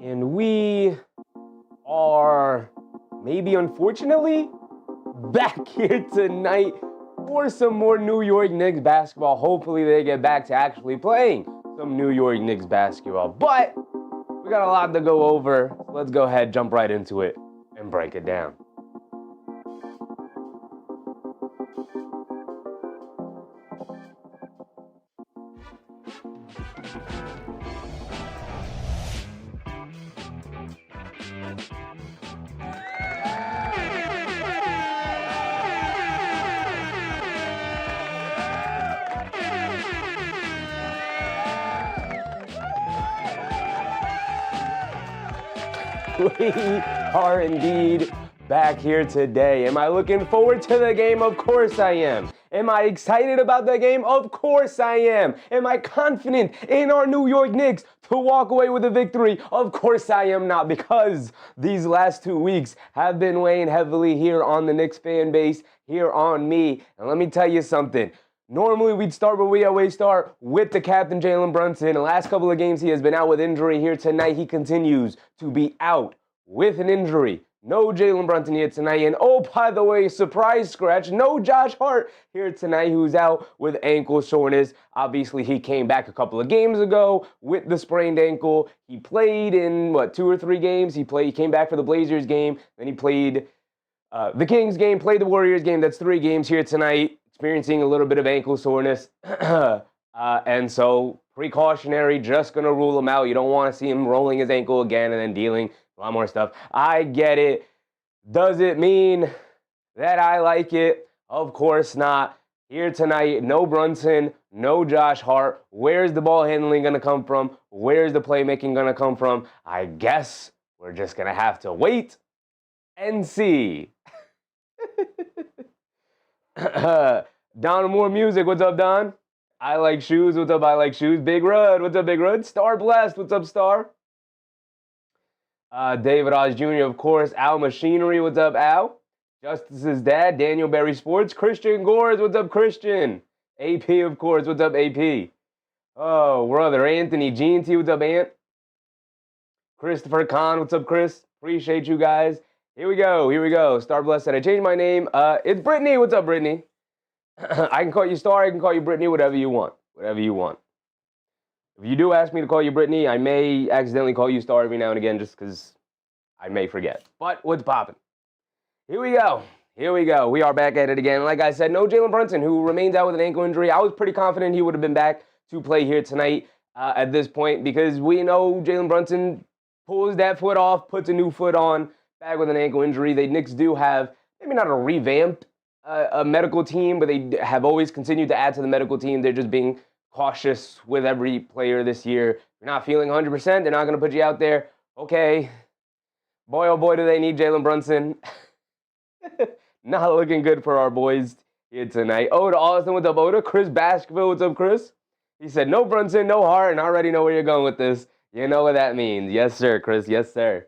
And we are, maybe unfortunately, back here tonight for some more New York Knicks basketball. Hopefully they get back to actually playing some New York Knicks basketball. But we got a lot to go over. Let's go ahead, jump right into it, and break it down. We are indeed back here today. Am I looking forward to the game? Of course I am. Am I excited about the game? Of course I am. Am I confident in our New York Knicks to walk away with a victory? Of course I am not, because these last 2 weeks have been weighing heavily here on the Knicks fan base, here on me. And let me tell you something. Normally, we'd start where we always start, with the captain, Jalen Brunson. The last couple of games, he has been out with injury. Here tonight, he continues to be out with an injury. No Jalen Brunson here tonight. And oh, by the way, surprise scratch, no Josh Hart here tonight, who's out with ankle soreness. Obviously, he came back a couple of games ago with the sprained ankle. He played in, 2 or 3 games? He came back for the Blazers game. Then he played the Kings game, played the Warriors game. That's 3 games here tonight. Experiencing a little bit of ankle soreness. And so, precautionary, just going to rule him out. You don't want to see him rolling his ankle again and then dealing a lot more stuff. I get it. Does it mean that I like it? Of course not. Here tonight, no Brunson, no Josh Hart. Where's the ball handling going to come from? Where's the playmaking going to come from? I guess we're just going to have to wait and see. Don Moore Music, what's up, Don? I Like Shoes, what's up, I Like Shoes? Big Rud, what's up, Big Rud? Star Blessed, what's up, Star? David Oz Jr., of course. Al Machinery, what's up, Al? Justice's dad, Daniel Berry Sports. Christian Gores, what's up, Christian? AP, of course, what's up, AP? Oh, brother, Anthony G&T, what's up, Ant? Christopher Kahn, what's up, Chris? Appreciate you guys. Here we go. Star Blessed said, I changed my name. It's Brittany. What's up, Brittany? I can call you Star. I can call you Brittany, whatever you want. Whatever you want. If you do ask me to call you Brittany, I may accidentally call you Star every now and again just because I may forget. But what's popping? Here we go. We are back at it again. Like I said, no Jalen Brunson, who remains out with an ankle injury. I was pretty confident he would have been back to play here tonight at this point, because we know Jalen Brunson pulls that foot off, puts a new foot on, back with an ankle injury. The Knicks do have, maybe not a revamped a medical team, but they have always continued to add to the medical team. They're just being cautious with every player this year. If you're not feeling 100%, they're not going to put you out there. Okay. Boy, oh boy, do they need Jalen Brunson. Not looking good for our boys here tonight. Oda Austin, what's up, Oda? Chris Baskerville, what's up, Chris? He said, no Brunson, no Hart, and I already know where you're going with this. You know what that means. Yes, sir, Chris. Yes, sir.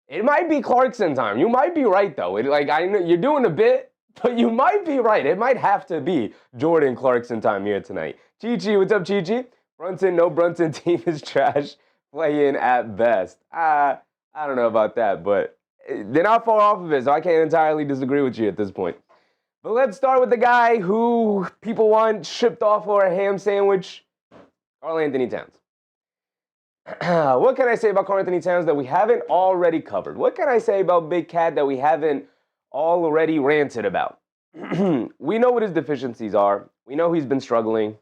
It might be Clarkson time. You might be right, though. I know you're doing a bit, but you might be right. It might have to be Jordan Clarkson time here tonight. Chi-Chi, what's up, Chi-Chi? Brunson, no Brunson team is trash. Play-in at best. I don't know about that, but they're not far off of it, so I can't entirely disagree with you at this point. But let's start with the guy who people want shipped off for a ham sandwich, Karl-Anthony Towns. What can I say about Karl-Anthony Towns that we haven't already covered? What can I say about Big Cat that we haven't already ranted about? We know what his deficiencies are. We know he's been struggling.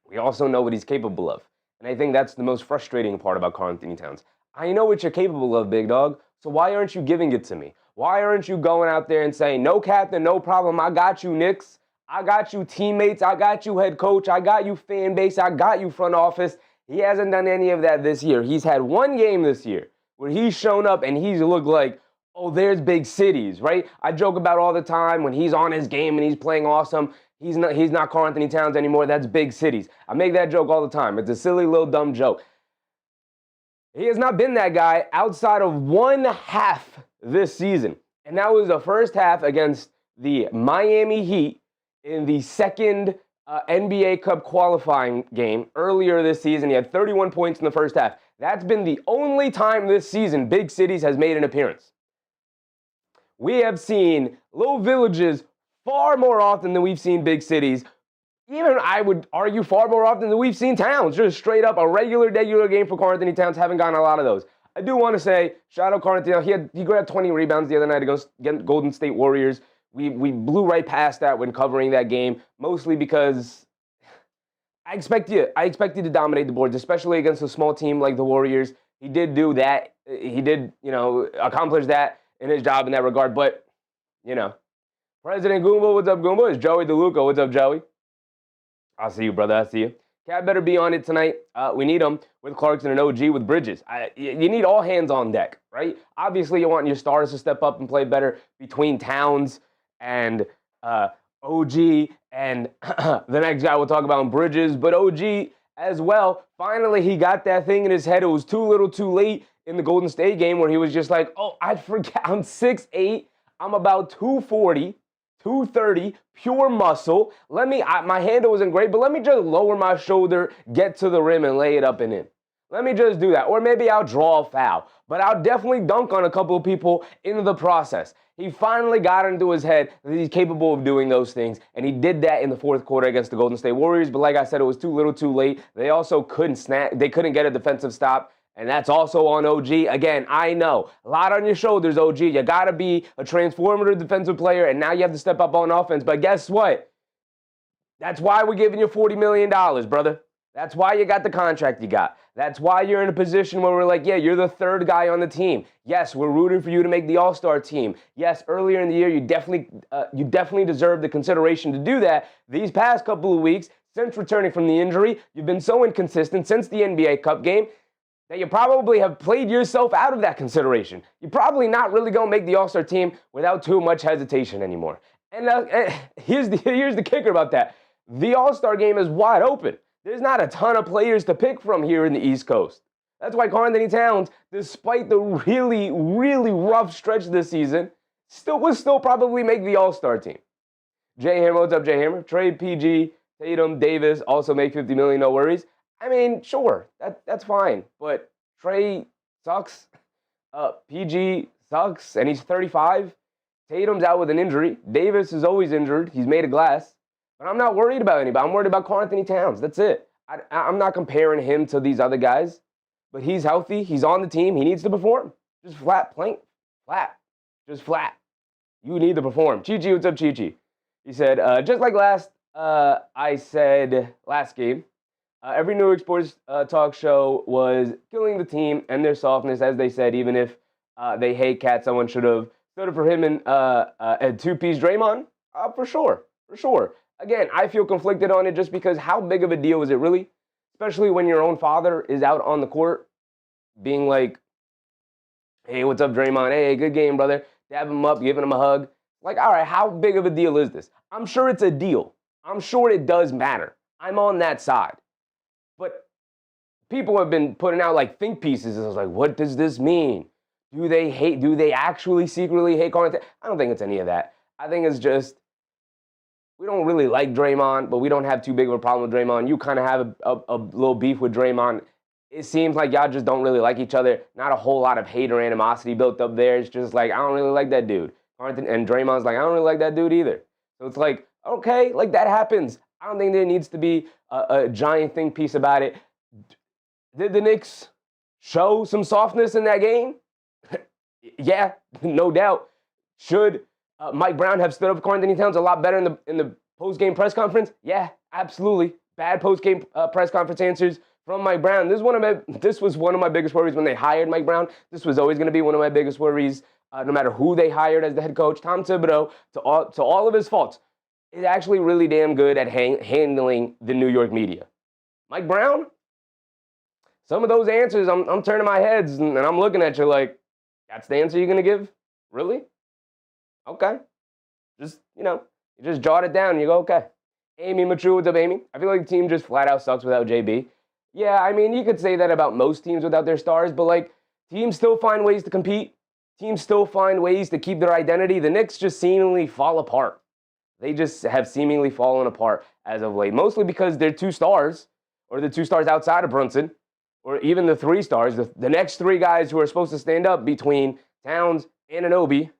We also know what he's capable of. And I think that's the most frustrating part about Karl-Anthony Towns. I know what you're capable of, big dog, so why aren't you giving it to me? Why aren't you going out there and saying, no, captain, no problem, I got you, Knicks. I got you, teammates. I got you, head coach. I got you, fan base. I got you, front office. He hasn't done any of that this year. He's had 1 game this year where he's shown up and he's looked like, oh, there's big cities, right? I joke about all the time when he's on his game and he's playing awesome. He's not Karl-Anthony Towns anymore. That's big cities. I make that joke all the time. It's a silly little dumb joke. He has not been that guy outside of 1 half this season. And that was the first half against the Miami Heat in the second NBA Cup qualifying game earlier this season. He had 31 points in the first half. That's been the only time this season Big Cities has made an appearance. We have seen little villages far more often than we've seen big cities. Even, I would argue, far more often than we've seen Towns. Just straight up a regular game for Karl-Anthony Towns. Haven't gotten a lot of those. I do want to say, shout out Karl-Anthony. He grabbed 20 rebounds the other night against Golden State Warriors. We blew right past that when covering that game, mostly because I expect you to dominate the boards, especially against a small team like the Warriors. He did do that. He did, accomplish that in his job in that regard. But, President Goomba, what's up, Goomba? It's Joey DeLuca. What's up, Joey? I'll see you, brother. I'll see you. Cat better be on it tonight. We need him with Clarkson and OG with Bridges. You need all hands on deck, right? Obviously, you want your stars to step up and play better between Towns and OG and the next guy we'll talk about, Bridges. But OG as well, finally he got that thing in his head. It was too little too late in the Golden State game where he was just like, oh, I forget, I'm 6'8", I'm about 240, 230, pure muscle. My handle wasn't great, but let me just lower my shoulder, get to the rim, and lay it up and in. Let me just do that. Or maybe I'll draw a foul. But I'll definitely dunk on a couple of people in the process. He finally got into his head that he's capable of doing those things, and he did that in the fourth quarter against the Golden State Warriors. But like I said, it was too little too late. They also couldn't get a defensive stop, and that's also on OG. Again, I know, a lot on your shoulders, OG. You got to be a transformative defensive player, and now you have to step up on offense. But guess what? That's why we're giving you $40 million, brother. That's why you got the contract you got. That's why you're in a position where we're like, yeah, you're the third guy on the team. Yes, we're rooting for you to make the All-Star team. Yes, earlier in the year, you definitely deserve the consideration to do that. These past couple of weeks, since returning from the injury, you've been so inconsistent since the NBA Cup game that you probably have played yourself out of that consideration. You're probably not really going to make the All-Star team without too much hesitation anymore. And here's the kicker about that. The All-Star game is wide open. There's not a ton of players to pick from here in the East Coast. That's why Karl-Anthony Towns, despite the really, really rough stretch this season, will still probably make the All-Star team. J Hammer, what's up, J Hammer? Trade PG, Tatum, Davis, also make $50 million, no worries. I mean, sure, that's fine. But Trey sucks. PG sucks, and he's 35. Tatum's out with an injury. Davis is always injured. He's made of glass. But I'm not worried about anybody. I'm worried about Karl-Anthony Towns. That's it. I'm not comparing him to these other guys. But he's healthy. He's on the team. He needs to perform. Just flat. Just flat. You need to perform. Chi-Chi, what's up, Chi-Chi? He said, just like I said last game, every New York sports talk show was killing the team and their softness, as they said, even if they hate Cat, someone should have stood up for him and a two-piece Draymond. For sure. Again, I feel conflicted on it just because how big of a deal is it really? Especially when your own father is out on the court being like, hey, what's up, Draymond? Hey, good game, brother. Dab him up, giving him a hug. Like, all right, how big of a deal is this? I'm sure it's a deal. I'm sure it does matter. I'm on that side. But people have been putting out like think pieces. I was like, what does this mean? Do they actually secretly hate Karl-Anthony? I don't think it's any of that. I think it's just, we don't really like Draymond, but we don't have too big of a problem with Draymond. You kind of have a little beef with Draymond. It seems like y'all just don't really like each other. Not a whole lot of hate or animosity built up there. It's just like, I don't really like that dude. And Draymond's like, I don't really like that dude either. So it's like, okay, like that happens. I don't think there needs to be a giant think piece about it. Did the Knicks show some softness in that game? Yeah, no doubt. Should Mike Brown have stood up for Karl-Anthony Towns a lot better in the post-game press conference? Yeah, absolutely. Bad post-game press conference answers from Mike Brown. This was one of my biggest worries when they hired Mike Brown. This was always going to be one of my biggest worries, no matter who they hired as the head coach. Tom Thibodeau, to all of his faults, is actually really damn good at handling the New York media. Mike Brown, some of those answers, I'm turning my heads and I'm looking at you like, that's the answer you're going to give? Really? Okay. Just, you just jot it down and you go, okay. Amy Mature, what's up, Amy? I feel like the team just flat out sucks without JB. Yeah, I mean, you could say that about most teams without their stars, but, like, teams still find ways to compete. Teams still find ways to keep their identity. The Knicks just seemingly fall apart. They just have seemingly fallen apart as of late, mostly because they're two stars, or the two stars outside of Brunson, or even the 3 stars, the next 3 guys who are supposed to stand up between Towns, Anunoby,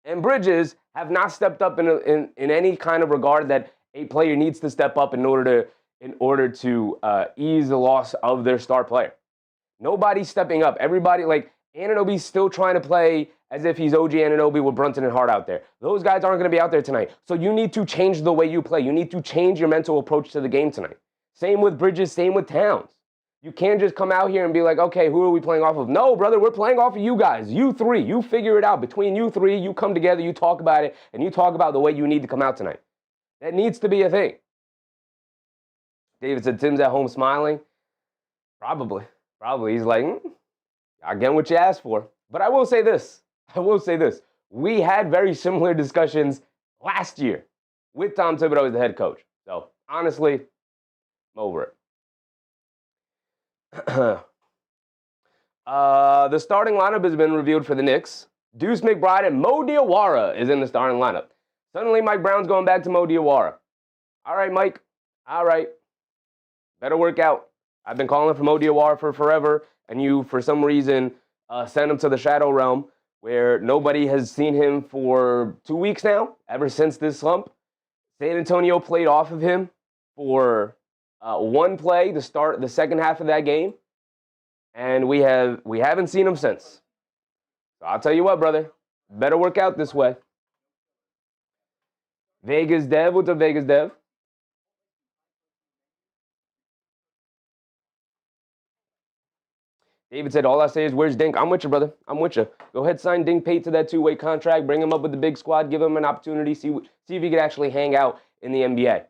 and Bridges have not stepped up in any kind of regard that a player needs to step up in order to ease the loss of their star player. Nobody's stepping up. Everybody, like, Anunoby's still trying to play as if he's OG Anunoby with Brunson and Hart out there. Those guys aren't going to be out there tonight. So you need to change the way you play. You need to change your mental approach to the game tonight. Same with Bridges, same with Towns. You can't just come out here and be like, okay, who are we playing off of? No, brother, we're playing off of you guys. You 3. You figure it out. Between you 3, you come together, you talk about it, and you talk about the way you need to come out tonight. That needs to be a thing. David said, Tim's at home smiling. Probably. He's like, I get what you asked for. But I will say this. We had very similar discussions last year with Tom Thibodeau as the head coach. So, honestly, I'm over it. The starting lineup has been revealed for the Knicks. Deuce McBride and Mo Diawara is in the starting lineup. Suddenly, Mike Brown's going back to Mo Diawara. All right, Mike. All right. Better work out. I've been calling for Mo Diawara for forever, and you, for some reason, sent him to the Shadow Realm, where nobody has seen him for 2 weeks now, ever since this slump. San Antonio played off of him for 1 play to start the second half of that game, and we haven't seen him since. So I'll tell you what, brother, better work out this way. Vegas Dev, what's up, Vegas Dev? David said, all I say is, where's Dink? I'm with you, brother. I'm with you. Go ahead, sign Dink Pate to that 2-way contract. Bring him up with the big squad. Give him an opportunity. See if he could actually hang out in the NBA.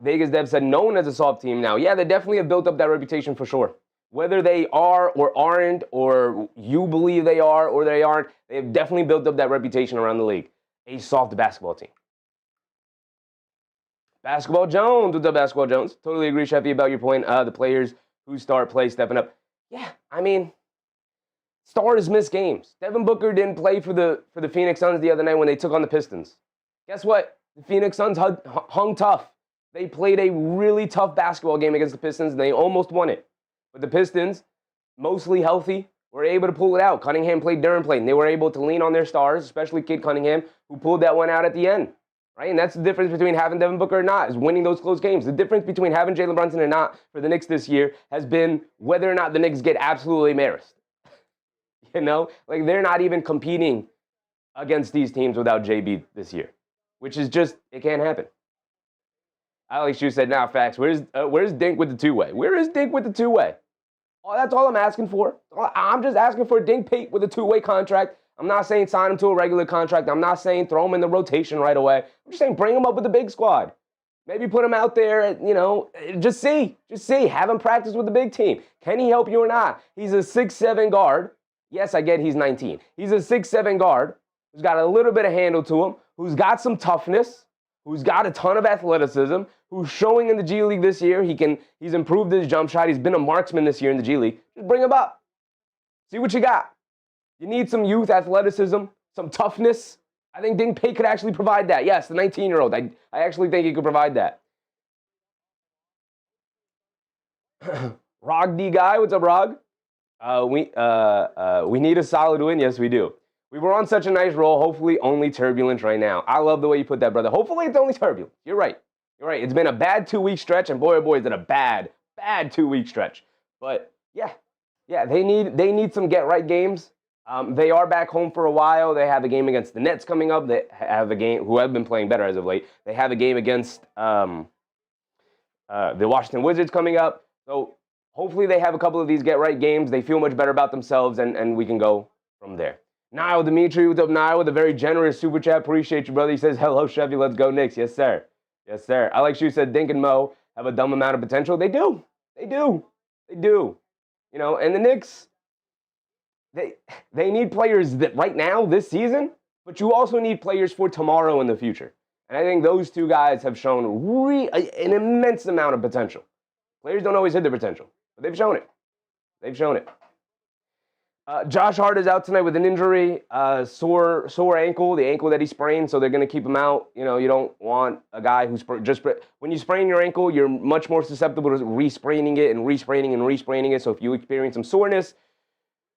Vegas Dev said, known as a soft team now. Yeah, they definitely have built up that reputation for sure. Whether they are or aren't, or you believe they are or they aren't, they have definitely built up that reputation around the league. A soft basketball team. Basketball Jones, what's up, Basketball Jones? Totally agree, Sheffy, about your point. The players who start play stepping up. Yeah, I mean, stars miss games. Devin Booker didn't play for the Phoenix Suns the other night when they took on the Pistons. Guess what? The Phoenix Suns hung tough. They played a really tough basketball game against the Pistons, and they almost won it. But the Pistons, mostly healthy, were able to pull it out. Cunningham played, Duren played, and they were able to lean on their stars, especially Kid Cunningham, who pulled that one out at the end. Right? And that's the difference between having Devin Booker or not, is winning those close games. The difference between having Jalen Brunson or not for the Knicks this year has been whether or not the Knicks get absolutely embarrassed. You know? Like, they're not even competing against these teams without JB this year, which is just, it can't happen. Alex Hughes said, nah, facts. Where's Dink with the 2-way? Where is Dink with the 2-way? Oh, that's all I'm asking for. I'm just asking for Dink Pate with a 2-way contract. I'm not saying sign him to a regular contract. I'm not saying throw him in the rotation right away. I'm just saying bring him up with the big squad. Maybe put him out there, you know, just see. Have him practice with the big team. Can he help you or not? He's a 6'7" guard. Yes, I get he's 19. He's a 6'7" guard who's got a little bit of handle to him, who's got some toughness, who's got a ton of athleticism, who's showing in the G League this year. He's improved his jump shot. He's been a marksman this year in the G League. Just bring him up. See what you got. You need some youth, athleticism, some toughness. I think Dink Pate could actually provide that. Yes, the 19-year-old. I actually think he could provide that. Rog D Guy, what's up, Rog? We need a solid win. Yes, we do. We were on such a nice roll. Hopefully, only turbulence right now. I love the way you put that, brother. Hopefully, it's only turbulence. You're right. It's been a bad 2-week stretch, and boy, oh boy, is it a bad 2-week stretch. But yeah, they need some get-right games. They are back home for a while. They have a game against the Nets coming up. They have a game, who have been playing better as of late. They have a game against the Washington Wizards coming up. So hopefully they have a couple of these get-right games. They feel much better about themselves, and we can go from there. Niall Dimitri, what's up, Niall, with a very generous super chat. Appreciate you, brother. He says, hello, Chevy, let's go Knicks. Yes, sir. Yes, sir. Alex Hughes said Dink and Mo have a dumb amount of potential. They do. You know, and the Knicks, they need players that right now, this season, but you also need players for tomorrow and the future. And I think those two guys have shown an immense amount of potential. Players don't always hit their potential, but they've shown it. Josh Hart is out tonight with an injury, sore ankle, the ankle that he sprained, so they're going to keep him out. You know, you don't want a guy who's when you sprain your ankle, you're much more susceptible to re-spraining it and re-spraining and re-spraining it. So if you experience some soreness,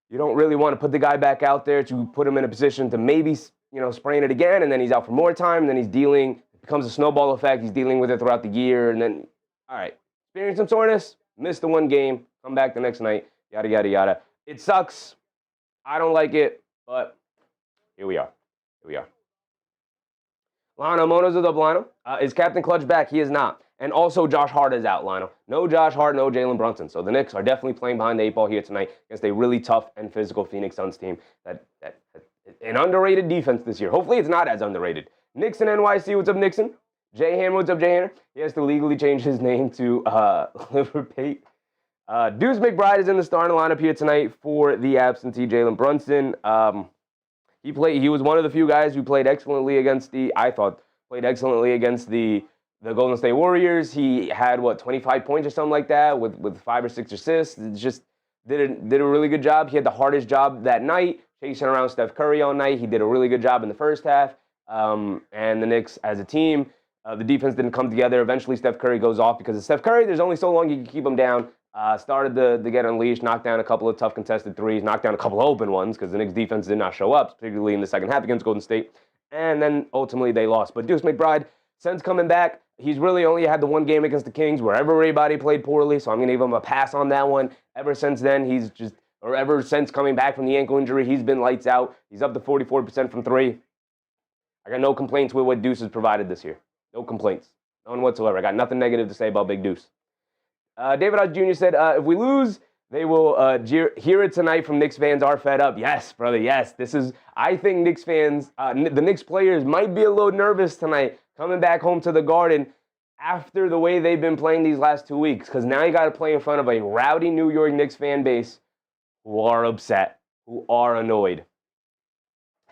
you don't really want to put the guy back out there to put him in a position to maybe, sprain it again, and then he's out for more time, and then it becomes a snowball effect. He's dealing with it throughout the year, and then, all right, experience some soreness, miss the one game, come back the next night, yada, yada, yada. It sucks. I don't like it, but here we are. Lionel Mona's with up, Lionel. Is Captain Clutch back? He is not. And also Josh Hart is out, Lionel. No Josh Hart, no Jalen Brunson. So the Knicks are definitely playing behind the 8 ball here tonight against a really tough and physical Phoenix Suns team that an underrated defense this year. Hopefully it's not as underrated. Nixon NYC, what's up, Nixon? Jay Hammer, what's up, Jay Hammer? He has to legally change his name to Liverpate. Deuce McBride is in the starting lineup here tonight for the absentee Jalen Brunson. He was one of the few guys who played excellently against the Golden State Warriors. He had 25 points or something like that with 5 or 6 assists. It just did a really good job. He had the hardest job that night, chasing around Steph Curry all night. He did a really good job in the first half. And the Knicks as a team, the defense didn't come together. Eventually Steph Curry goes off because of Steph Curry. There's only so long you can keep him down. Started to get unleashed, knocked down a couple of tough contested threes, knocked down a couple of open ones because the Knicks defense did not show up, particularly in the second half against Golden State. And then ultimately they lost. But Deuce McBride, since coming back, he's really only had the one game against the Kings where everybody played poorly, so I'm going to give him a pass on that one. Ever since then, ever since coming back from the ankle injury, he's been lights out. He's up to 44% from 3. I got no complaints with what Deuce has provided this year. No complaints. None whatsoever. I got nothing negative to say about Big Deuce. David Hodge Jr. said, if we lose, they will hear it tonight from Knicks fans are fed up. Yes, brother, yes. I think Knicks fans, the Knicks players might be a little nervous tonight coming back home to the Garden after the way they've been playing these last 2 weeks, because now you got to play in front of a rowdy New York Knicks fan base who are upset, who are annoyed.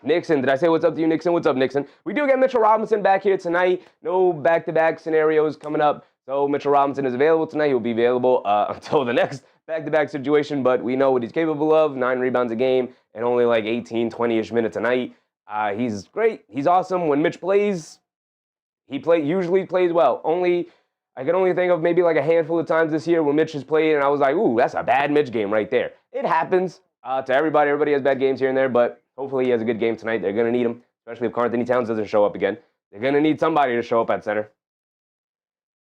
Nixon, did I say what's up to you, Nixon? What's up, Nixon? We do get Mitchell Robinson back here tonight. No back-to-back scenarios coming up. So Mitchell Robinson is available tonight. He'll be available until the next back-to-back situation, but we know what he's capable of, 9 rebounds a game and only like 18, 20-ish minutes a night. He's great. He's awesome. When Mitch plays, usually plays well. I can only think of maybe like a handful of times this year where Mitch has played, and I was like, ooh, that's a bad Mitch game right there. It happens to everybody. Everybody has bad games here and there, but hopefully he has a good game tonight. They're going to need him, especially if Karl-Anthony Towns doesn't show up again. They're going to need somebody to show up at center.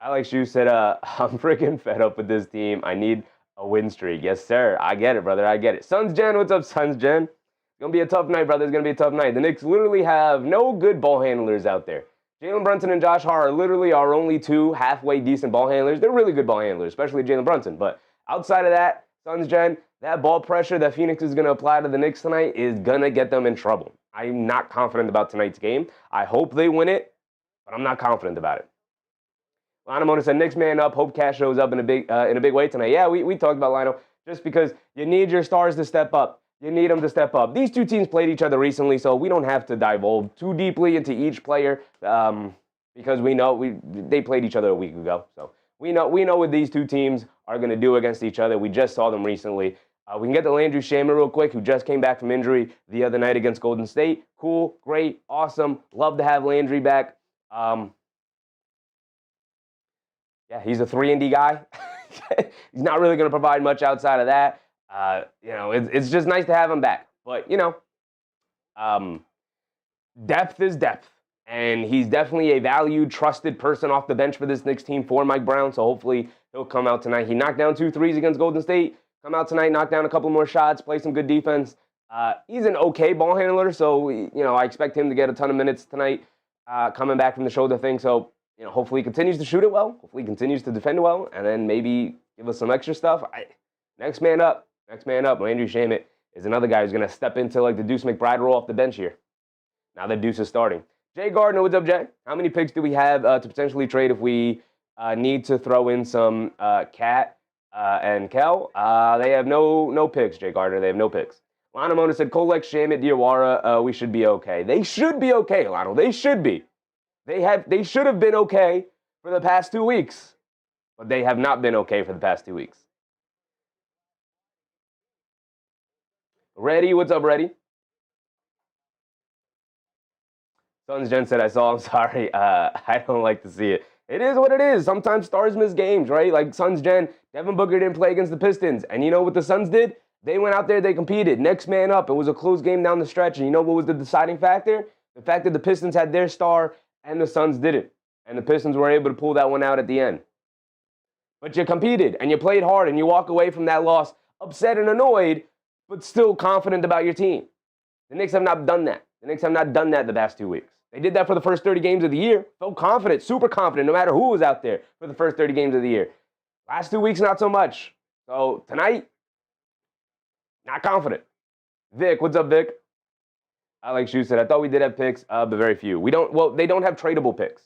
Alex Hughes said, I'm freaking fed up with this team. I need a win streak. Yes, sir. I get it, brother. I get it. Suns Gen, what's up, Suns Gen? It's going to be a tough night, brother. It's going to be a tough night. The Knicks literally have no good ball handlers out there. Jalen Brunson and Josh Hart are literally our only 2 halfway decent ball handlers. They're really good ball handlers, especially Jalen Brunson. But outside of that, Suns Gen, that ball pressure that Phoenix is going to apply to the Knicks tonight is going to get them in trouble. I'm not confident about tonight's game. I hope they win it, but I'm not confident about it. Lionel said, Knicks man up. Hope Cash shows up in a big way tonight. Yeah, we talked about Lionel just because you need your stars to step up. You need them to step up. These 2 teams played each other recently, so we don't have to divulge too deeply into each player because we know they played each other a week ago. So we know what these 2 teams are going to do against each other. We just saw them recently. We can get to Landry Shamet real quick, who just came back from injury the other night against Golden State. Cool, great, awesome. Love to have Landry back. Yeah, he's a 3-and-D guy. He's not really going to provide much outside of that. It's just nice to have him back. But, depth is depth. And he's definitely a valued, trusted person off the bench for this Knicks team for Mike Brown. So hopefully he'll come out tonight. He knocked down 2 threes against Golden State. Come out tonight, knock down a couple more shots, play some good defense. He's an okay ball handler. So, I expect him to get a ton of minutes tonight coming back from the shoulder thing. So, hopefully he continues to shoot it well. Hopefully he continues to defend well. And then maybe give us some extra stuff. Next man up. Landry Shamet is another guy who's going to step into like the Deuce McBride role off the bench here. Now that Deuce is starting. Jay Gardner, what's up, Jay? How many picks do we have to potentially trade if we need to throw in some Cat and Kel? They have no picks, Jay Gardner. They have no picks. Lionel Mona said, Kolek, Shamet, Diawara, we should be okay. They should be okay, Lionel. They should be. They should have been okay for the past 2 weeks, but they have not been okay for the past 2 weeks. Ready? What's up, Ready? Suns Gen said, I saw, I'm sorry. I don't like to see it. It is what it is. Sometimes stars miss games, right? Like Suns Gen, Devin Booker didn't play against the Pistons. And you know what the Suns did? They went out there, they competed. Next man up. It was a close game down the stretch. And you know what was the deciding factor? The fact that the Pistons had their star and the Suns didn't. And the Pistons were able to pull that one out at the end. But you competed and you played hard and you walk away from that loss upset and annoyed, but still confident about your team. The Knicks have not done that. The Knicks have not done that the past 2 weeks. They did that for the first 30 games of the year. Felt confident, super confident, no matter who was out there for the first 30 games of the year. Last 2 weeks, not so much. So tonight, not confident. Vic, what's up, Vic? Alex Shu said, I thought we did have picks, but very few. We don't. Well, they don't have tradable picks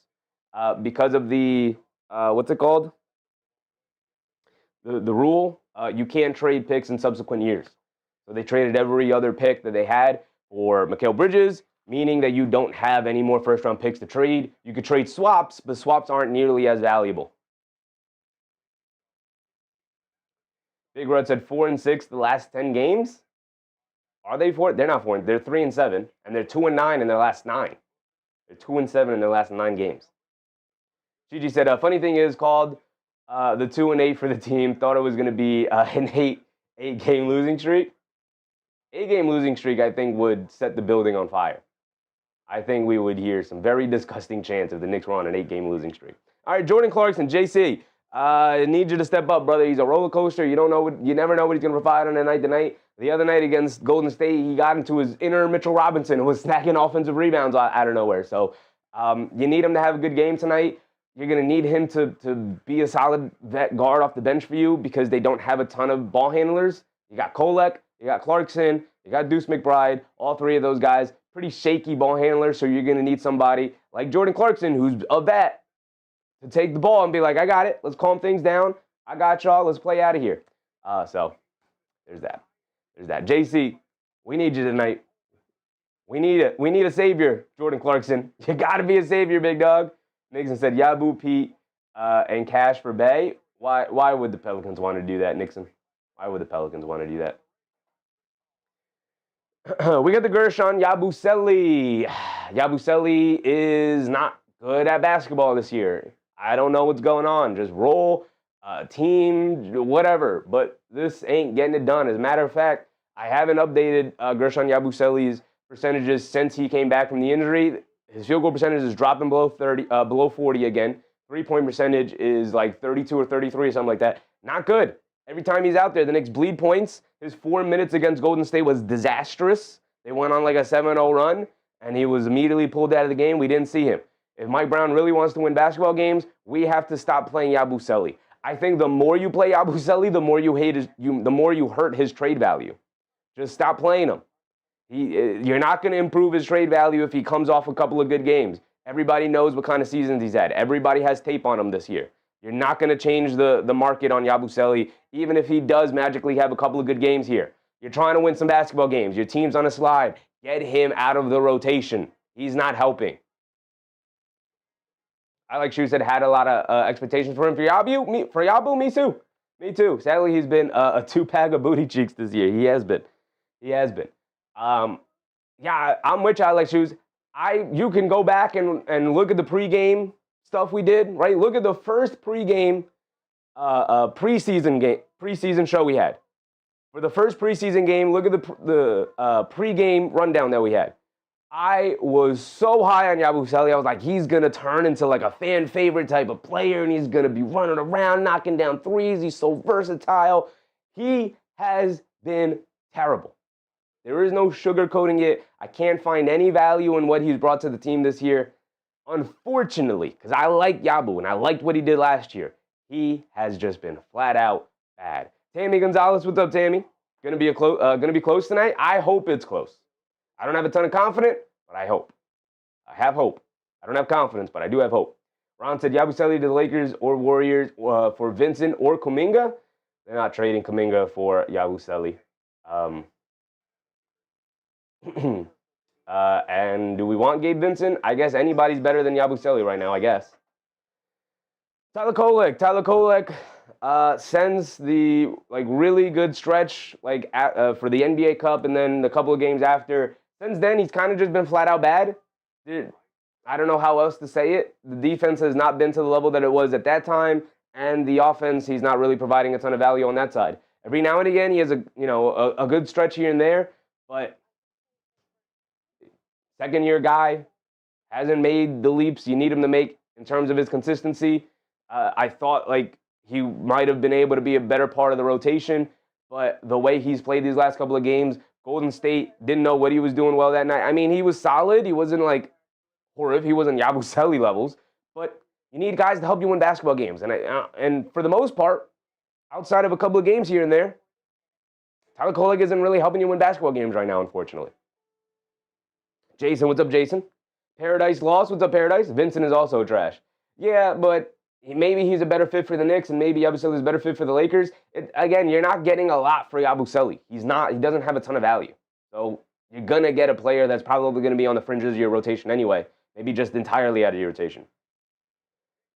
because of the what's it called? The rule. You can't trade picks in subsequent years. So they traded every other pick that they had for Mikal Bridges, meaning that you don't have any more first-round picks to trade. You could trade swaps, but swaps aren't nearly as valuable. Big Rod said 4-6 the last 10 games. Are they 4? They're not 4. They're 3-7, and they're 2-9 in their last 9. They're 2-7 in their last 9 games. Gigi said, funny thing is called the 2-8 for the team. Thought it was going to be an 8-game losing streak. 8-game losing streak, I think, would set the building on fire. I think we would hear some very disgusting chants if the Knicks were on an 8-game losing streak. All right, Jordan Clarkson, JC, I need you to step up, brother. He's a roller coaster. You never know what he's going to provide on a night to night. The other night against Golden State, he got into his inner Mitchell Robinson and was snacking offensive rebounds out of nowhere. So you need him to have a good game tonight. You're going to need him to be a solid vet guard off the bench for you because they don't have a ton of ball handlers. You got Kolek, you got Clarkson, you got Deuce McBride, all three of those guys. Pretty shaky ball handlers, so you're going to need somebody like Jordan Clarkson, who's a vet, to take the ball and be like, I got it. Let's calm things down. I got y'all. Let's play out of here. So there's that. There's that. JC, we need you tonight. We need it. We need a savior, Jordan Clarkson. You got to be a savior, big dog. Nixon said, Yabu, Pete, and Cash for Bay. Why would the Pelicans want to do that, Nixon? Why would the Pelicans want to do that? We got the Gershon Yabusele. Yabusele is not good at basketball this year. I don't know what's going on. Just roll, team, whatever. But this ain't getting it done. As a matter of fact, I haven't updated Gershon Yabusele's percentages since he came back from the injury. His field goal percentage is dropping below 40 again. 3-point percentage is like 32 or 33 or something like that. Not good. Every time he's out there, the Knicks bleed points. His 4 minutes against Golden State was disastrous. They went on like a 7-0 run, and he was immediately pulled out of the game. We didn't see him. If Mike Brown really wants to win basketball games, we have to stop playing Yabusele. I think the more you play Yabusele, the more you hate the more you hurt his trade value. Just stop playing him. You're not going to improve his trade value if he comes off a couple of good games. Everybody knows what kind of seasons he's had. Everybody has tape on him this year. You're not going to change the market on Yabusele, even if he does magically have a couple of good games here. You're trying to win some basketball games. Your team's on a slide. Get him out of the rotation. He's not helping. I, like Shu said, had a lot of expectations for him. For Yabu, me too. Me too. Sadly, he's been a 2-pack of booty cheeks this year. He has been. Yeah, I'm with you, I like Shoes. You can go back and look at the pregame stuff we did, right? Look at the first preseason show we had. For the first preseason game, look at the pregame rundown that we had. I was so high on Yabusele. I was like, he's going to turn into like a fan favorite type of player, and he's going to be running around, knocking down threes. He's so versatile. He has been terrible. There is no sugarcoating it. I can't find any value in what he's brought to the team this year. Unfortunately, because I like Yabu and I liked what he did last year, he has just been flat out bad. Tammy Gonzalez, what's up, Tammy? Gonna be close tonight? I hope it's close. I don't have a ton of confidence, but I hope. I have hope. I don't have confidence, but I do have hope. Ron said Yabusele to the Lakers or Warriors for Vincent or Kuminga. They're not trading Kuminga for Yabusele. And do we want Gabe Vincent? I guess anybody's better than Yabusele right now, I guess. Tyler Kolek. since the really good stretch for the NBA Cup and then the couple of games after. Since then, he's kind of just been flat out bad. I don't know how else to say it. The defense has not been to the level that it was at that time, and the offense, he's not really providing a ton of value on that side. Every now and again, he has a good stretch here and there, but second-year guy hasn't made the leaps you need him to make in terms of his consistency. I thought he might have been able to be a better part of the rotation, but the way he's played these last couple of games, Golden State didn't know what he was doing well that night. I mean, he was solid. He wasn't horrible. He wasn't Yabusele levels, but you need guys to help you win basketball games. And for the most part, outside of a couple of games here and there, Tyler Kolek isn't really helping you win basketball games right now, unfortunately. Jason, what's up, Jason? Paradise lost. What's up, Paradise? Vincent is also trash. Yeah, but maybe he's a better fit for the Knicks, and maybe Yabusele is a better fit for the Lakers. Again, you're not getting a lot for Yabusele. He doesn't have a ton of value. So you're going to get a player that's probably going to be on the fringes of your rotation anyway. Maybe just entirely out of your rotation.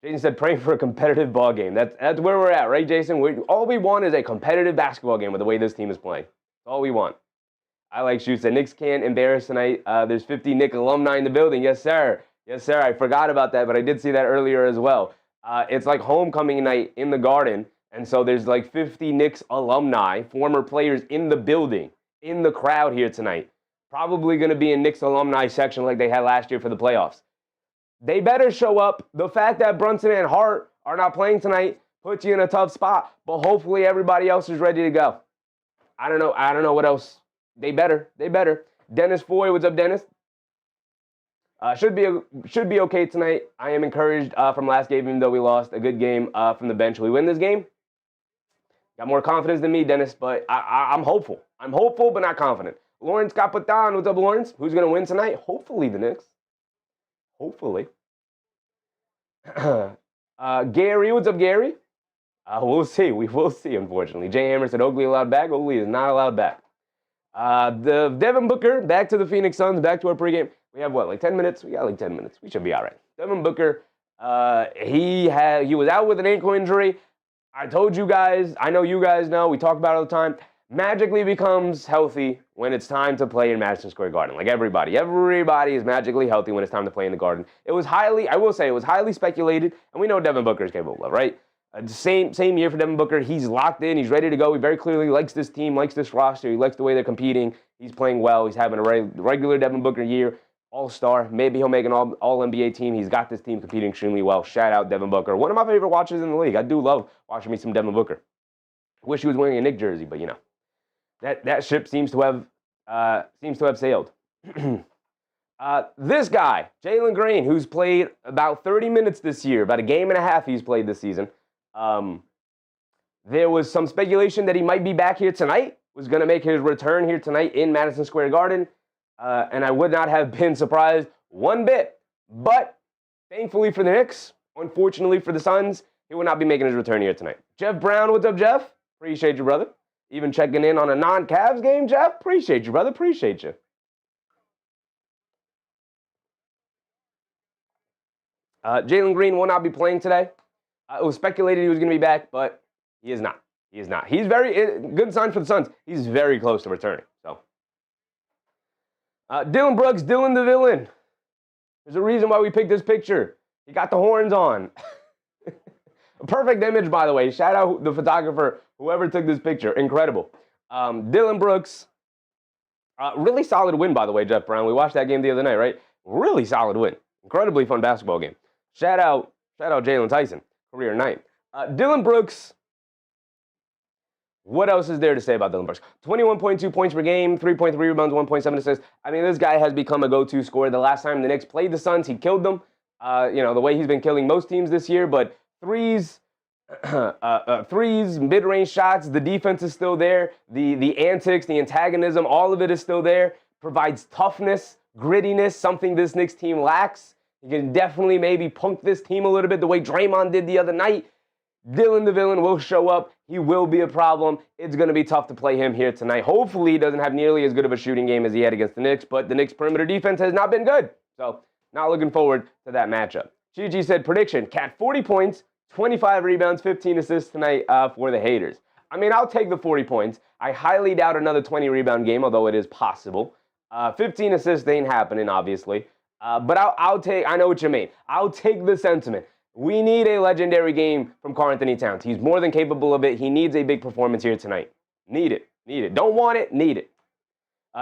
Jason said, praying for a competitive ball game. That's where we're at, right, Jason? All we want is a competitive basketball game with the way this team is playing. That's all we want. I like Shoot said, Knicks can't embarrass tonight. There's 50 Knick alumni in the building. Yes, sir. Yes, sir. I forgot about that, but I did see that earlier as well. It's like homecoming night in the Garden, and so there's 50 Knicks alumni, former players in the building, in the crowd here tonight. Probably going to be in Knicks alumni section like they had last year for the playoffs. They better show up. The fact that Brunson and Hart are not playing tonight puts you in a tough spot, but hopefully everybody else is ready to go. I don't know what else. They better. Dennis Foy, what's up, Dennis? Should be okay tonight. I am encouraged from last game, even though we lost. A good game from the bench. Will we win this game? Got more confidence than me, Dennis, but I'm hopeful. I'm hopeful, but not confident. Lawrence Capitan, what's up, Lawrence? Who's going to win tonight? Hopefully the Knicks. Hopefully. Gary, what's up, Gary? We'll see. We will see, unfortunately. Jay Hammer said Oakley allowed back. Oakley is not allowed back. The Devin Booker, back to the Phoenix Suns, back to our pregame. We have 10 minutes? We got 10 minutes. We should be all right. Devin Booker, he was out with an ankle injury. I told you guys, I know you guys know, we talk about it all the time, magically becomes healthy when it's time to play in Madison Square Garden. Like everybody is magically healthy when it's time to play in the Garden. It was highly speculated, and we know Devin Booker is capable of, right? Same year for Devin Booker. He's locked in. He's ready to go. He very clearly likes this team, likes this roster. He likes the way they're competing. He's playing well. He's having a regular Devin Booker year, all-star. Maybe he'll make an all-NBA team. He's got this team competing extremely well. Shout out Devin Booker. One of my favorite watchers in the league. I do love watching me some Devin Booker. Wish he was wearing a Knicks jersey, but that ship seems to have sailed. This guy, Jalen Green, who's played about 30 minutes this year, about a game and a half he's played this season. There was some speculation that he might be back here tonight, was going to make his return here tonight in Madison Square Garden, and I would not have been surprised one bit. But thankfully for the Knicks, unfortunately for the Suns, he will not be making his return here tonight. Jeff Brown, what's up, Jeff? Appreciate you, brother. Even checking in on a non-Cavs game, Jeff? Appreciate you, brother. Appreciate you. Jalen Green will not be playing today. It was speculated he was going to be back, but he is not. He is not. He's very good sign for the Suns. He's very close to returning. So, Dylan Brooks, Dylan the villain. There's a reason why we picked this picture. He got the horns on. A perfect image, by the way. Shout out the photographer, whoever took this picture. Incredible. Dylan Brooks. Really solid win, by the way, Jeff Brown. We watched that game the other night, right? Really solid win. Incredibly fun basketball game. Shout out Jalen Tyson. Career night. Dylan Brooks. What else is there to say about Dylan Brooks? 21.2 points per game, 3.3 rebounds, 1.7 assists. I mean, this guy has become a go-to scorer. The last time the Knicks played the Suns, he killed them. The way he's been killing most teams this year. But threes, mid-range shots, the defense is still there. The antics, the antagonism, all of it is still there. Provides toughness, grittiness, something this Knicks team lacks. He can definitely maybe punk this team a little bit the way Draymond did the other night. Dylan the villain will show up. He will be a problem. It's going to be tough to play him here tonight. Hopefully he doesn't have nearly as good of a shooting game as he had against the Knicks, but the Knicks' perimeter defense has not been good. So not looking forward to that matchup. Gigi said, prediction, Cat 40 points, 25 rebounds, 15 assists tonight for the haters. I mean, I'll take the 40 points. I highly doubt another 20 rebound game, although it is possible. 15 assists ain't happening, obviously. But I'll take, I know what you mean. I'll take the sentiment. We need a legendary game from Karl-Anthony Towns. He's more than capable of it. He needs a big performance here tonight. Need it. Need it. Don't want it. Need it.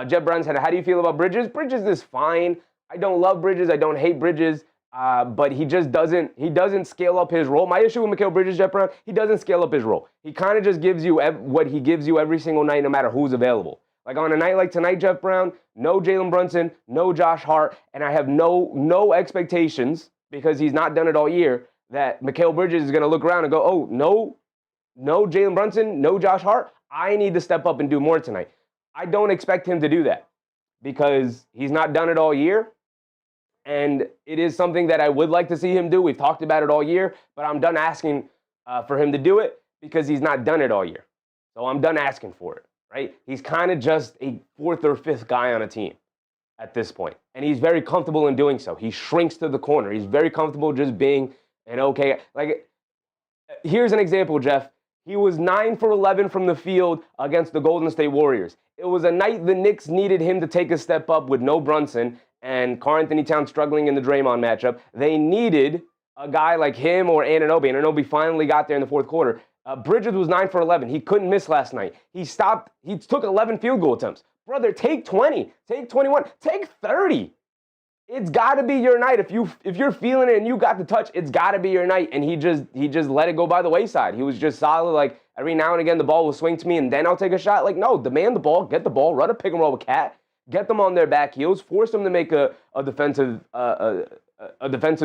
Jeff Brown said, how do you feel about Bridges? Bridges is fine. I don't love Bridges. I don't hate Bridges. But he just doesn't scale up his role. My issue with Mikal Bridges, Jeff Brown, he doesn't scale up his role. He kind of just gives you what he gives you every single night, no matter who's available. Like on a night like tonight, Jeff Brown, no Jalen Brunson, no Josh Hart, and I have no expectations, because he's not done it all year, that Mikal Bridges is going to look around and go, oh, no Jalen Brunson, no Josh Hart. I need to step up and do more tonight. I don't expect him to do that because he's not done it all year. And it is something that I would like to see him do. We've talked about it all year, but I'm done asking for him to do it because he's not done it all year. So I'm done asking for it, right? He's kind of just a fourth or fifth guy on a team at this point. And he's very comfortable in doing so. He shrinks to the corner. He's very comfortable just being an okay. Like, here's an example, Jeff. He was 9 for 11 from the field against the Golden State Warriors. It was a night the Knicks needed him to take a step up with no Brunson and Karl-Anthony Towns struggling in the Draymond matchup. They needed a guy like him or Anunoby. Anunoby finally got there in the fourth quarter. Bridges was 9 for 11. He couldn't miss last night. He took 11 field goal attempts. Brother, take 20, take 21, take 30. It's got to be your night. If you're feeling it and you got the touch, it's got to be your night. And he just let it go by the wayside. He was just solid. Like, every now and again, the ball will swing to me, and then I'll take a shot. Like, no, demand the ball, get the ball, run a pick and roll with Cat, get them on their back heels, force them to make a defensive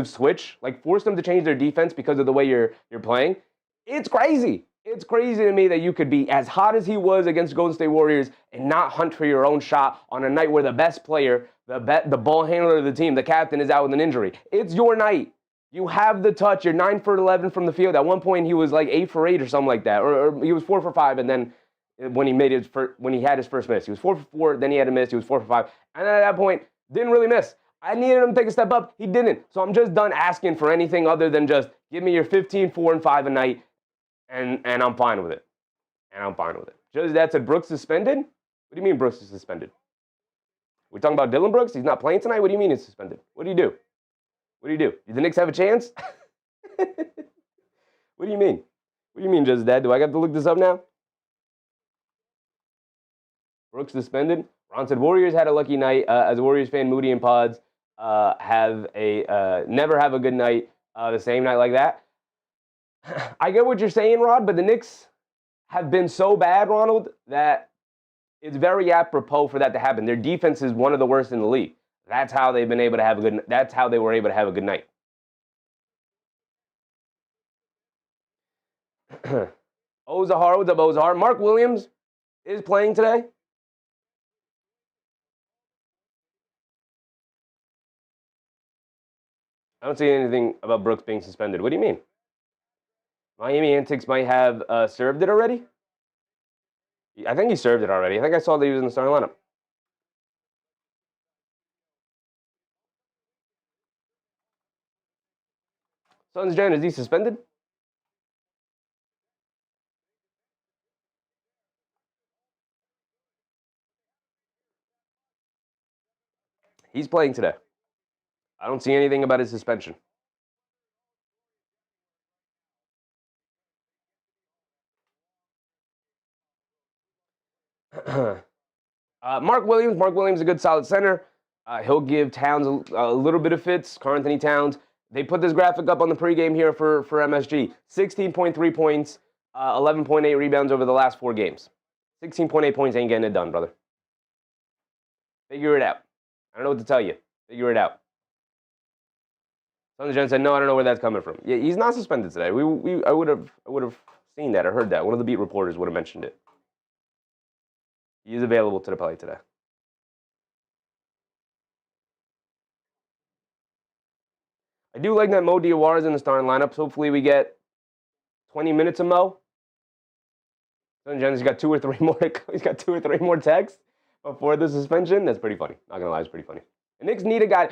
switch, like force them to change their defense because of the way you're playing. It's crazy. It's crazy to me that you could be as hot as he was against Golden State Warriors and not hunt for your own shot on a night where the best player, the ball handler of the team, the captain, is out with an injury. It's your night. You have the touch. You're 9 for 11 from the field. At one point, he was like 8 for 8 or something like that, or he was 4 for 5, and then when he had his first miss, he was 4 for 4. Then he had a miss. He was 4 for 5, and then at that point, didn't really miss. I needed him to take a step up. He didn't. So I'm just done asking for anything other than just give me your 15, 4, and 5 a night, and I'm fine with it. And I'm fine with it. Just that said, Brooks suspended? What do you mean Brooks is suspended? We talking about Dylan Brooks? He's not playing tonight? What do you mean he's suspended? What do you do? What do you do? Do the Knicks have a chance? What do you mean? What do you mean, just that? Do I have to look this up now? Brooks suspended. Ron said Warriors had a lucky night. As a Warriors fan, Moody and Pods never have a good night the same night like that. I get what you're saying, Rod, but the Knicks have been so bad, Ronald, that it's very apropos for that to happen. Their defense is one of the worst in the league. That's how they've been able to have a good. That's how they were able to have a good night. Ozahar, what's up, Ozahar? Mark Williams is playing today. I don't see anything about Brooks being suspended. What do you mean? Miami Antics might have served it already? I think he served it already. I think I saw that he was in the starting lineup. Suns Jen, is he suspended? He's playing today. I don't see anything about his suspension. Mark Williams is a good solid center. He'll give Towns a little bit of fits. Karl-Anthony Towns. They put this graphic up on the pregame here for MSG. 16.3 points, 11.8 rebounds over the last 4 games. 16.8 points ain't getting it done, brother. Figure it out. I don't know what to tell you. Figure it out. Sons Jen said, no, I don't know where that's coming from. Yeah, he's not suspended today. I would have seen that or heard that. One of the beat reporters would have mentioned it. He is available to the play today. I do like that Mo Diawara is in the starting lineup. So hopefully we get 20 minutes of Mo. Son Jen's got 2 or 3 more. He's got 2 or 3 more texts before the suspension. That's pretty funny. Not gonna lie, it's pretty funny. The Knicks need a guy.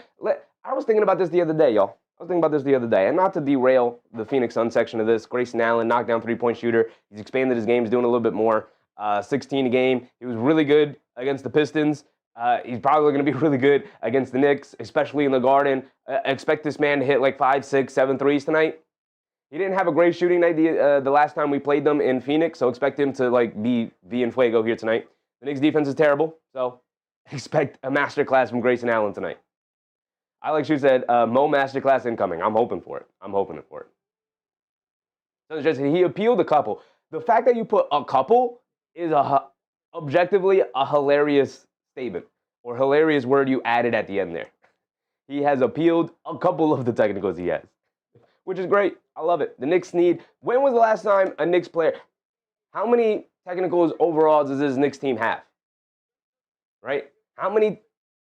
I was thinking about this the other day, y'all. I was thinking about this the other day, and not to derail the Phoenix Suns section of this, Grayson Allen, knockdown three-point shooter. He's expanded his game. He's doing a little bit more. 16 a game. He was really good against the Pistons. He's probably going to be really good against the Knicks, especially in the Garden. Expect this man to hit like 5, 6, 7 threes tonight. He didn't have a great shooting night the last time we played them in Phoenix, so expect him to like be in fuego here tonight. The Knicks defense is terrible, so expect a masterclass from Grayson Allen tonight. I like you said, Mo masterclass incoming. I'm hoping for it. I'm hoping for it. So it's just he appealed a couple. The fact that you put a couple is objectively a hilarious statement or hilarious word you added at the end there. He has appealed a couple of the technicals he has, which is great. I love it. The Knicks need. When was the last time a Knicks player? How many technicals overall does this Knicks team have? Right? How many?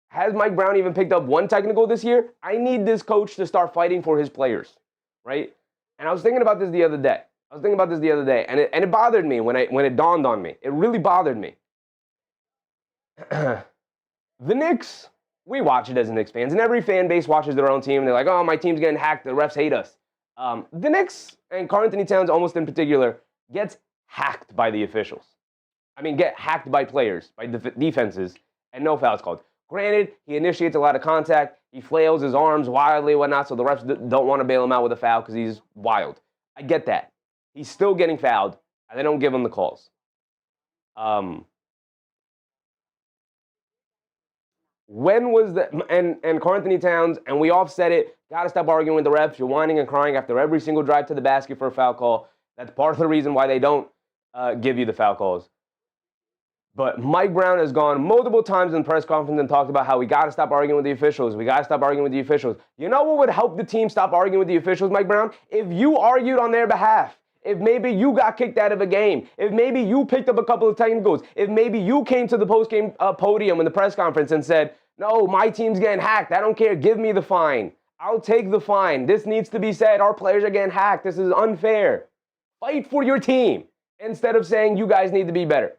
Has Mike Brown even picked up one technical this year? I need this coach to start fighting for his players, right? And I was thinking about this the other day. And it bothered me when it dawned on me. It really bothered me. The Knicks, we watch it as Knicks fans, and every fan base watches their own team, and they're like, oh, my team's getting hacked, the refs hate us. The Knicks, and Karl-Anthony Towns almost in particular, gets hacked by the officials. I mean, get hacked by players, by defenses, and no fouls called. Granted, he initiates a lot of contact. He flails his arms wildly and whatnot, so the refs don't want to bail him out with a foul because he's wild. I get that. He's still getting fouled, and they don't give him the calls. When was the and Karl-Anthony Towns, and we offset it, got to stop arguing with the refs. You're whining and crying after every single drive to the basket for a foul call. That's part of the reason why they don't give you the foul calls. But Mike Brown has gone multiple times in press conference and talked about how we got to stop arguing with the officials. We got to stop arguing with the officials. You know what would help the team stop arguing with the officials, Mike Brown? If you argued on their behalf. If maybe you got kicked out of a game. If maybe you picked up a couple of technicals. If maybe you came to the post-game podium in the press conference and said, no, my team's getting hacked. I don't care. Give me the fine. I'll take the fine. This needs to be said. Our players are getting hacked. This is unfair. Fight for your team instead of saying you guys need to be better.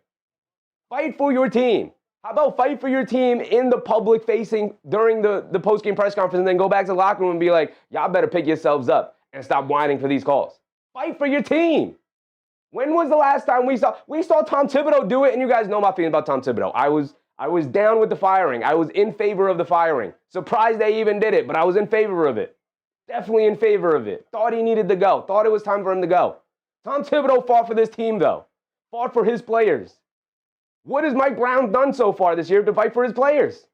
Fight for your team. How about fight for your team in the public facing during the post-game press conference and then go back to the locker room and be like, y'all better pick yourselves up and stop whining for these calls. Fight for your team. When was the last time we saw Tom Thibodeau do it? And you guys know my feeling about Tom Thibodeau. I was down with the firing. I was in favor of the firing. Surprised they even did it, but I was in favor of it. Definitely in favor of it. Thought he needed to go. Thought it was time for him to go. Tom Thibodeau fought for this team, though. Fought for his players. What has Mike Brown done so far this year to fight for his players?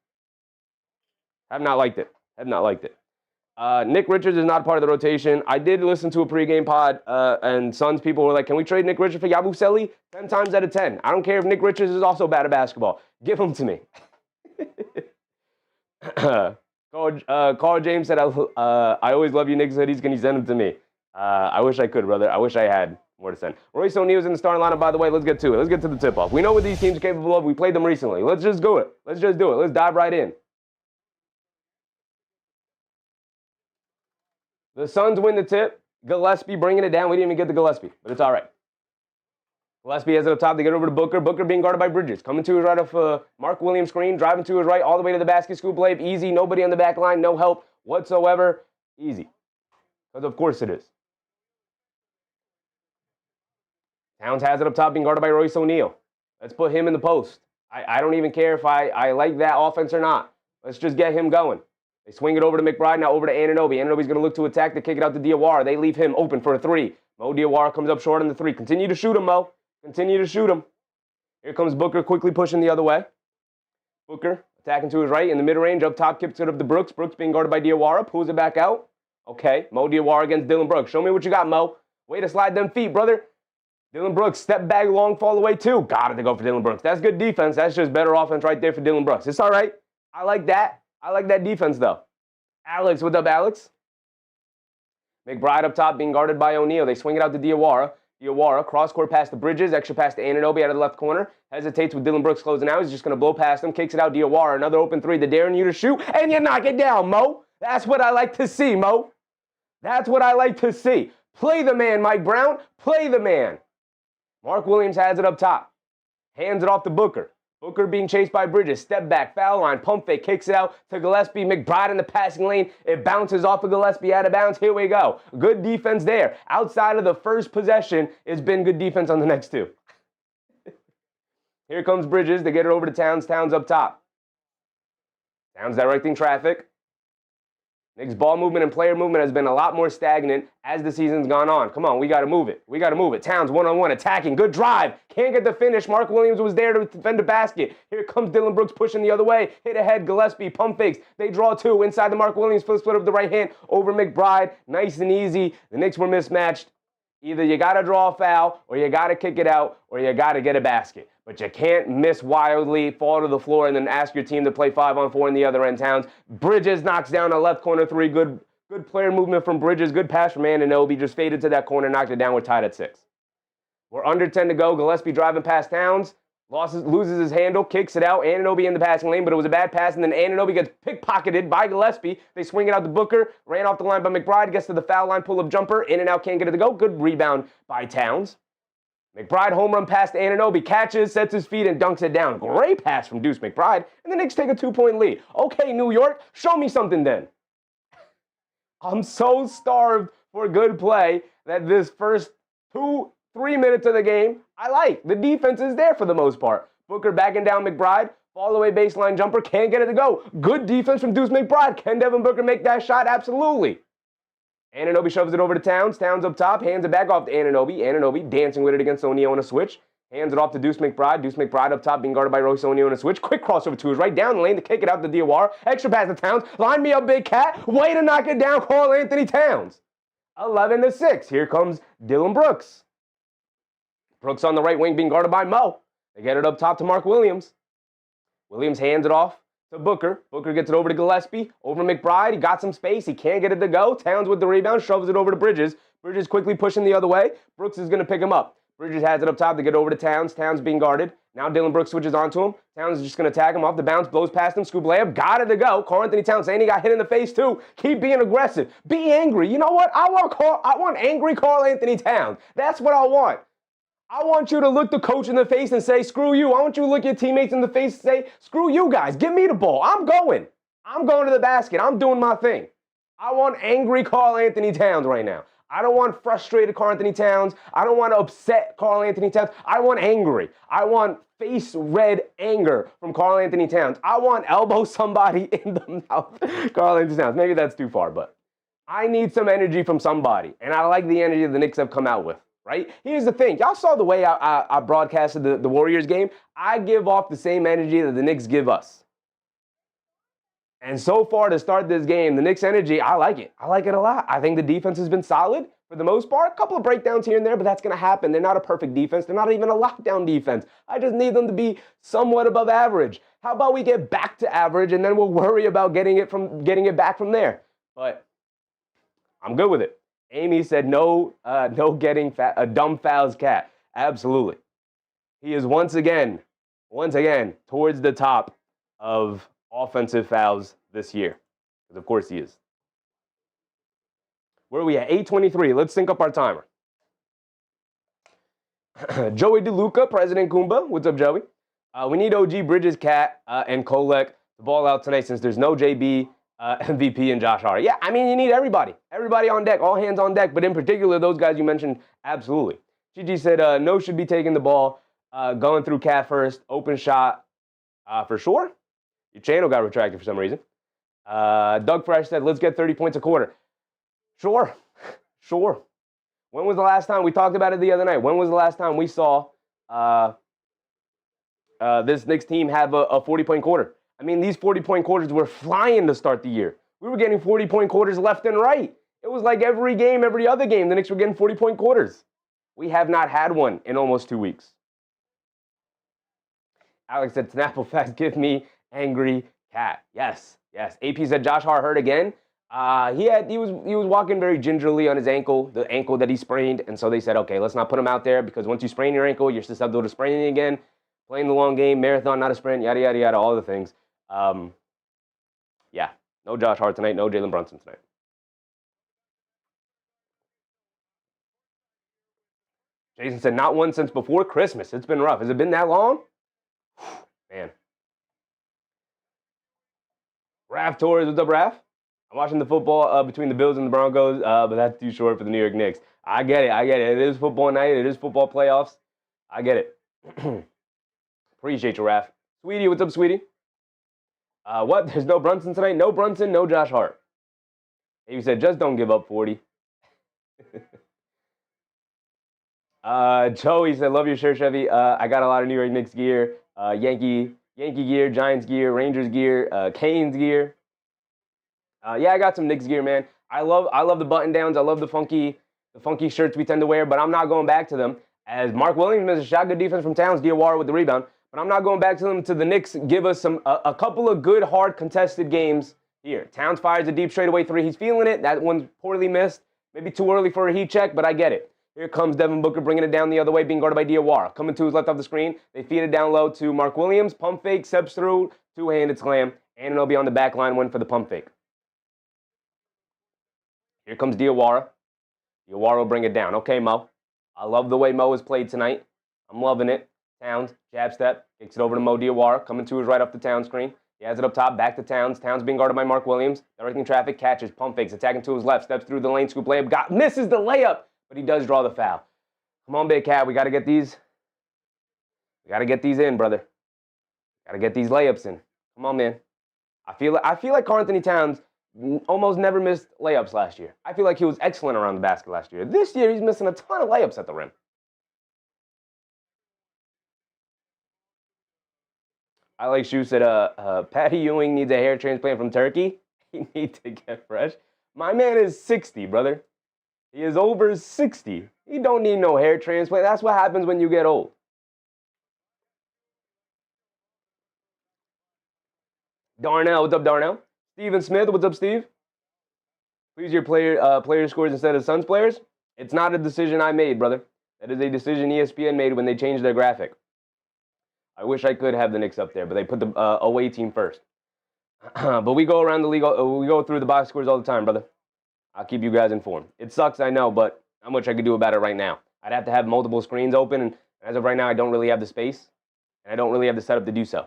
Have not liked it. Nick Richards is not part of the rotation. I did listen to a pregame pod, and Suns people were like, can we trade Nick Richards for Yabusele? 10 times out of 10. I don't care if Nick Richards is also bad at basketball. Give him to me. Carl James said, I always love you Knicks hoodies. Can you send them to me? I wish I could, brother. I wish I had more to send. Royce O'Neal's in the starting lineup, by the way. Let's get to it. Let's get to the tip-off. We know what these teams are capable of. We played them recently. Let's just do it. Let's do it. Let's dive right in. The Suns win the tip. Gillespie bringing it down. We didn't even get to Gillespie, but it's all right. Gillespie has it up top. They get over to Booker. Booker being guarded by Bridges. Coming to his right off Mark Williams' screen. Driving to his right all the way to the basket. Scoop layup. Easy. Nobody on the back line. No help whatsoever. Easy. Because of course it is. Towns has it up top being guarded by Royce O'Neal. Let's put him in the post. I don't even care if I like that offense or not. Let's just get him going. They swing it over to McBride, now over to Anunoby. Anunoby's going to look to attack, to kick it out to Diawara. They leave him open for a three. Mo Diawara comes up short on the three. Continue to shoot him, Mo. Continue to shoot him. Here comes Booker quickly pushing the other way. Booker attacking to his right in the mid-range. Up top, kicks it up to Brooks. Brooks being guarded by Diawara. Pulls it back out. Okay, Mo Diawara against Dillon Brooks. Show me what you got, Mo. Way to slide them feet, brother. Dillon Brooks, step back, long fall away too. Got it to go for Dillon Brooks. That's good defense. That's just better offense right there for Dillon Brooks. It's all right. I like that. I like that defense, though. Alex, what's up, Alex? McBride up top being guarded by O'Neal. They swing it out to Diawara. Diawara, cross-court pass to Bridges, extra pass to Anunoby out of the left corner. Hesitates with Dillon Brooks closing out. He's just going to blow past him, kicks it out Diawara. Another open three. They're daring you to shoot, and you knock it down, Mo. That's what I like to see, Mo. That's what I like to see. Play the man, Mike Brown. Play the man. Mark Williams has it up top. Hands it off to Booker. Booker being chased by Bridges. Step back, foul line, pump fake, kicks it out to Gillespie. McBride in the passing lane. It bounces off of Gillespie out of bounds. Here we go. Good defense there. Outside of the first possession, it's been good defense on the next two. Here comes Bridges to get it over to Towns. Towns up top. Towns directing traffic. Knicks ball movement and player movement has been a lot more stagnant as the season's gone on. Come on, we got to move it. We got to move it. Towns one-on-one attacking. Good drive. Can't get the finish. Mark Williams was there to defend the basket. Here comes Dillon Brooks pushing the other way. Hit ahead. Gillespie, pump fakes. They draw two. Inside the Mark Williams flip split of the right hand over McBride. Nice and easy. The Knicks were mismatched. Either you got to draw a foul, or you got to kick it out, or you got to get a basket. But you can't miss wildly, fall to the floor, and then ask your team to play 5-on-4 in the other end. Towns. Bridges knocks down a left corner three. Good player movement from Bridges. Good pass from Anunoby. Just faded to that corner, knocked it down. We're tied at 6. We're under 10 to go. Gillespie driving past Towns. Loses his handle, kicks it out. Anunoby in the passing lane, but it was a bad pass, and then Anunoby gets pickpocketed by Gillespie. They swing it out to Booker. Ran off the line by McBride. Gets to the foul line, pull-up jumper. In and out, can't get it to go. Good rebound by Towns. McBride home run past Anunoby. Catches, sets his feet, and dunks it down. Great pass from Deuce McBride. And the Knicks take a 2-point lead. Okay, New York, show me something then. I'm so starved for good play that this first 2-3 minutes of the game, I like. The defense is there for the most part. Booker backing down McBride. Fall away baseline jumper. Can't get it to go. Good defense from Deuce McBride. Can Devin Booker make that shot? Absolutely. Anunoby shoves it over to Towns. Towns up top. Hands it back off to Anunoby. Anunoby dancing with it against O'Neal on a switch. Hands it off to Deuce McBride. Deuce McBride up top being guarded by Royce O'Neal on a switch. Quick crossover to his right. Down the lane to kick it out to Diawara. Extra pass to Towns. Line me up, big cat. Way to knock it down. Karl Anthony Towns. 11-6. Here comes Dillon Brooks. Brooks on the right wing being guarded by Mo. They get it up top to Mark Williams. Williams hands it off to Booker. Booker gets it over to Gillespie. Over McBride. He got some space. He can't get it to go. Towns with the rebound. Shoves it over to Bridges. Bridges quickly pushing the other way. Brooks is going to pick him up. Bridges has it up top to get over to Towns. Towns being guarded. Now Dillon Brooks switches onto him. Towns is just going to tag him off the bounce. Blows past him. Scoop layup. Got it to go. Karl Anthony Towns saying he got hit in the face too. Keep being aggressive. Be angry. You know what? I want angry Karl Anthony Towns. That's what I want. I want you to look the coach in the face and say, screw you. I want you to look your teammates in the face and say, screw you guys. Give me the ball. I'm going to the basket. I'm doing my thing. I want angry Karl Anthony Towns right now. I don't want frustrated Karl Anthony Towns. I don't want upset Karl Anthony Towns. I want angry. I want face red anger from Karl Anthony Towns. I want elbow somebody in the mouth. Karl Anthony Towns. Maybe that's too far, but I need some energy from somebody. And I like the energy the Knicks have come out with. Right? Here's the thing. Y'all saw the way I broadcasted the Warriors game. I give off the same energy that the Knicks give us. And so far to start this game, the Knicks energy, I like it. I like it a lot. I think the defense has been solid for the most part. A couple of breakdowns here and there, but that's going to happen. They're not a perfect defense. They're not even a lockdown defense. I just need them to be somewhat above average. How about we get back to average and then we'll worry about getting it back from there. But I'm good with it. Amy said no getting a dumb fouls cat. Absolutely. He is once again, towards the top of offensive fouls this year. Because of course he is. Where are we at? 8:23. Let's sync up our timer. Joey DeLuca, President Kumba. What's up, Joey? We need OG Bridges, Cat, and Kolek to ball out tonight since there's no JB, MVP, and Josh Hart. Yeah, I mean, you need everybody. Everybody on deck, all hands on deck. But in particular, those guys you mentioned, absolutely. Gigi said, no should be taking the ball, going through Cat first, open shot, for sure. Your channel got retracted for some reason. Doug Fresh said, let's get 30 points a quarter. Sure. When was the last time, we talked about it the other night, when was the last time we saw this Knicks team have a 40-point quarter? I mean, these 40-point quarters were flying to start the year. We were getting 40-point quarters left and right. It was like every game, every other game, the Knicks were getting 40-point quarters. We have not had one in almost 2 weeks. Alex said, Snapple Facts, give me angry cat. Yes. AP said, Josh Hart hurt again. He was walking very gingerly on his ankle, the ankle that he sprained, and so they said, okay, let's not put him out there because once you sprain your ankle, you're susceptible to spraining again. Playing the long game, marathon, not a sprint, yada, yada, yada, all the things. Yeah, no Josh Hart tonight, no Jalen Brunson tonight. Jason said, not one since before Christmas. It's been rough. Has it been that long? Man. Raph Torres, what's up, Raph? I'm watching the football between the Bills and the Broncos, but that's too short for the New York Knicks. I get it. It is football night. It is football playoffs. I get it. Appreciate you, Raph. Sweetie, what's up, sweetie? What? There's no Brunson tonight? No Brunson, no Josh Hart. He said, just don't give up 40. Joey said, love your shirt, Chevy. I got a lot of New York Knicks gear, Yankee gear, Giants gear, Rangers gear, Canes gear. Yeah, I got some Knicks gear, man. I love the button downs. I love the funky shirts we tend to wear, but I'm not going back to them. As Mark Williams misses a shot, good defense from Towns, Diawara with the rebound, but I'm not going back to them. To the Knicks, give us a couple of good, hard, contested games here. Towns fires a deep straightaway three. He's feeling it. That one's poorly missed. Maybe too early for a heat check, but I get it. Here comes Devin Booker bringing it down the other way, being guarded by Diawara. Coming to his left off the screen. They feed it down low to Mark Williams. Pump fake, steps through, two-handed slam, and it'll be on the back line, win for the pump fake. Here comes Diawara. Diawara will bring it down. Okay, Mo. I love the way Mo has played tonight. I'm loving it. Towns, jab step, kicks it over to Mo Diawara, coming to his right off the Towns screen. He has it up top, back to Towns. Towns being guarded by Mark Williams. Directing traffic, catches, pump fakes, attacking to his left, steps through the lane, scoop layup, misses the layup, but he does draw the foul. Come on, Big Cat, we got to get these. We got to get these in, brother. Got to get these layups in. Come on, man. I feel like Karl-Anthony Towns almost never missed layups last year. I feel like he was excellent around the basket last year. This year, he's missing a ton of layups at the rim. I like Shu said, Patty Ewing needs a hair transplant from Turkey. He needs to get fresh. My man is 60, brother. He is over 60. He don't need no hair transplant. That's what happens when you get old. Darnell, what's up, Darnell? Steven Smith, what's up, Steve? Please your player scores instead of Suns players. It's not a decision I made, brother. That is a decision ESPN made when they changed their graphic. I wish I could have the Knicks up there, but they put the away team first. But we go around the league, we go through the box scores all the time, brother. I'll keep you guys informed. It sucks, I know, but not much I could do about it right now. I'd have to have multiple screens open, and as of right now, I don't really have the space, and I don't really have the setup to do so.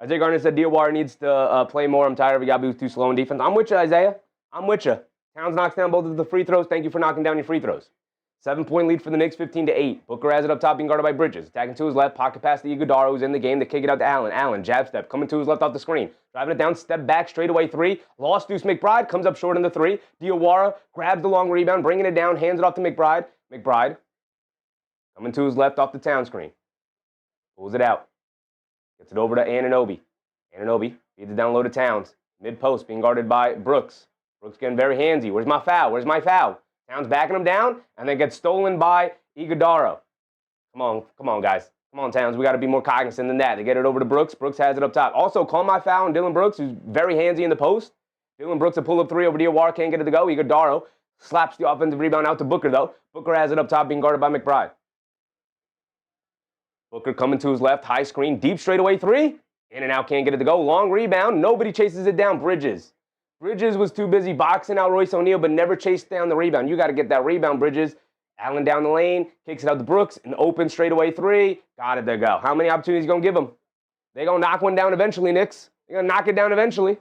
Isaiah Garner said Diawara needs to play more. I'm tired of Yabu who's too slow in defense. I'm with you, Isaiah. I'm with you. Towns knocks down both of the free throws. Thank you for knocking down your free throws. 7-point lead for the Knicks, 15-8. Booker has it up top, being guarded by Bridges. Attacking to his left, pocket pass to Iguodala, who's in the game. They kick it out to Allen. Allen, jab step, coming to his left off the screen. Driving it down, step back, straightaway three. Lost Deuce McBride, comes up short in the three. Diawara grabs the long rebound, bringing it down, hands it off to McBride. McBride, coming to his left off the Town screen. Pulls it out. Gets it over to Anunoby. Anunoby feeds it down low to Towns. Mid-post, being guarded by Brooks. Brooks getting very handsy. Where's my foul? Where's my foul? Towns backing him down, and then gets stolen by Iguodala. Come on, guys. Come on, Towns. We got to be more cognizant than that. They get it over to Brooks. Brooks has it up top. Also, call my foul on Dylan Brooks, who's very handsy in the post. Dylan Brooks, a pull-up three over Diawara, can't get it to go. Iguodala slaps the offensive rebound out to Booker, though. Booker has it up top, being guarded by McBride. Booker coming to his left, high screen, deep straightaway three. In and out, can't get it to go. Long rebound, nobody chases it down. Bridges was too busy boxing out Royce O'Neal, but never chased down the rebound. You got to get that rebound, Bridges. Allen down the lane, kicks it out to Brooks, an open straightaway three. Got it to go. How many opportunities you going to give them? They're going to knock one down eventually, Knicks. They're going to knock it down eventually.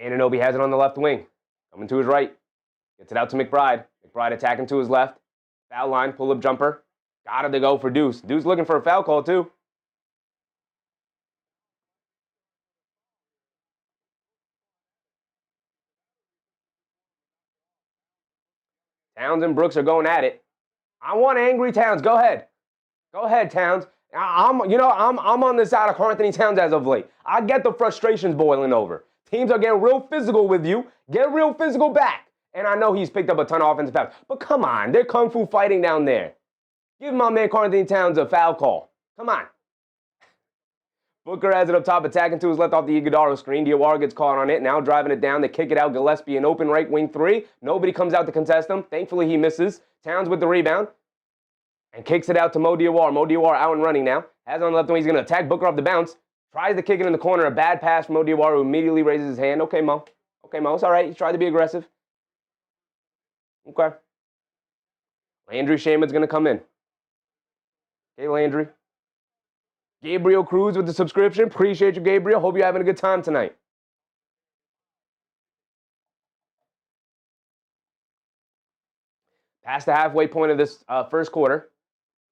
Anunoby has it on the left wing. Coming to his right. Gets it out to McBride. McBride attacking to his left. Foul line, pull-up jumper. Got it to go for Deuce. Deuce looking for a foul call, too. Towns and Brooks are going at it. I want angry Towns. Go ahead. Go ahead, Towns. I'm on the side of Karl-Anthony Towns as of late. I get the frustrations boiling over. Teams are getting real physical with you. Get real physical back. And I know he's picked up a ton of offensive fouls. But come on, they're kung fu fighting down there. Give my man Karl-Anthony Towns a foul call. Come on. Booker has it up top, attacking to his left off the Iguodala screen. Diawara gets caught on it. Now driving it down. They kick it out. Gillespie, an open right wing three. Nobody comes out to contest him. Thankfully, he misses. Towns with the rebound. And kicks it out to Mo Diawara. Mo Diawara out and running now. Has it on the left wing. He's going to attack Booker off the bounce. Tries to kick it in the corner. A bad pass from Mo Diawara, who immediately raises his hand. Okay, Mo. Okay, Mo. It's all right. He tried to be aggressive. Okay. Landry Shaman's going to come in. Okay, Landry. Gabriel Cruz with the subscription. Appreciate you, Gabriel. Hope you're having a good time tonight. Past the halfway point of this first quarter.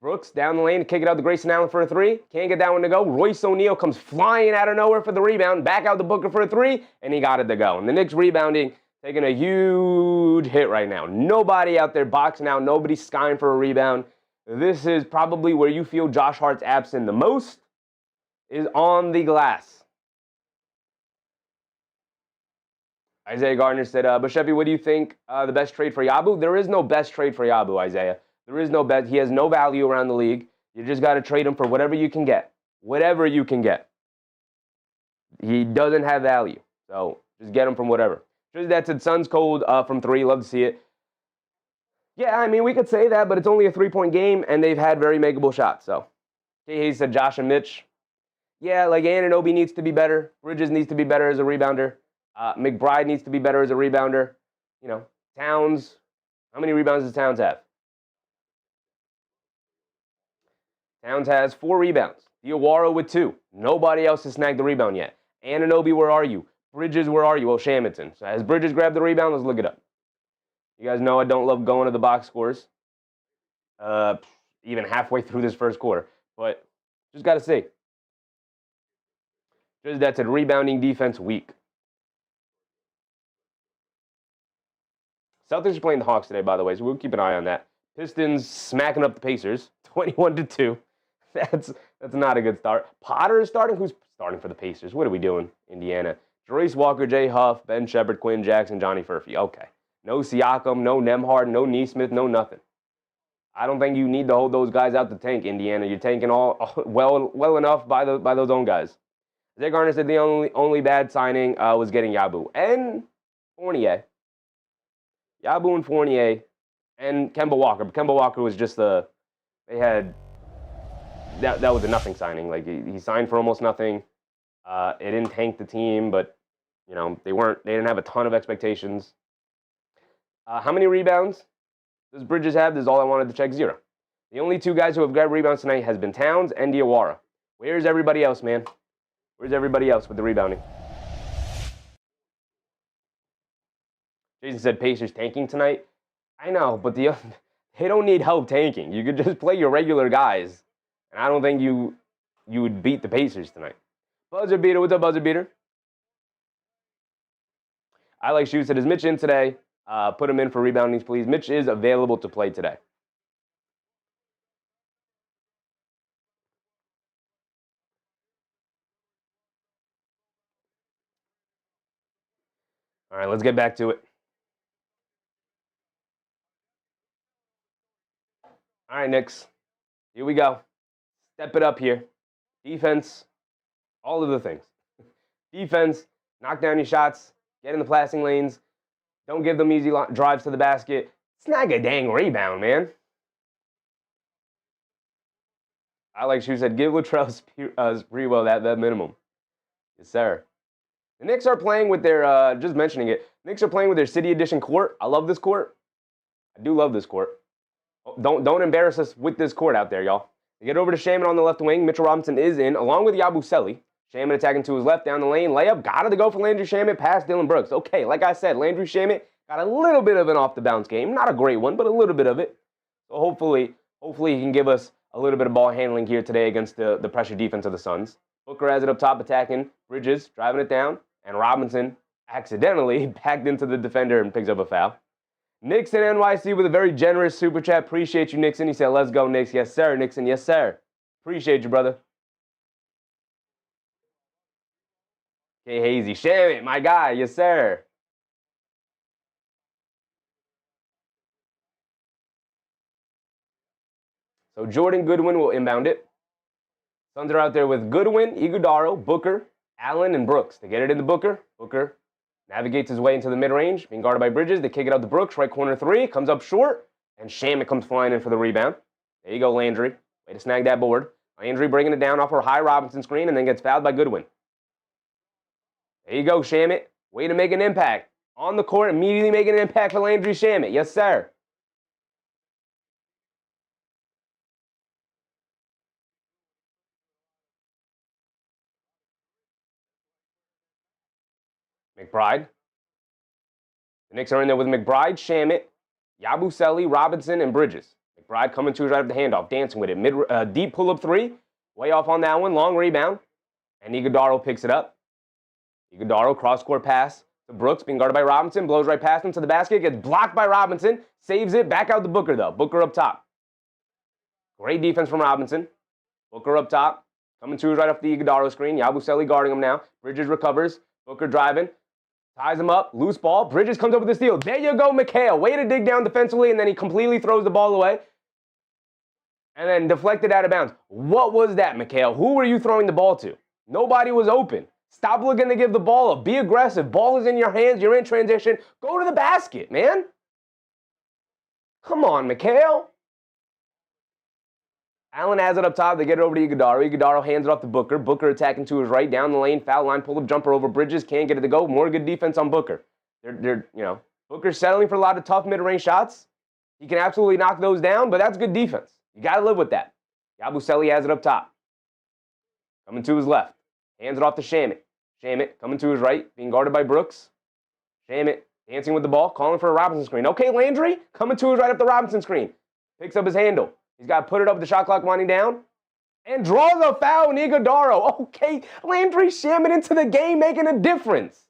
Brooks down the lane to kick it out to Grayson Allen for a three. Can't get that one to go. Royce O'Neal comes flying out of nowhere for the rebound. Back out to Booker for a three, and he got it to go. And the Knicks rebounding, taking a huge hit right now. Nobody out there boxing out. Nobody skying for a rebound. This is probably where you feel Josh Hart's absent the most, is on the glass. Isaiah Gardner said, but Sheppy, what do you think the best trade for Yabu? There is no best trade for Yabu, Isaiah. There is no bet. He has no value around the league. You just got to trade him for whatever you can get. Whatever you can get. He doesn't have value. So just get him from whatever. Just that said, Suns cold from three. Love to see it. Yeah, I mean, we could say that, but it's only a 3-point game, and they've had very makeable shots. So, he said Josh and Mitch. Yeah, like Anunoby needs to be better. Bridges needs to be better as a rebounder. McBride needs to be better as a rebounder. You know, Towns. How many rebounds does Towns have? Towns has 4 rebounds. Diawara with 2. Nobody else has snagged the rebound yet. Anunoby, where are you? Bridges, where are you? Well, Shamilton. So has Bridges grabbed the rebound? Let's look it up. You guys know I don't love going to the box scores. Even halfway through this first quarter. But just got to see. Just that's a rebounding defense weak. Celtics are playing the Hawks today, by the way, so we'll keep an eye on that. Pistons smacking up the Pacers, 21-2. That's not a good start. Potter is starting. Who's starting for the Pacers? What are we doing, Indiana? Jarace Walker, Jay Huff, Ben Shepard, Quinn Jackson, Johnny Furphy. Okay. No Siakam, no Nembhard, no Nesmith, no nothing. I don't think you need to hold those guys out the tank, Indiana. You're tanking all well enough by those own guys. Zay Garner said the only bad signing was getting Yabu and Fournier. Yabu and Fournier and Kemba Walker. But Kemba Walker was just that was a nothing signing. Like he signed for almost nothing. It didn't tank the team, but you know they didn't have a ton of expectations. How many rebounds does Bridges have? This is all I wanted to check. 0. The only 2 guys who have grabbed rebounds tonight has been Towns and Diawara. Where's everybody else, man? Where's everybody else with the rebounding? Jason said Pacers tanking tonight. I know, but they don't need help tanking. You could just play your regular guys. And I don't think you would beat the Pacers tonight. Buzzer beater, what's up, buzzer beater? I like Shoe said, is Mitch in today? Put him in for reboundings, please. Mitch is available to play today. All right, let's get back to it. All right, Knicks. Here we go. Step it up here. Defense, all of the things. Defense, knock down your shots, get in the passing lanes, don't give them easy drives to the basket. Snag a dang rebound, man. I like Shoe said, give Latrell Sprewell that minimum. Yes, sir. The Knicks are playing with their, just mentioning it, Knicks are playing with their City Edition court. I love this court. I do love this court. Don't embarrass us with this court out there, y'all. They get over to Shaman on the left wing. Mitchell Robinson is in, along with Yabusele. Shaman attacking to his left down the lane. Layup, got it to go for Landry Shamet past Dylan Brooks. Okay, like I said, Landry Shamet got a little bit of an off-the-bounce game. Not a great one, but a little bit of it. So hopefully he can give us a little bit of ball handling here today against the pressure defense of the Suns. Booker has it up top attacking. Bridges driving it down. And Robinson accidentally backed into the defender and picks up a foul. Nixon NYC with a very generous super chat. Appreciate you, Nixon. He said, let's go, Knicks. Yes, sir, Nixon. Yes, sir. Appreciate you, brother. Okay, Hazy. Shamit, my guy. Yes, sir. So Jordan Goodwin will inbound it. Suns are out there with Goodwin, Iguodaro, Booker, Allen, and Brooks. They get it into Booker. Booker navigates his way into the mid-range, being guarded by Bridges. They kick it out to Brooks, right corner 3, comes up short, and Shamet comes flying in for the rebound. There you go, Landry. Way to snag that board. Landry bringing it down off her high Robinson screen and then gets fouled by Goodwin. There you go, Shamet. Way to make an impact. On the court, immediately making an impact for Landry Shamet. Yes, sir. McBride. The Knicks are in there with McBride, Shamet, Yabusele, Robinson, and Bridges. McBride coming to his right of the handoff, dancing with it. Deep pull-up three. Way off on that one. Long rebound. And Iguodaro picks it up. Iguodaro, cross-court pass to Brooks, being guarded by Robinson. Blows right past him to the basket. Gets blocked by Robinson. Saves it. Back out to Booker, though. Booker up top. Great defense from Robinson. Booker up top. Coming to his right off the Iguodaro screen. Yabusele guarding him now. Bridges recovers. Booker driving. Ties him up. Loose ball. Bridges comes up with the steal. There you go, McHale. Way to dig down defensively, and then he completely throws the ball away. And then deflected out of bounds. What was that, McHale? Who were you throwing the ball to? Nobody was open. Stop looking to give the ball up. Be aggressive. Ball is in your hands. You're in transition. Go to the basket, man. Come on, McHale. Allen has it up top. They get it over to Iguodaro. Iguodaro hands it off to Booker. Booker attacking to his right. Down the lane. Foul line. Pull-up jumper over Bridges. Can't get it to go. More good defense on Booker. Booker's settling for a lot of tough mid-range shots. He can absolutely knock those down, but that's good defense. You got to live with that. Yabusele has it up top. Coming to his left. Hands it off to Shamet. Shamet coming to his right. Being guarded by Brooks. Shamet dancing with the ball. Calling for a Robinson screen. Okay, Landry coming to his right up the Robinson screen. Picks up his handle. He's got to put it up with the shot clock winding down. And draws a foul on Iguodaro. Okay, Landry Shamet into the game making a difference.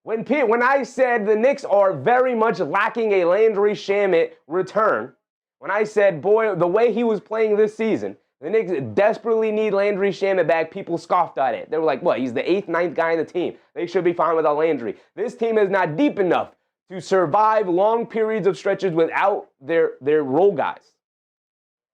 When I said the Knicks are very much lacking a Landry Shamet return, when I said, boy, the way he was playing this season, the Knicks desperately need Landry Shamet back, people scoffed at it. They were like, what, he's the 8th, 9th guy in the team. They should be fine without Landry. This team is not deep enough to survive long periods of stretches without their role guys.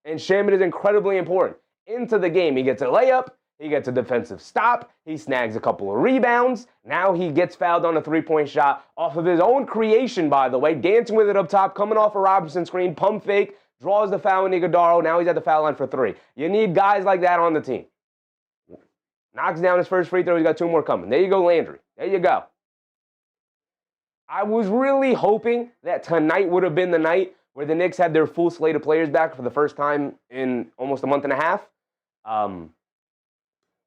And Shamet is incredibly important. Into the game, he gets a layup, he gets a defensive stop, he snags a couple of rebounds. Now he gets fouled on a three-point shot off of his own creation, by the way, dancing with it up top, coming off a Robinson screen, pump fake, draws the foul in Iguodaro. Now he's at the foul line for 3. You need guys like that on the team. Knocks down his first free throw. He's got 2 more coming. There you go, Landry. There you go. I was really hoping that tonight would have been the night where the Knicks had their full slate of players back for the first time in almost a month and a half.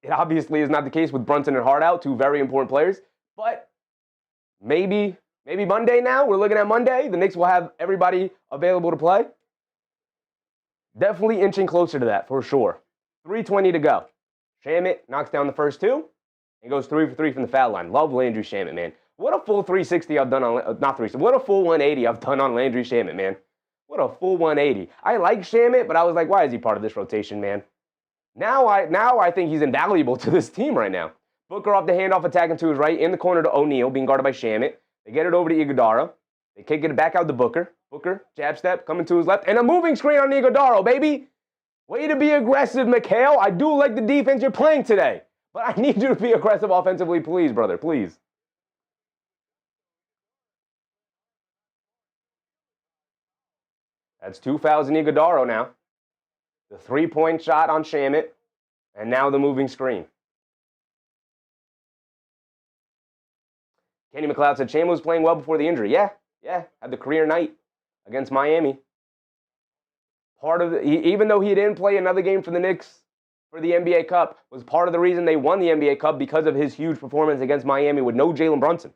It obviously is not the case with Brunson and Hart out, 2 very important players. But maybe Monday now. We're looking at Monday. The Knicks will have everybody available to play. Definitely inching closer to that, for sure. 3:20 to go. Shamet knocks down the first 2 and goes 3 for 3 from the foul line. Love Landry Shamet, man. What a full 360 I've done on, what a full 180 I've done on Landry Shamet, man. What a full 180. I like Shamet, but I was like, why is he part of this rotation, man? Now I think he's invaluable to this team right now. Booker off the handoff, attacking to his right, in the corner to O'Neal, being guarded by Shamet. They get it over to Iguodaro. They kick it back out to Booker. Booker, jab step, coming to his left, and a moving screen on Iguodaro, baby. Way to be aggressive, McHale. I do like the defense you're playing today, but I need you to be aggressive offensively, please, brother, please. That's 2 fouls in Iguodaro now. The 3-point shot on Shamet, and now the moving screen. Kenny McLeod said Shamet was playing well before the injury. Yeah, had the career night against Miami. Even though he didn't play another game for the Knicks for the NBA Cup, was part of the reason they won the NBA Cup because of his huge performance against Miami with no Jalen Brunson.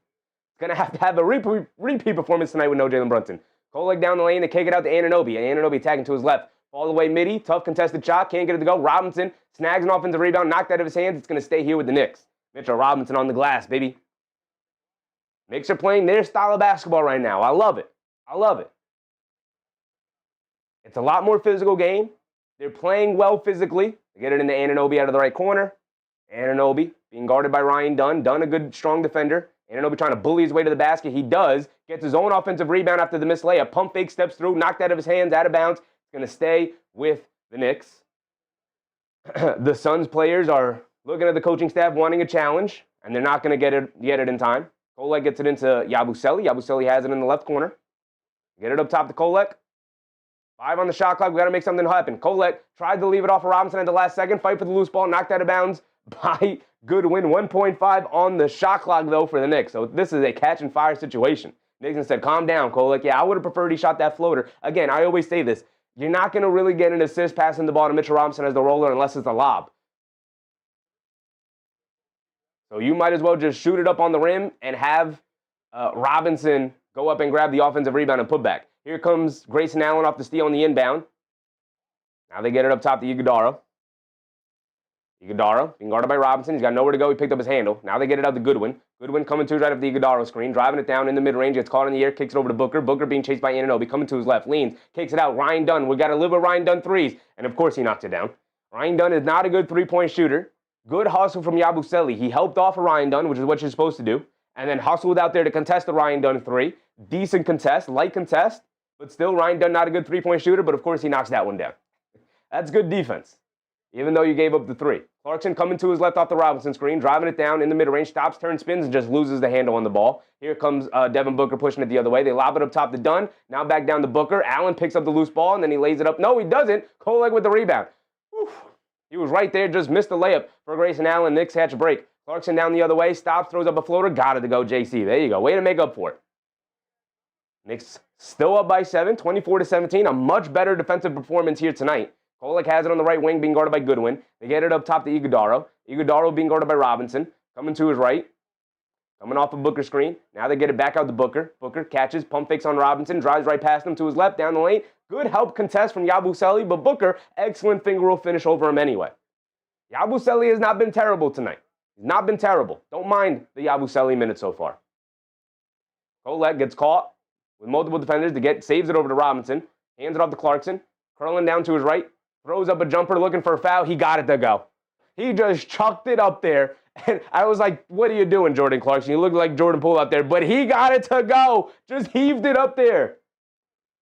He's going to have a repeat performance tonight with no Jalen Brunson. Kolek down the lane, they kick it out to Anunoby. Anunoby attacking to his left. All the way midi, tough contested shot, can't get it to go. Robinson snags an offensive rebound, knocked out of his hands. It's going to stay here with the Knicks. Mitchell Robinson on the glass, baby. Knicks are playing their style of basketball right now. I love it. I love it. It's a lot more physical game. They're playing well physically. They get it into Anunoby out of the right corner. Anunoby being guarded by Ryan Dunn. Dunn, a good, strong defender. Anunoby trying to bully his way to the basket. He does. Gets his own offensive rebound after the missed layup. Pump fake, steps through, knocked out of his hands, out of bounds. It's going to stay with the Knicks. The Suns players are looking at the coaching staff wanting a challenge, and they're not going to get it in time. Kolek gets it into Yabusele. Yabusele has it in the left corner. Get it up top to Kolek. 5 on the shot clock. We got to make something happen. Kolek tried to leave it off for Robinson at the last second. Fight for the loose ball. Knocked out of bounds by Goodwin. 1.5 on the shot clock, though, for the Knicks. So this is a catch-and-fire situation. Nixon said, calm down, Kolek. Yeah, I would have preferred he shot that floater. Again, I always say this. You're not going to really get an assist passing the ball to Mitchell Robinson as the roller unless it's a lob. So you might as well just shoot it up on the rim and have Robinson go up and grab the offensive rebound and put back. Here comes Grayson Allen off the steal on the inbound. Now they get it up top to Iguodala. Iguodala being guarded by Robinson. He's got nowhere to go. He picked up his handle. Now they get it out to Goodwin. Goodwin coming to his right of the Iguodala screen, driving it down in the mid-range. Gets caught in the air, kicks it over to Booker. Booker being chased by Anunoby, coming to his left, leans, kicks it out. Ryan Dunn. We got to live with Ryan Dunn threes. And of course he knocks it down. Ryan Dunn is not a good three-point shooter. Good hustle from Yabusele. He helped off of Ryan Dunn, which is what you're supposed to do. And then hustled out there to contest the Ryan Dunn three. Decent contest, light contest. But still, Ryan Dunn not a good three-point shooter. But of course he knocks that one down. That's good defense, even though you gave up the three. Clarkson coming to his left off the Robinson screen, driving it down in the mid-range, stops, turns, spins, and just loses the handle on the ball. Here comes Devin Booker pushing it the other way. They lob it up top to Dunn. Now back down to Booker. Allen picks up the loose ball, and then he lays it up. No, he doesn't. Kolek with the rebound. Whew. He was right there, just missed the layup for Grayson Allen. Knicks catch a break. Clarkson down the other way, stops, throws up a floater. Got it to go, JC. There you go. Way to make up for it. Knicks still up by 7, 24-17. A much better defensive performance here tonight. Kolek has it on the right wing, being guarded by Goodwin. They get it up top to Iguodala. Iguodala being guarded by Robinson. Coming to his right. Coming off of Booker's screen. Now they get it back out to Booker. Booker catches, pump fakes on Robinson, drives right past him to his left, down the lane. Good help contest from Yabusele, but Booker, excellent finger roll finish over him anyway. Yabusele has not been terrible tonight. He's not been terrible. Don't mind the Yabusele minutes so far. Kolek gets caught with multiple defenders saves it over to Robinson. Hands it off to Clarkson. Curling down to his right. Throws up a jumper looking for a foul. He got it to go. He just chucked it up there. And I was like, what are you doing, Jordan Clarkson? You look like Jordan Poole out there. But he got it to go. Just heaved it up there.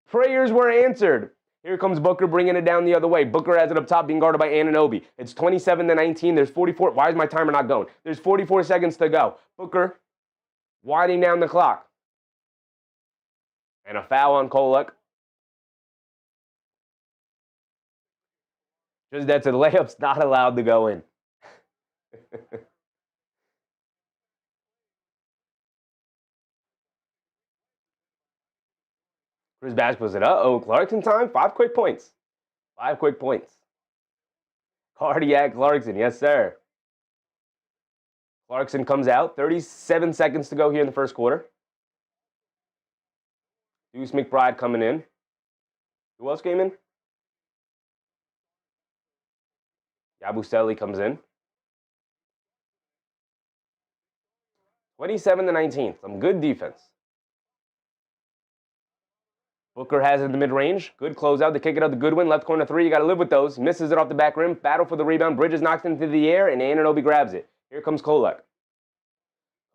Prayers were answered. Here comes Booker bringing it down the other way. Booker has it up top being guarded by Anunoby. It's 27-19. There's 44. Why is my timer not going? There's 44 seconds to go. Booker winding down the clock. And a foul on Kolek. Just that the layup's not allowed to go in. Chris Bash puts it. Uh-oh, Clarkson time. 5 quick points. 5 quick points. Cardiac Clarkson, yes, sir. Clarkson comes out. 37 seconds to go here in the first quarter. Deuce McBride coming in. Who else came in? Yabusele comes in. 27-19. Some good defense. Booker has it in the mid-range. Good closeout. They kick it out to Goodwin. Left corner three. You got to live with those. Misses it off the back rim. Battle for the rebound. Bridges knocks into the air, and Anunoby grabs it. Here comes Kolek.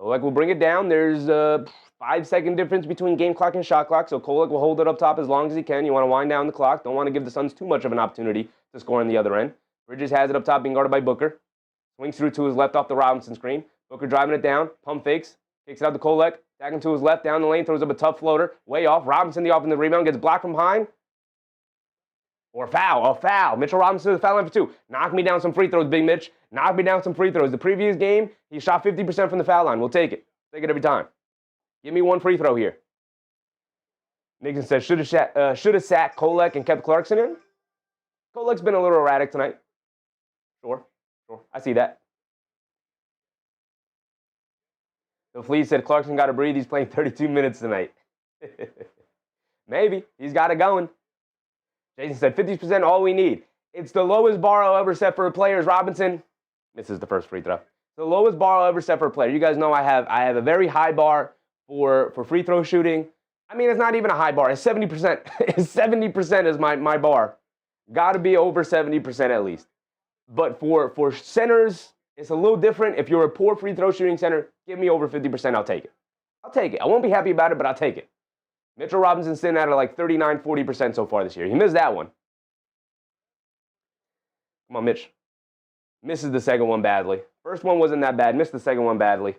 Kolek will bring it down. There's a 5-second difference between game clock and shot clock, so Kolek will hold it up top as long as he can. You want to wind down the clock. Don't want to give the Suns too much of an opportunity to score on the other end. Bridges has it up top, being guarded by Booker. Swings through to his left off the Robinson screen. Booker driving it down. Pump fakes. Kicks it out to Kolek. Back into his left, down the lane. Throws up a tough floater. Way off. Robinson the offensive rebound. Gets blocked from behind. Or foul. A foul. Mitchell Robinson to the foul line for 2. Knock me down some free throws, Big Mitch. Knock me down some free throws. The previous game, he shot 50% from the foul line. We'll take it. Take it every time. Give me 1 free throw here. Nixon says, should have sat Kolek and kept Clarkson in. Kolek's been a little erratic tonight. Sure. I see that. The Fleet said Clarkson got to breathe. He's playing 32 minutes tonight. Maybe. He's got it going. Jason said 50% all we need. It's the lowest bar I'll ever set for a player. Robinson misses the first free throw. The lowest bar I'll ever set for a player. You guys know I have a very high bar for free throw shooting. I mean, it's not even a high bar. It's 70%. 70% is my bar. Got to be over 70% at least. But for centers, it's a little different. If you're a poor free throw shooting center, give me over 50%. I'll take it. I'll take it. I won't be happy about it, but I'll take it. Mitchell Robinson's sitting at like 39, 40% so far this year. He missed that one. Come on, Mitch. Misses the second one badly. First one wasn't that bad. Missed the second one badly.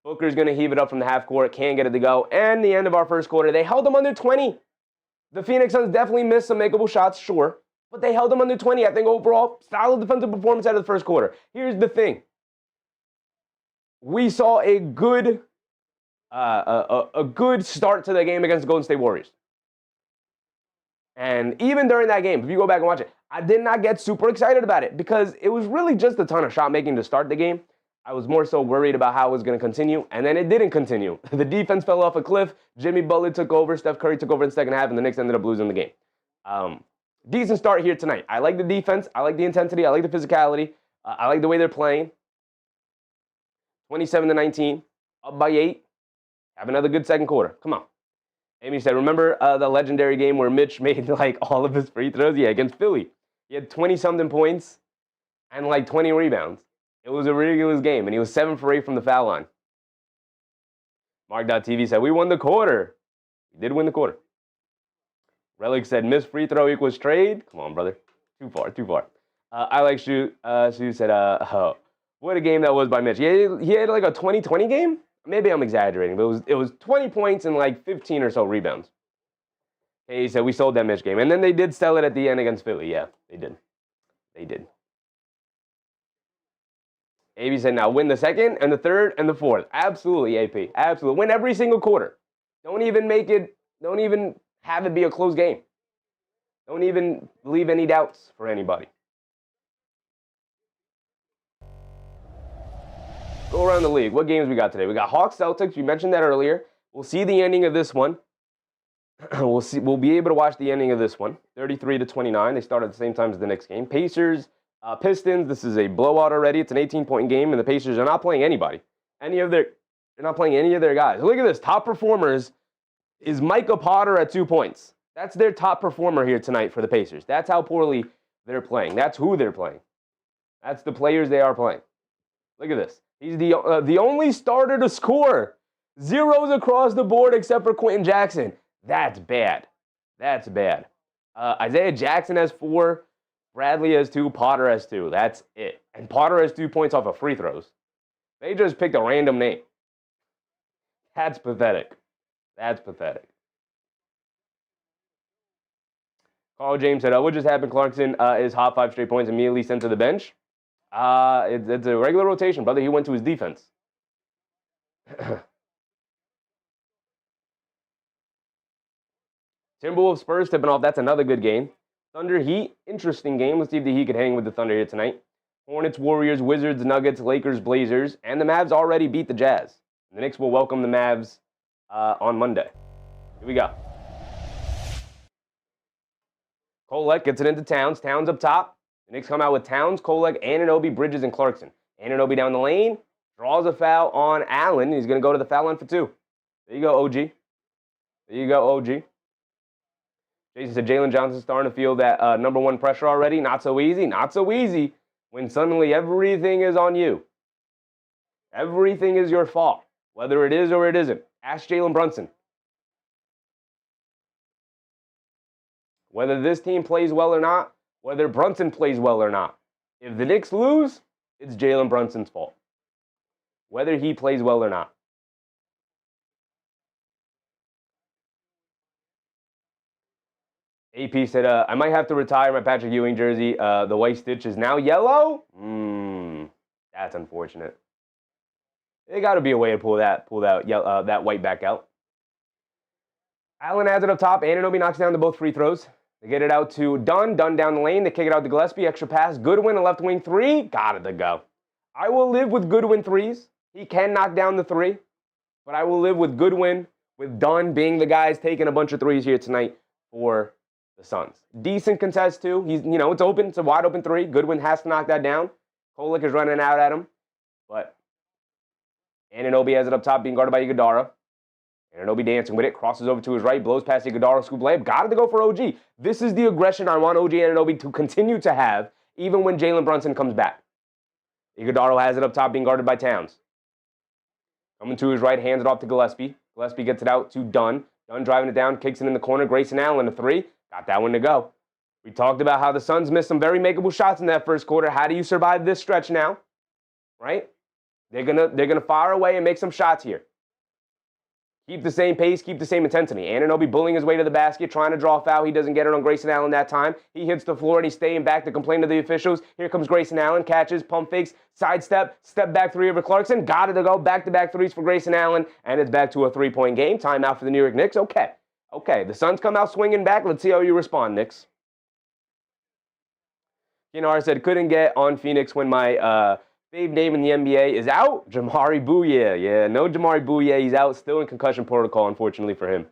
Booker's going to heave it up from the half court. Can't get it to go. And the end of our first quarter, they held them under 20. The Phoenix Suns definitely missed some makeable shots, sure. But they held them under 20. I think overall, solid defensive performance out of the first quarter. Here's the thing. We saw a good start to the game against the Golden State Warriors. And even during that game, if you go back and watch it, I did not get super excited about it because it was really just a ton of shot making to start the game. I was more so worried about how it was going to continue, and then it didn't continue. The defense fell off a cliff. Jimmy Butler took over. Steph Curry took over in the second half, and the Knicks ended up losing the game. Decent start here tonight. I like the defense. I like the intensity. I like the physicality. I like the way they're playing. 27-19, up by 8. Have another good second quarter. Come on. Amy said, remember the legendary game where Mitch made like all of his free throws? Yeah, against Philly. He had 20-something points and like 20 rebounds. It was a ridiculous game, and he was 7 for 8 from the foul line. Mark.tv said, we won the quarter. We did win the quarter. Relic said, missed free throw equals trade. Come on, brother. Too far. I like Shu. Shu said, oh, what a game that was by Mitch. He had like a 20-20 game? Maybe I'm exaggerating, but it was 20 points and like 15 or so rebounds. He said, we sold that Mitch game. And then they did sell it at the end against Philly. Yeah, they did. AB said, now win the second and the third and the fourth. Absolutely, AP. Absolutely. Win every single quarter. Don't even have it be a close game. Don't even leave any doubts for anybody. Go around the league. What games we got today? We got Hawks Celtics. You mentioned that earlier. We'll see the ending of this one. We'll be able to watch the ending of this one. 33-29. They start at the same time as the next game. Pacers, Pistons. This is a blowout already. It's an 18-point game, and the Pacers are not playing anybody. They're not playing any of their guys. Look at this. Top performers is Micah Potter at 2 points. That's their top performer here tonight for the Pacers. That's how poorly they're playing. That's who they're playing. That's the players they are playing. Look at this. He's the only starter to score. Zeros across the board except for Quentin Jackson. That's bad. Isaiah Jackson has 4. Bradley has 2. Potter has 2. That's it. And Potter has 2 points off of free throws. They just picked a random name. That's pathetic. Carl James said, what just happened? Clarkson is hot 5 straight points immediately sent to the bench. It's a regular rotation, brother. He went to his defense. Timberwolves Spurs tipping off. That's another good game. Thunder Heat, interesting game. Let's see if the Heat could hang with the Thunder here tonight. Hornets, Warriors, Wizards, Nuggets, Lakers, Blazers, and the Mavs already beat the Jazz. The Knicks will welcome the Mavs on Monday. Here we go. Kolek gets it into Towns. Towns up top. The Knicks come out with Towns, Kolek, Anunoby, Bridges, and Clarkson. Anunoby down the lane, draws a foul on Allen. He's going to go to the foul line for 2. There you go, OG. Jason said Jalen Johnson's starting to feel that number 1 pressure already. Not so easy when suddenly everything is on you. Everything is your fault, whether it is or it isn't. Ask Jalen Brunson. Whether this team plays well or not, whether Brunson plays well or not. If the Knicks lose, it's Jalen Brunson's fault. Whether he plays well or not. AP said, I might have to retire my Patrick Ewing jersey. The white stitch is now yellow? That's unfortunate. There got to be a way to pull that white back out. Allen has it up top. Anunoby knocks down to both free throws. They get it out to Dunn. Dunn down the lane. They kick it out to Gillespie. Extra pass. Goodwin, a left wing 3. Got it to go. I will live with Goodwin 3s. He can knock down the 3. But I will live with Goodwin, with Dunn being the guys taking a bunch of 3s here tonight for the Suns. Decent contest, too. It's open. It's a wide open 3. Goodwin has to knock that down. Kolek is running out at him. But Anunoby has it up top, being guarded by Iguodala. Anunoby dancing with it, crosses over to his right, blows past Iguodala, scoop layup. Got it to go for OG. This is the aggression I want OG Anunoby to continue to have, even when Jalen Brunson comes back. Iguodala has it up top, being guarded by Towns. Coming to his right, hands it off to Gillespie. Gillespie gets it out to Dunn. Dunn driving it down, kicks it in the corner. Grayson Allen, a 3. Got that one to go. We talked about how the Suns missed some very makeable shots in that first quarter. How do you survive this stretch now? Right? They're gonna fire away and make some shots here. Keep the same pace, keep the same intensity. Anunoby bullying his way to the basket, trying to draw a foul. He doesn't get it on Grayson Allen that time. He hits the floor and he's staying back to complain to the officials. Here comes Grayson Allen, catches, pump fakes, sidestep, step back 3 over Clarkson. Got it to go, back-to-back 3s for Grayson Allen, and it's back to a 3-point game. Timeout for the New York Knicks. Okay, the Suns come out swinging back. Let's see how you respond, Knicks. Kinar said, couldn't get on Phoenix when my fave name in the NBA is out. Jamari Bouye. Yeah, no Jamari Bouye. He's out, still in concussion protocol, unfortunately for him.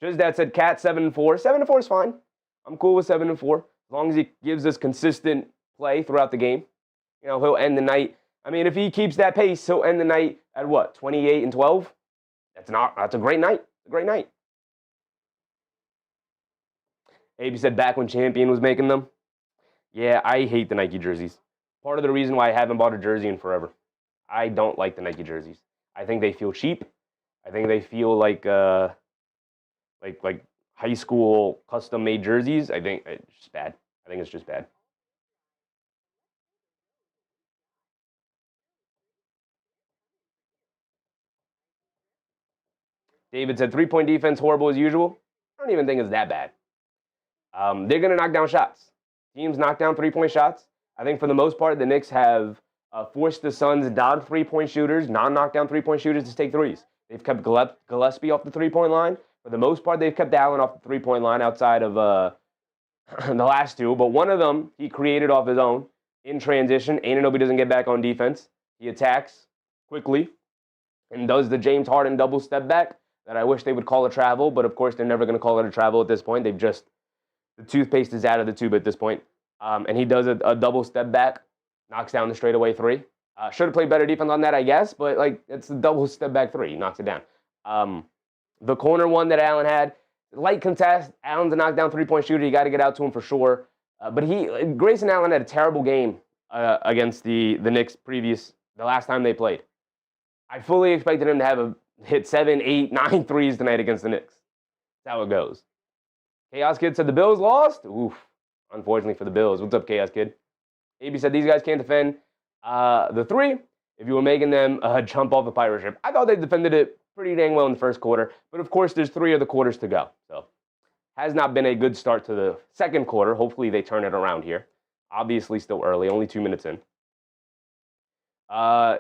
Just that said, Cat 7-4. 7-4 is fine. I'm cool with 7-4 as long as he gives us consistent play throughout the game. You know, he'll end the night. I mean, if he keeps that pace, he'll end the night at what, 28-12? That's a great night. A great night. Abe said back when Champion was making them. Yeah, I hate the Nike jerseys. Part of the reason why I haven't bought a jersey in forever. I don't like the Nike jerseys. I think they feel cheap. I think they feel like high school custom made jerseys. I think it's just bad. I think it's just bad. David said 3-point defense horrible as usual. I don't even think it's that bad. They're going to knock down shots. Teams knock down 3-point shots. I think for the most part, the Knicks have forced the Suns down 3-point shooters, non-knockdown 3-point shooters to take threes. They've kept Gillespie off the 3-point line. For the most part, they've kept Allen off the 3-point line outside of the last two. But one of them, he created off his own in transition. Anunoby doesn't get back on defense. He attacks quickly and does the James Harden double step back that I wish they would call a travel. But, of course, they're never going to call it a travel at this point. They've just – the toothpaste is out of the tube at this point. And he does a double step back, knocks down the straightaway three. Should have played better defense on that, I guess, but like it's a double step back three. He knocks it down. The corner one that Allen had, light contest. Allen's a knockdown 3-point shooter. You got to get out to him for sure. But Grayson Allen had a terrible game against the Knicks the last time they played. I fully expected him to have hit 7, 8, 9 threes tonight against the Knicks. That's how it goes. Chaos Kid said the Bills lost. Oof. Unfortunately for the Bills. What's up, Chaos Kid? AB said these guys can't defend the three if you were making them jump off the pirate ship. I thought they defended it pretty dang well in the first quarter, but of course there's 3 other quarters to go. So has not been a good start to the second quarter. Hopefully they turn it around here. Obviously still early, only 2 minutes in.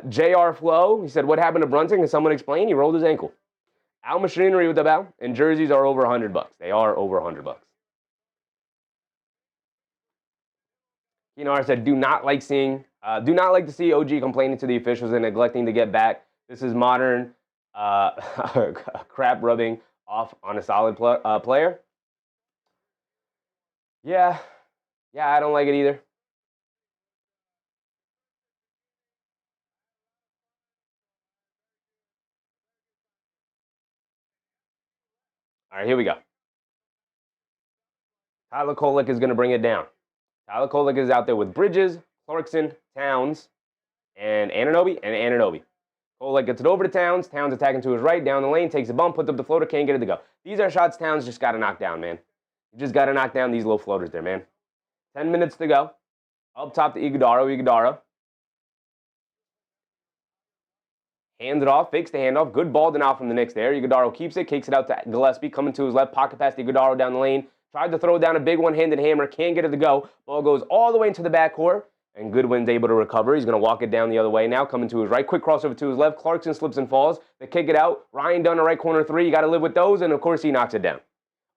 JR Flow, he said, what happened to Brunson? Can someone explain? He rolled his ankle. Al Machinery with the bow, and jerseys are over $100. They are over $100. Kinar said, do not like to see OG complaining to the officials and neglecting to get back. This is modern crap rubbing off on a solid player. Yeah, I don't like it either. All right, here we go. Tyler Kolek is going to bring it down. Tyler Kolek is out there with Bridges, Clarkson, Towns, and Anunoby. Kolek gets it over to Towns. Towns attacking to his right, down the lane, takes a bump, puts up the floater, can't get it to go. These are shots Towns just got to knock down, man. You just got to knock down these low floaters there, man. 10 minutes to go. Up top to Iguodala. Hands it off, fakes the handoff. Good ball denial from the Knicks there. Iguodala keeps it, kicks it out to Gillespie, coming to his left, pocket pass to Iguodala down the lane. Tried to throw down a big one-handed hammer, can't get it to go. Ball goes all the way into the backcourt, and Goodwin's able to recover. He's going to walk it down the other way now, coming to his right. Quick crossover to his left. Clarkson slips and falls. They kick it out. Ryan Dunn, a right corner three. You got to live with those, and of course he knocks it down.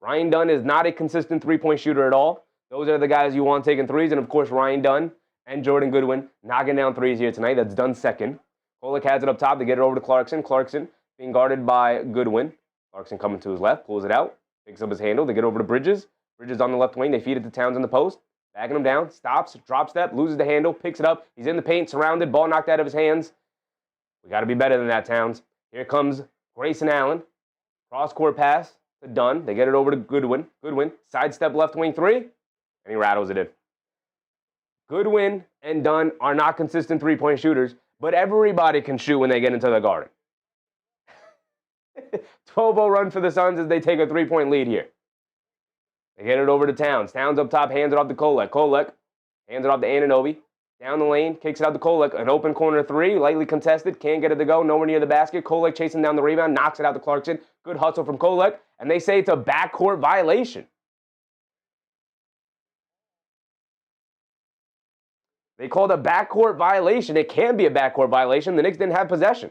Ryan Dunn is not a consistent three-point shooter at all. Those are the guys you want taking threes, and of course Ryan Dunn and Jordan Goodwin knocking down threes here tonight. That's Dunn second. Kolek has it up top. They get it over to Clarkson. Clarkson being guarded by Goodwin. Clarkson coming to his left, pulls it out, picks up his handle. They get over to Bridges. Bridges on the left wing. They feed it to Towns in the post. Backing him down. Stops. Drop step. Loses the handle. Picks it up. He's in the paint. Surrounded. Ball knocked out of his hands. We got to be better than that, Towns. Here comes Grayson Allen. Cross-court pass to Dunn. They get it over to Goodwin. Goodwin. Sidestep left wing three. And he rattles it in. Goodwin and Dunn are not consistent three-point shooters, but everybody can shoot when they get into the garden. 12-0 run for the Suns as they take a three-point lead here. They get it over to Towns. Towns up top, hands it off to Kolek. Kolek hands it off to Anunoby. Down the lane, kicks it out to Kolek. An open corner three, lightly contested. Can't get it to go, nowhere near the basket. Kolek chasing down the rebound, knocks it out to Clarkson. Good hustle from Kolek. And they say it's a backcourt violation. They called a backcourt violation. It can be a backcourt violation. The Knicks didn't have possession.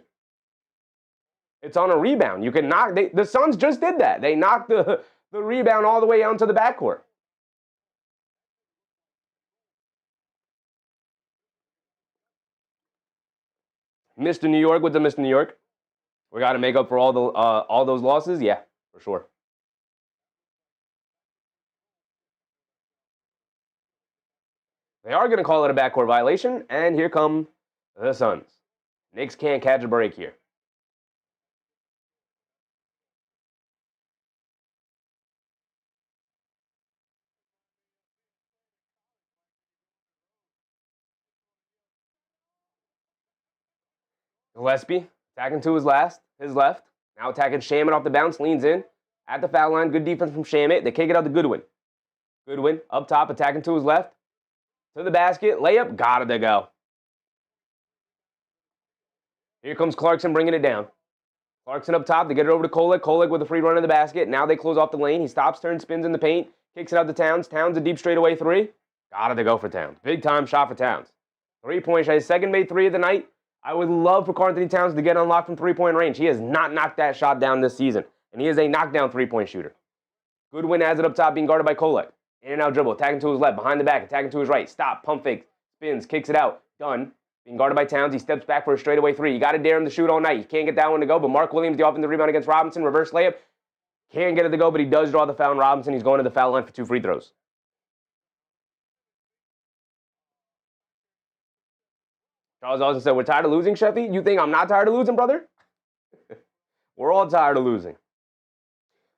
It's on a rebound. You can knock. The Suns just did that. They knocked the rebound all the way out to the backcourt. Mr. New York with the Mr. New York. We got to make up for all those losses. Yeah, for sure. They are going to call it a backcourt violation, and here come the Suns. Knicks can't catch a break here. Gillespie attacking to his left. Now attacking Shamet off the bounce, leans in at the foul line. Good defense from Shamet. They kick it out to Goodwin. Goodwin up top, attacking to his left. To the basket, layup, got it to go. Here comes Clarkson bringing it down. Clarkson up top, they get it over to Kolek. Kolek with a free run in the basket. Now they close off the lane. He stops, turns, spins in the paint, kicks it out to Towns. Towns a deep straightaway three. Got it to go for Towns. Big time shot for Towns. 3-point shot. His second made three of the night. I would love for Karl-Anthony Towns to get unlocked from three-point range. He has not knocked that shot down this season, and he is a knockdown three-point shooter. Goodwin has it up top, being guarded by Kolek. In and out dribble, attacking to his left, behind the back, attacking to his right. Stop, pump fake, spins, kicks it out. Done. Being guarded by Towns, he steps back for a straightaway three. You got to dare him to shoot all night. You can't get that one to go, but Mark Williams, the offensive rebound against Robinson, reverse layup. Can't get it to go, but he does draw the foul on Robinson. He's going to the foul line for 2 free throws. Charles also said, we're tired of losing, Sheffy? You think I'm not tired of losing, brother? We're all tired of losing.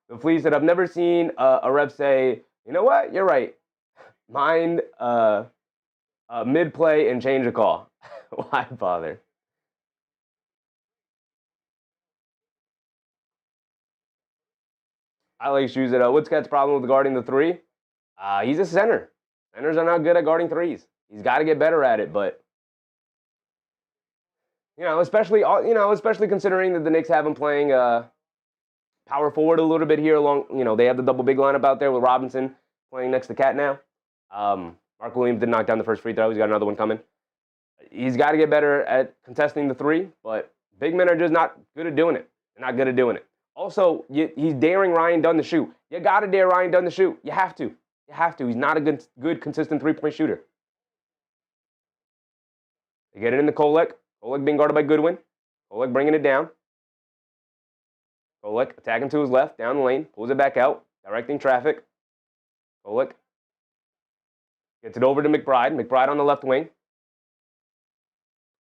The Flea said, I've never seen a ref say, you know what? You're right. Mind mid-play and change a call. Why bother? I like shoes at Woodscat's problem with guarding the three. He's a center. Centers are not good at guarding threes. He's got to get better at it, but especially considering that the Knicks have him playing power forward a little bit here along. They have the double big lineup out there with Robinson playing next to Cat now. Mark Williams did knock down the first free throw. He's got another one coming. He's got to get better at contesting the three, but big men are just not good at doing it. They're not good at doing it. Also, he's daring Ryan Dunn to shoot. You got to dare Ryan Dunn to shoot. You have to. You have to. He's not a good consistent three-point shooter. They get it into Kolek. Kolek being guarded by Goodwin. Kolek bringing it down. Kolek attacking to his left, down the lane, pulls it back out, directing traffic. Kolek gets it over to McBride. McBride on the left wing.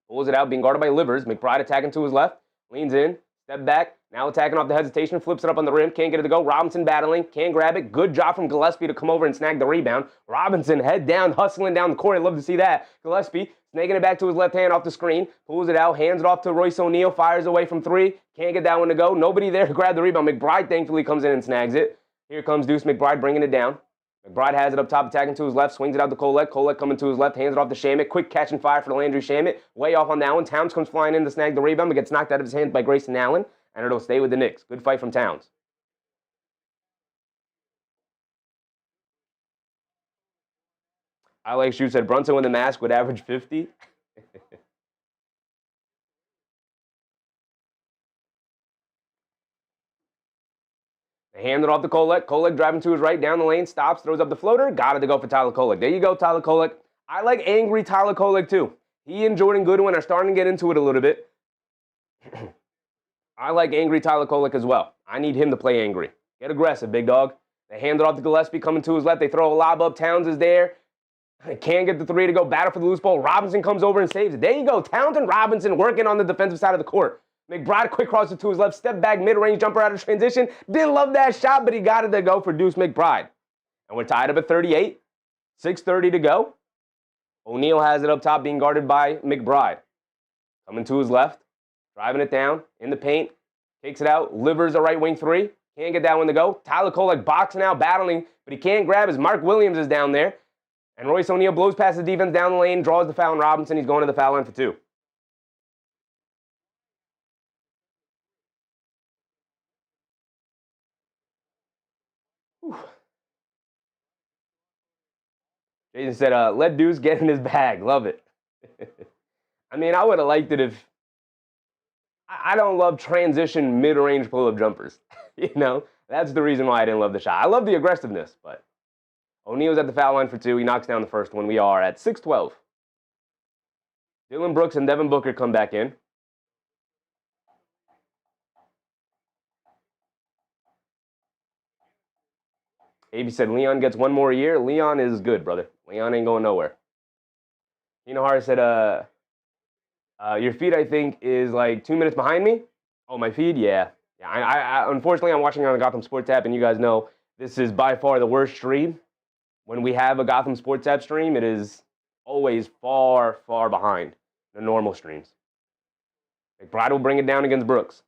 Pulls it out, being guarded by Livers. McBride attacking to his left, leans in, step back, now attacking off the hesitation, flips it up on the rim, can't get it to go. Robinson battling, can't grab it. Good job from Gillespie to come over and snag the rebound. Robinson head down, hustling down the court. I'd love to see that. Gillespie snaking it back to his left hand off the screen, pulls it out, hands it off to Royce O'Neal, fires away from three, can't get that one to go. Nobody there to grab the rebound. McBride thankfully comes in and snags it. Here comes Deuce McBride bringing it down. McBride has it up top, attacking to his left, swings it out to Kolek. Kolek coming to his left, hands it off to Shamet. Quick catch and fire for the Landry Shamet. Way off on that one. Towns comes flying in to snag the rebound, but gets knocked out of his hands by Grayson Allen, and it'll stay with the Knicks. Good fight from Towns. I like Shoe said Brunson with a mask would average 50. They hand it off to Kolek. Kolek driving to his right, down the lane, stops, throws up the floater. Got it to go for Tyler Kolek. There you go, Tyler Kolek. I like angry Tyler Kolek too. He and Jordan Goodwin are starting to get into it a little bit. I like angry Tyler Kolek as well. I need him to play angry. Get aggressive, big dog. They hand it off to Gillespie, coming to his left. They throw a lob up. Towns is there. Can't get the three to go. Battle for the loose ball. Robinson comes over and saves it. There you go. Towns and Robinson working on the defensive side of the court. McBride quick crosses to his left. Step back, mid-range jumper out of transition. Didn't love that shot, but he got it to go for Deuce McBride. And we're tied up at 38. 6:30 to go. O'Neal has it up top, being guarded by McBride. Coming to his left. Driving it down in the paint. Takes it out. Livers a right wing three. Can't get that one to go. Tyler Kolek boxing out, battling, but he can't grab as Mark Williams is down there. And Royce O'Neal blows past the defense down the lane, draws the foul on Robinson. He's going to the foul line for 2. Whew. Jason said, let Deuce get in his bag. Love it. I mean, I would have liked it if... I don't love transition mid-range pull-up jumpers. That's the reason why I didn't love the shot. I love the aggressiveness, but O'Neal's at the foul line for 2. He knocks down the first one. We are at 6:12. Dylan Brooks and Devin Booker come back in. AB said Leon gets one more year. Leon is good, brother. Leon ain't going nowhere. Hara said, your feed, I think, is like 2 minutes behind me. Oh, my feed? Yeah. I unfortunately, I'm watching on the Gotham Sports app, and you guys know this is by far the worst stream. When we have a Gotham Sports app stream, it is always far, far behind the normal streams. McBride will bring it down against Brooks.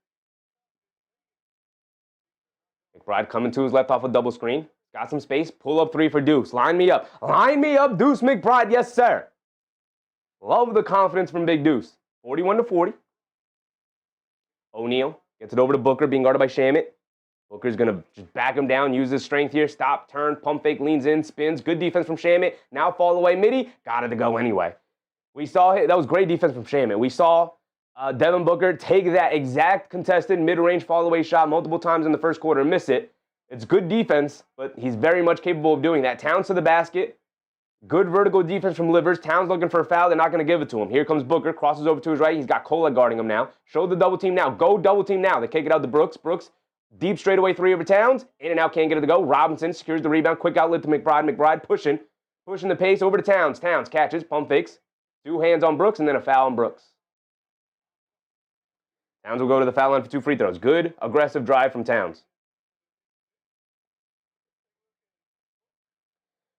McBride coming to his left off a double screen. Got some space. Pull up three for Deuce. Line me up. Line me up, Deuce McBride. Yes, sir. Love the confidence from Big Deuce. 41-40. O'Neal gets it over to Booker, being guarded by Shamet. Booker's going to just back him down, use his strength here. Stop, turn, pump fake, leans in, spins. Good defense from Shamet. Now fall away midi. Got it to go anyway. We saw that was great defense from Shamet. We saw Devin Booker take that exact contested mid-range fall-away shot multiple times in the first quarter and miss it. It's good defense, but he's very much capable of doing that. Towns to the basket. Good vertical defense from Livers. Towns looking for a foul. They're not going to give it to him. Here comes Booker. Crosses over to his right. He's got Kola guarding him now. Show the double team now. Go double team now. They kick it out to Brooks. Brooks, deep straightaway three over Towns. In and out, can't get it to go. Robinson secures the rebound. Quick outlet to McBride. McBride pushing the pace over to Towns. Towns catches, pump fakes. 2 hands on Brooks, and then a foul on Brooks. Towns will go to the foul line for 2 free throws. Good, aggressive drive from Towns.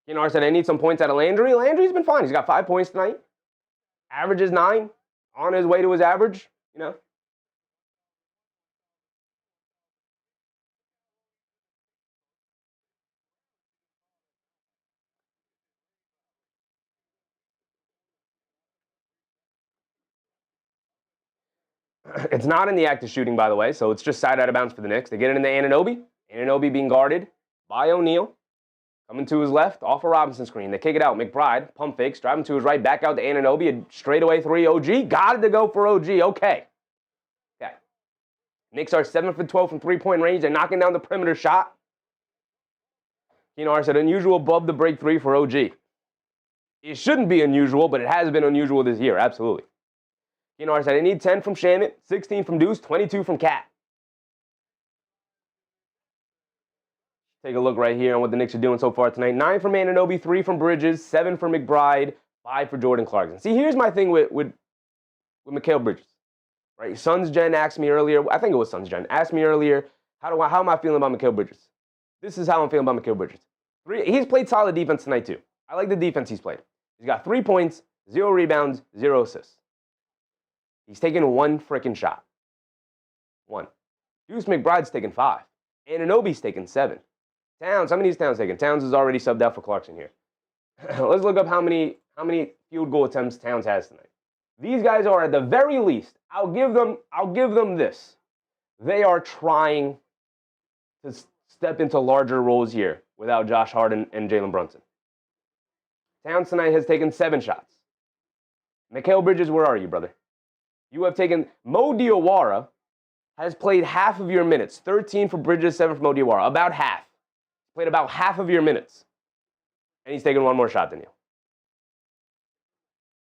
Hara said, I need some points out of Landry. Landry's been fine. He's got 5 points tonight. Average is 9. On his way to his average, It's not in the act of shooting, by the way, so it's just side out of bounds for the Knicks. They get it in the Anunoby. Anunoby being guarded by O'Neal. Coming to his left, off a Robinson screen. They kick it out. McBride, pump fakes, driving to his right, back out to Anunoby. A straightaway 3, OG. Got it to go for OG. Okay. Knicks are 7 for 12 from three-point range. They're knocking down the perimeter shot. Hara said, unusual above the break 3 for OG. It shouldn't be unusual, but it has been unusual this year. Absolutely. Hara said, I need 10 from Shamet, 16 from Deuce, 22 from Cat. Take a look right here on what the Knicks are doing so far tonight. 9 from Anunoby, 3 from Bridges, 7 from McBride, 5 for Jordan Clarkson. See, here's my thing with Mikal Bridges. Right? Suns Gen asked me earlier, I think it was Suns Gen, asked me earlier, how am I feeling about Mikal Bridges? This is how I'm feeling about Mikal Bridges. He's played solid defense tonight too. I like the defense he's played. He's got 3 points, 0 rebounds, 0 assists. He's taken 1 freaking shot. 1. Deuce McBride's taken 5. Anunoby's taken 7. Towns, how many is Towns taking? Towns is already subbed out for Clarkson here. Let's look up how many field goal attempts Towns has tonight. These guys are at the very least, I'll give them this. They are trying to step into larger roles here without Josh Hart and Jalen Brunson. Towns tonight has taken 7 shots. Mikal Bridges, where are you, brother? You have taken Mo Diawara has played half of your minutes. 13 for Bridges, 7 for Mo Diawara. About half. Played about half of your minutes. And he's taken 1 more shot than you.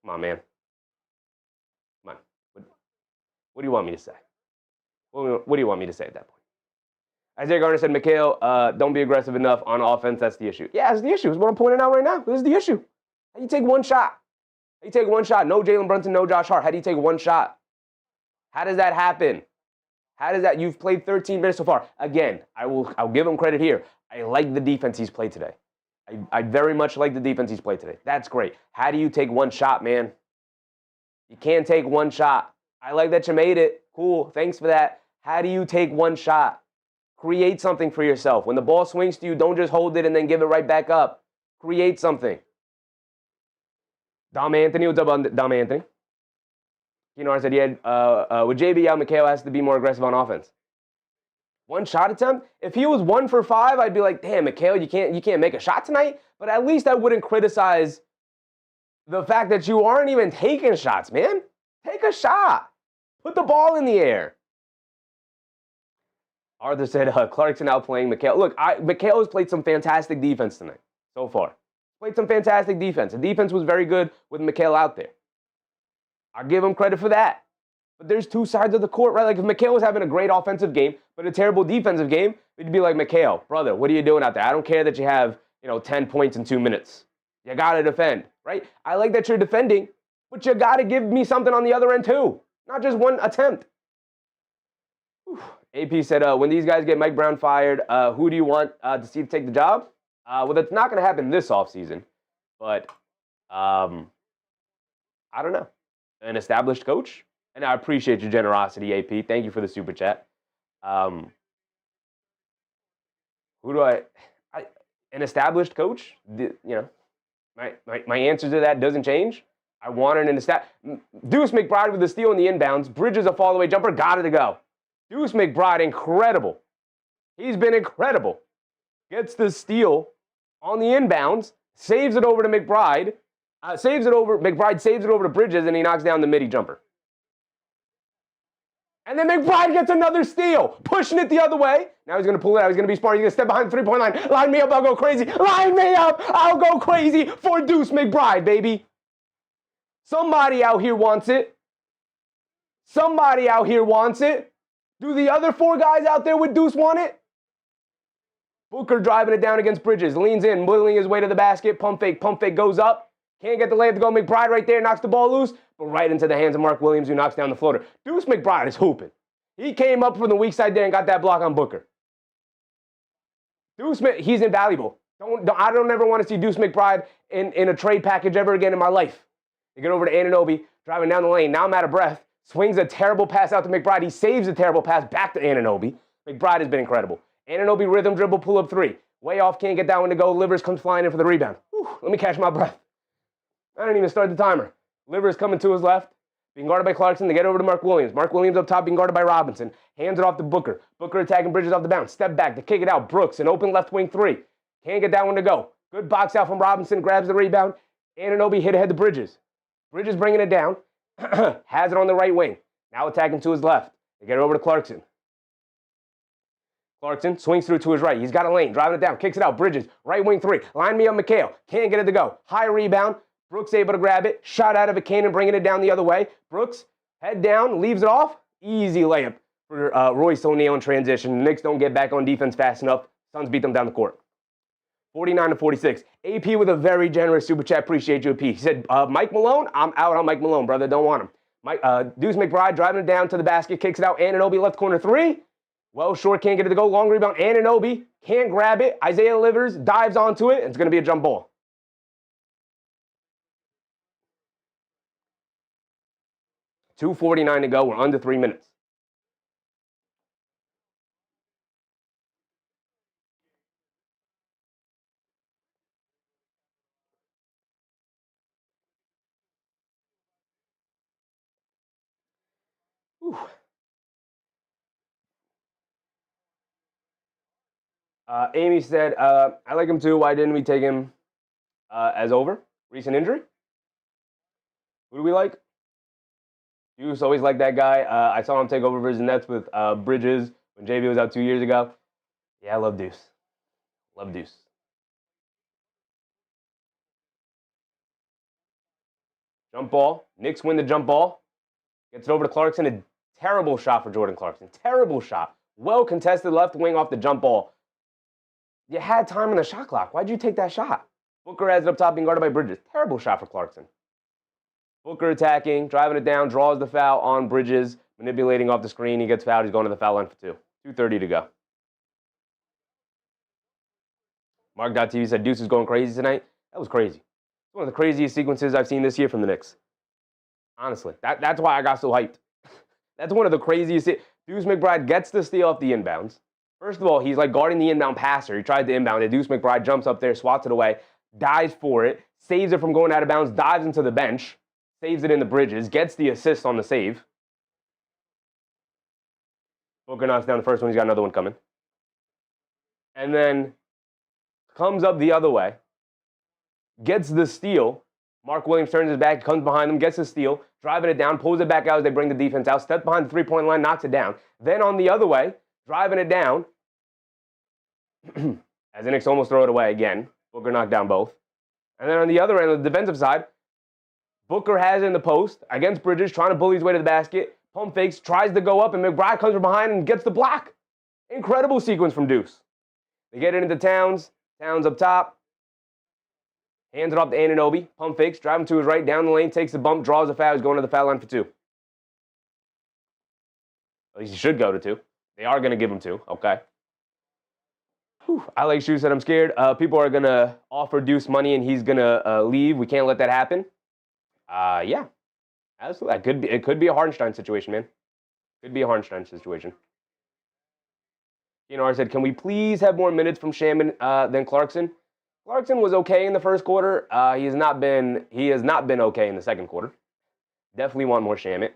Come on, man. Come on. What do you want me to say? What do you want me to say at that point? Isaiah Garner said, Mikal, don't be aggressive enough on offense. That's the issue. Yeah, that's the issue. It's what I'm pointing out right now. This is the issue. How do you take 1 shot? How do you take 1 shot? No Jalen Brunson, no Josh Hart. How do you take 1 shot? How does that happen? How does that? You've played 13 minutes so far. Again, I'll give him credit here. I like the defense he's played today. I very much like the defense he's played today. That's great. How do you take 1 shot, man? You can't take 1 shot. I like that you made it. Cool. Thanks for that. How do you take 1 shot? Create something for yourself. When the ball swings to you, don't just hold it and then give it right back up. Create something. Dom Anthony, what's up on Dom Anthony? I said, yeah, with JB out, Mikal has to be more aggressive on offense. 1 shot attempt? If he was 1 for 5, I'd be like, damn, Mikal, you can't make a shot tonight. But at least I wouldn't criticize the fact that you aren't even taking shots, man. Take a shot. Put the ball in the air. Arthur said, Clarkson outplaying Mikal. Look, Mikal has played some fantastic defense tonight so far. Played some fantastic defense. The defense was very good with Mikal out there. I'll give him credit for that. But there's two sides of the court, right? Like if Mikal was having a great offensive game, but a terrible defensive game, it'd be like, Mikal, brother, what are you doing out there? I don't care that you have, 10 points in 2 minutes. You got to defend, right? I like that you're defending, but you got to give me something on the other end too. Not just one attempt. Whew. AP said, when these guys get Mike Brown fired, who do you want to see take the job? Well, that's not going to happen this offseason, but I don't know. An established coach? And I appreciate your generosity, AP. Thank you for the super chat. Who do an established coach? My answer to that doesn't change. I wanted an established. Deuce McBride with the steal in the inbounds. Bridges a fall away jumper. Got it to go. Deuce McBride, incredible. He's been incredible. Gets the steal on the inbounds. Saves it over to McBride. McBride saves it over to Bridges, and he knocks down the midi jumper. And then McBride gets another steal, pushing it the other way. Now he's going to pull it out. He's going to be smart. He's going to step behind the three-point line. Line me up. I'll go crazy. Line me up. I'll go crazy for Deuce McBride, baby. Somebody out here wants it. Somebody out here wants it. Do the other four guys out there with Deuce want it? Booker driving it down against Bridges. Leans in, wiggling his way to the basket. Pump fake goes up. Can't get the layup to go. McBride right there knocks the ball loose, but right into the hands of Mark Williams, who knocks down the floater. Deuce McBride is hooping. He came up from the weak side there and got that block on Booker. He's invaluable. I don't ever want to see Deuce McBride in a trade package ever again in my life. You get over to Anunoby, driving down the lane. Now I'm out of breath. Swings a terrible pass out to McBride. He saves a terrible pass back to Anunoby. McBride has been incredible. Anunoby rhythm dribble, pull up three. Way off, can't get that one to go. Livers comes flying in for the rebound. Whew, let me catch my breath. I didn't even start the timer. Livers coming to his left, being guarded by Clarkson. They get over to Mark Williams. Mark Williams up top, being guarded by Robinson. Hands it off to Booker. Booker attacking Bridges off the bounce. Step back to kick it out. Brooks, an open left wing three. Can't get that one to go. Good box out from Robinson. Grabs the rebound. Anunoby hit ahead to Bridges. Bridges bringing it down. Has it on the right wing. Now attacking to his left. They get it over to Clarkson. Clarkson swings through to his right. He's got a lane. Driving it down. Kicks it out. Bridges. Right wing three. Line me up, Mikal. Can't get it to go. High rebound. Brooks able to grab it. Shot out of a cannon, bringing it down the other way. Brooks, head down, leaves it off. Easy layup for Royce O'Neal in transition. The Knicks don't get back on defense fast enough. Suns beat them down the court. 49-46. AP with a very generous super chat. Appreciate you, AP. He said, Mike Malone? I'm out on Mike Malone, brother. Don't want him. Deuce McBride driving it down to the basket. Kicks it out. Anunoby left corner three. Well short, can't get it to go. Long rebound. Anunoby can't grab it. Isaiah Livers dives onto it, and it's going to be a jump ball. 2:49 to go. We're under 3 minutes. Whew. Amy said, I like him too. Why didn't we take him as over? Recent injury? Who do we like? Deuce, always like that guy. I saw him take over for his Nets with Bridges when JV was out 2 years ago. Yeah, I love Deuce. Love Deuce. Jump ball. Knicks win the jump ball. Gets it over to Clarkson. A terrible shot for Jordan Clarkson. Terrible shot. Well contested left wing off the jump ball. You had time on the shot clock. Why'd you take that shot? Booker has it up top being guarded by Bridges. Terrible shot for Clarkson. Booker attacking, driving it down, draws the foul on Bridges, manipulating off the screen. He gets fouled. He's going to the foul line for two. 2:30 to go. Mark.tv said Deuce is going crazy tonight. That was crazy. It's one of the craziest sequences I've seen this year from the Knicks. Honestly, that's why I got so hyped. That's one of the craziest. Deuce McBride gets the steal off the inbounds. First of all, he's like guarding the inbound passer. He tried to inbound it. Deuce McBride jumps up there, swats it away, dives for it, saves it from going out of bounds, dives into the bench. Saves it in the Bridges, gets the assist on the save. Booker knocks down the first one. He's got another one coming. And then comes up the other way. Gets the steal. Mark Williams turns his back, comes behind him, gets the steal, driving it down, pulls it back out as they bring the defense out, steps behind the three-point line, knocks it down. Then on the other way, driving it down. As the Knicks almost throw it away again. Booker knocked down both. And then on the other end, on the defensive side, Booker has it in the post against Bridges, trying to bully his way to the basket. Pump fakes, tries to go up, and McBride comes from behind and gets the block. Incredible sequence from Deuce. They get it into Towns. Towns up top. Hands it off to Anunoby. Pump fakes, drive him to his right, down the lane, takes the bump, draws a foul. He's going to the foul line for 2. At least he should go to 2. They are going to give him 2. Okay. Whew. I like Shoe said I'm scared. People are going to offer Deuce money and he's going to leave. We can't let that happen. Yeah. Absolutely. It could be a Hartenstein situation, man. Could be a Hartenstein situation. Keenar said, can we please have more minutes from Shaman than Clarkson? Clarkson was okay in the first quarter. He has not been okay in the second quarter. Definitely want more Shaman.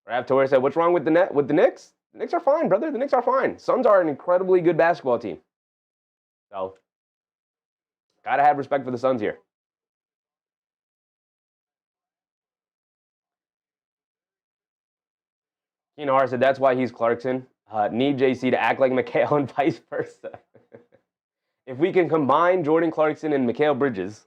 Rav Torres said, what's wrong with the Knicks? The Knicks are fine, brother. The Knicks are fine. Suns are an incredibly good basketball team. So, gotta have respect for the Suns here. Keenar said, that's why he's Clarkson. Need JC to act like Mikal and vice versa. If we can combine Jordan Clarkson and Mikal Bridges,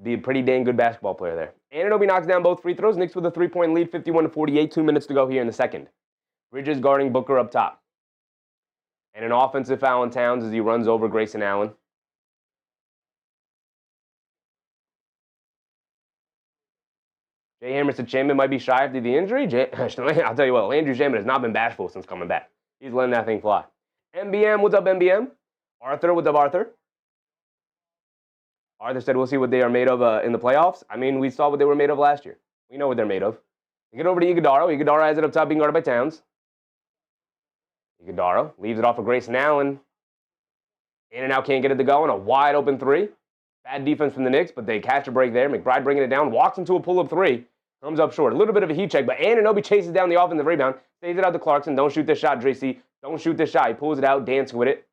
be a pretty dang good basketball player there. Anunoby knocks down both free throws. Knicks with a 3-point lead, 51-48. 2 minutes to go here in the second. Bridges guarding Booker up top. And an offensive foul on Towns as he runs over Grayson Allen. Jay Hammer said Shaman might be shy after the injury. I'll tell you what, Landry Shaman has not been bashful since coming back. He's letting that thing fly. MBM, what's up, MBM? Arthur, what's up, Arthur? Arthur said we'll see what they are made of in the playoffs. I mean, we saw what they were made of last year. We know what they're made of. They get over to Iguodaro. Iguodaro has it up top, being guarded by Towns. Iguodaro leaves it off of Grayson Allen. In and out, can't get it to go, and a wide open 3. Bad defense from the Knicks, but they catch a break there. McBride bringing it down, walks into a pull-up 3. Comes up short. A little bit of a heat check, but Anunoby chases down the offensive rebound. Stays it out to Clarkson. Don't shoot this shot, JC. Don't shoot this shot. He pulls it out, dancing with it.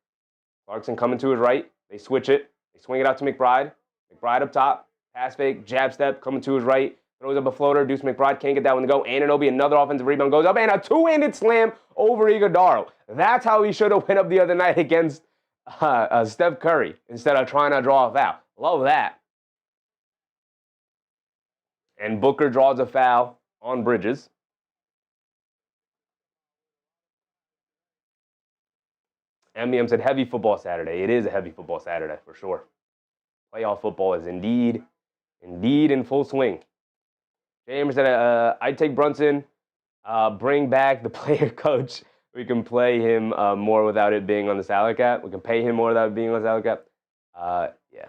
Clarkson coming to his right. They switch it. They swing it out to McBride. McBride up top. Pass fake, jab step, coming to his right. Throws up a floater. Deuce McBride can't get that one to go. Anunoby, another offensive rebound, goes up, and a two-handed slam over Iguodaro. That's how he should have went up the other night against Steph Curry instead of trying to draw a foul. Love that. And Booker draws a foul on Bridges. MBM said heavy football Saturday. It is a heavy football Saturday for sure. Playoff football is indeed in full swing. James said, I'd take Brunson, bring back the player coach. We can play him more without it being on the salary cap. We can pay him more without it being on the salary cap. Yeah,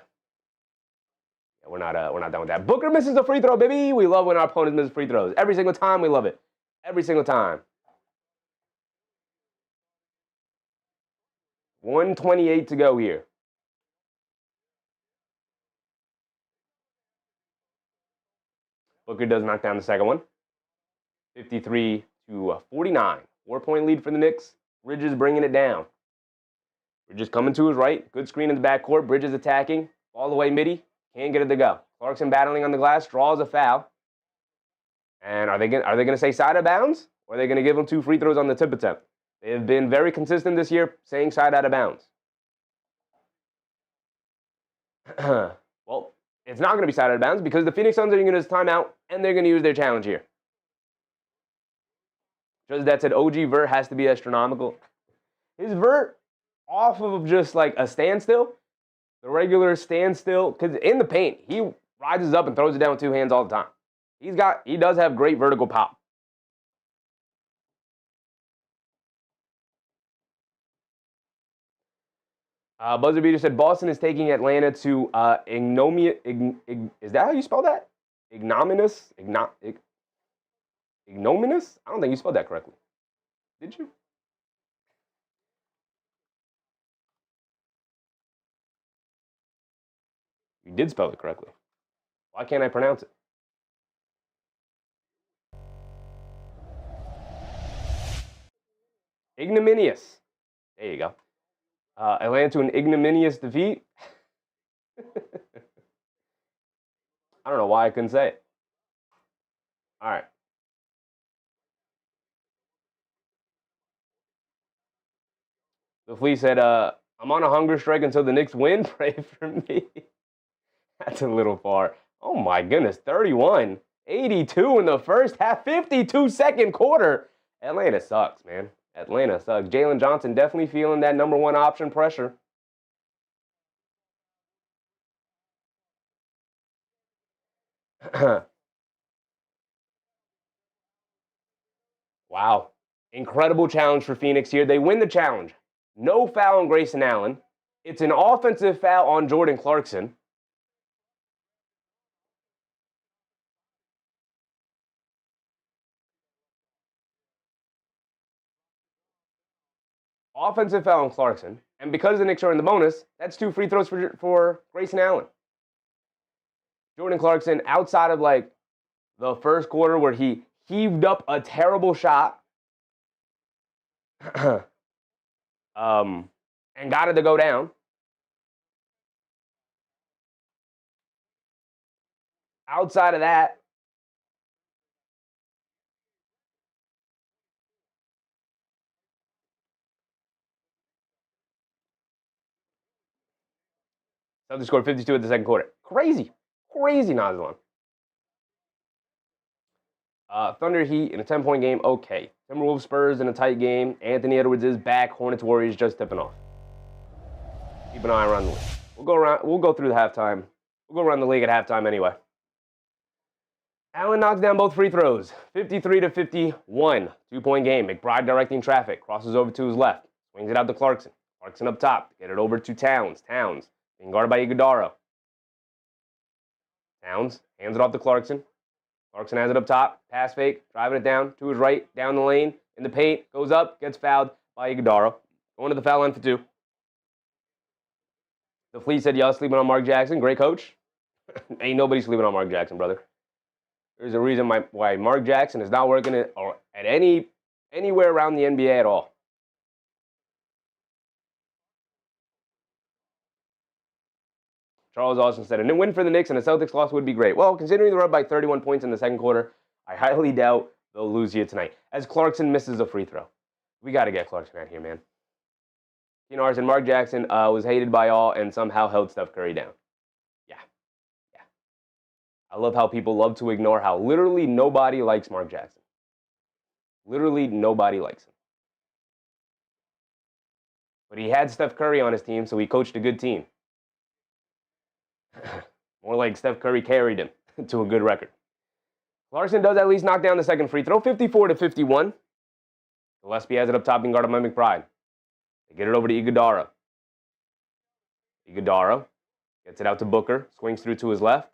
we're not done with that. Booker misses a free throw, baby. We love when our opponents miss free throws. Every single time, we love it. Every single time. 1:28 to go here. Booker does knock down the second one. 53-49. 4-point lead for the Knicks. Bridges bringing it down. Bridges coming to his right. Good screen in the backcourt. Bridges attacking. All the way midi. Can't get it to go. Clarkson battling on the glass. Draws a foul. And are they gonna say side out of bounds? Or are they gonna give him 2 free throws on the tip attempt? They have been very consistent this year saying side out of bounds. Well, it's not going to be side out of bounds because the Phoenix Suns are going to use timeout and they're going to use their challenge here. Just that said, OG vert has to be astronomical. His vert off of just like a standstill, the regular standstill, because in the paint, he rises up and throws it down with 2 hands all the time. He does have great vertical pop. Buzzer Beater said Boston is taking Atlanta to is that how you spell that? Ignominious? Ignominious? I don't think you spelled that correctly. Did you? You did spell it correctly. Why can't I pronounce it? Ignominious. There you go. Atlanta to an ignominious defeat. I don't know why I couldn't say it. All right. The Flea said, I'm on a hunger strike until the Knicks win. Pray for me. That's a little far. Oh, my goodness. 31. 82 in the first half, 52 second quarter. Atlanta sucks, man. Atlanta sucks. Jalen Johnson definitely feeling that number one option pressure. Wow. Incredible challenge for Phoenix here. They win the challenge. No foul on Grayson Allen. It's an offensive foul on Jordan Clarkson. Offensive foul on Clarkson. And because the Knicks are in the bonus, that's 2 free throws for Grayson Allen. Jordan Clarkson, outside of like the first quarter where he heaved up a terrible shot and got it to go down. Outside of that, Celtics scored 52 at the second quarter. Crazy Nazlan. Thunder Heat in a 10-point game, okay. Timberwolves Spurs in a tight game. Anthony Edwards is back. Hornets Warriors just tipping off. Keep an eye around the league. We'll go through the halftime. We'll go around the league at halftime anyway. Allen knocks down both free throws. 53 to 51. 2-point game. McBride directing traffic. Crosses over to his left. Swings it out to Clarkson. Clarkson up top. Get it over to Towns. Towns being guarded by Iguodala. Towns hands it off to Clarkson. Clarkson has it up top. Pass fake. Driving it down to his right. Down the lane. In the paint. Goes up. Gets fouled by Iguodala. Going to the foul line for 2. The Fleet said, y'all sleeping on Mark Jackson. Great coach. Ain't nobody sleeping on Mark Jackson, brother. There's a reason why Mark Jackson is not working at anywhere around the NBA at all. Charles Austin said, a win for the Knicks and a Celtics loss would be great. Well, considering they're up by 31 points in the second quarter, I highly doubt they'll lose here tonight. As Clarkson misses a free throw. We got to get Clarkson out here, man. Mark Jackson was hated by all and somehow held Steph Curry down. Yeah. I love how people love to ignore how literally nobody likes Mark Jackson. Literally nobody likes him. But he had Steph Curry on his team, so he coached a good team. More like Steph Curry carried him to a good record. Clarkson does at least knock down the second free throw, 54 to 51. Gillespie has it up top being guarded by McBride. They get it over to Iguodala. Iguodala gets it out to Booker, swings through to his left.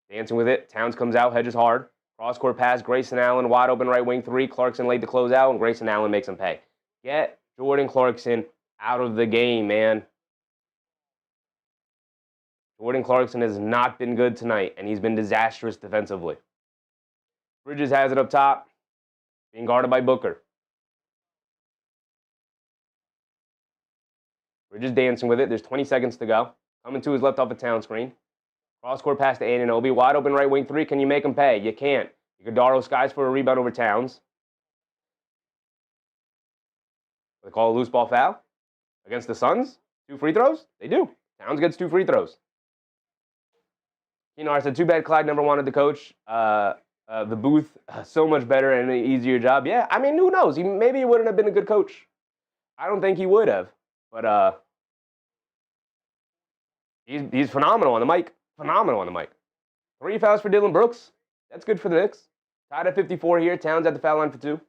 Dancing with it. Towns comes out, hedges hard. Cross-court pass, Grayson Allen, wide open right wing 3. Clarkson late to close out, and Grayson Allen makes him pay. Get Jordan Clarkson out of the game, man. Jordan Clarkson has not been good tonight, and he's been disastrous defensively. Bridges has it up top, being guarded by Booker. Bridges dancing with it. There's 20 seconds to go. Coming to his left off a town screen. Cross-court pass to Anunoby. Wide open right wing 3. Can you make him pay? You can't. Iguodala skies for a rebound over Towns. They call a loose ball foul against the Suns. 2 free throws? They do. Towns gets 2 free throws. I said, too bad Clyde never wanted to coach the booth. So much better and an easier job. Yeah, I mean, who knows? Maybe he wouldn't have been a good coach. I don't think he would have. But he's phenomenal on the mic. Phenomenal on the mic. 3 fouls for Dillon Brooks. That's good for the Knicks. Tied at 54 here. Towns at the foul line for 2.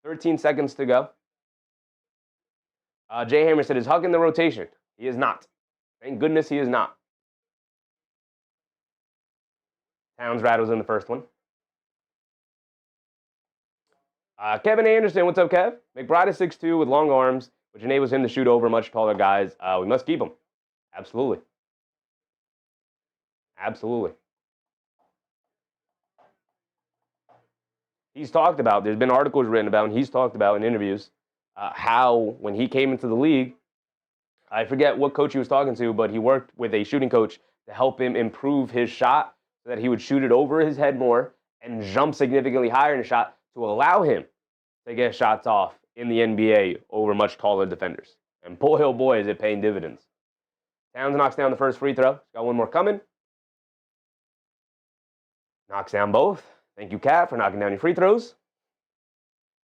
13 seconds to go. Jay Hammer said, is Huck in the rotation? He is not. Thank goodness he is not. Towns rattles in the first one. Kevin Anderson, what's up, Kev? McBride is 6'2" with long arms, which enables him to shoot over much taller guys. We must keep him. Absolutely. Absolutely. He's talked about, there's been articles written about, and he's talked about in interviews, how when he came into the league, I forget what coach he was talking to, but he worked with a shooting coach to help him improve his shot so that he would shoot it over his head more and jump significantly higher in the shot to allow him to get shots off in the NBA over much taller defenders. And boy, oh boy, is it paying dividends. Towns knocks down the first free throw. He's got one more coming. Knocks down both. Thank you, Cat, for knocking down your free throws.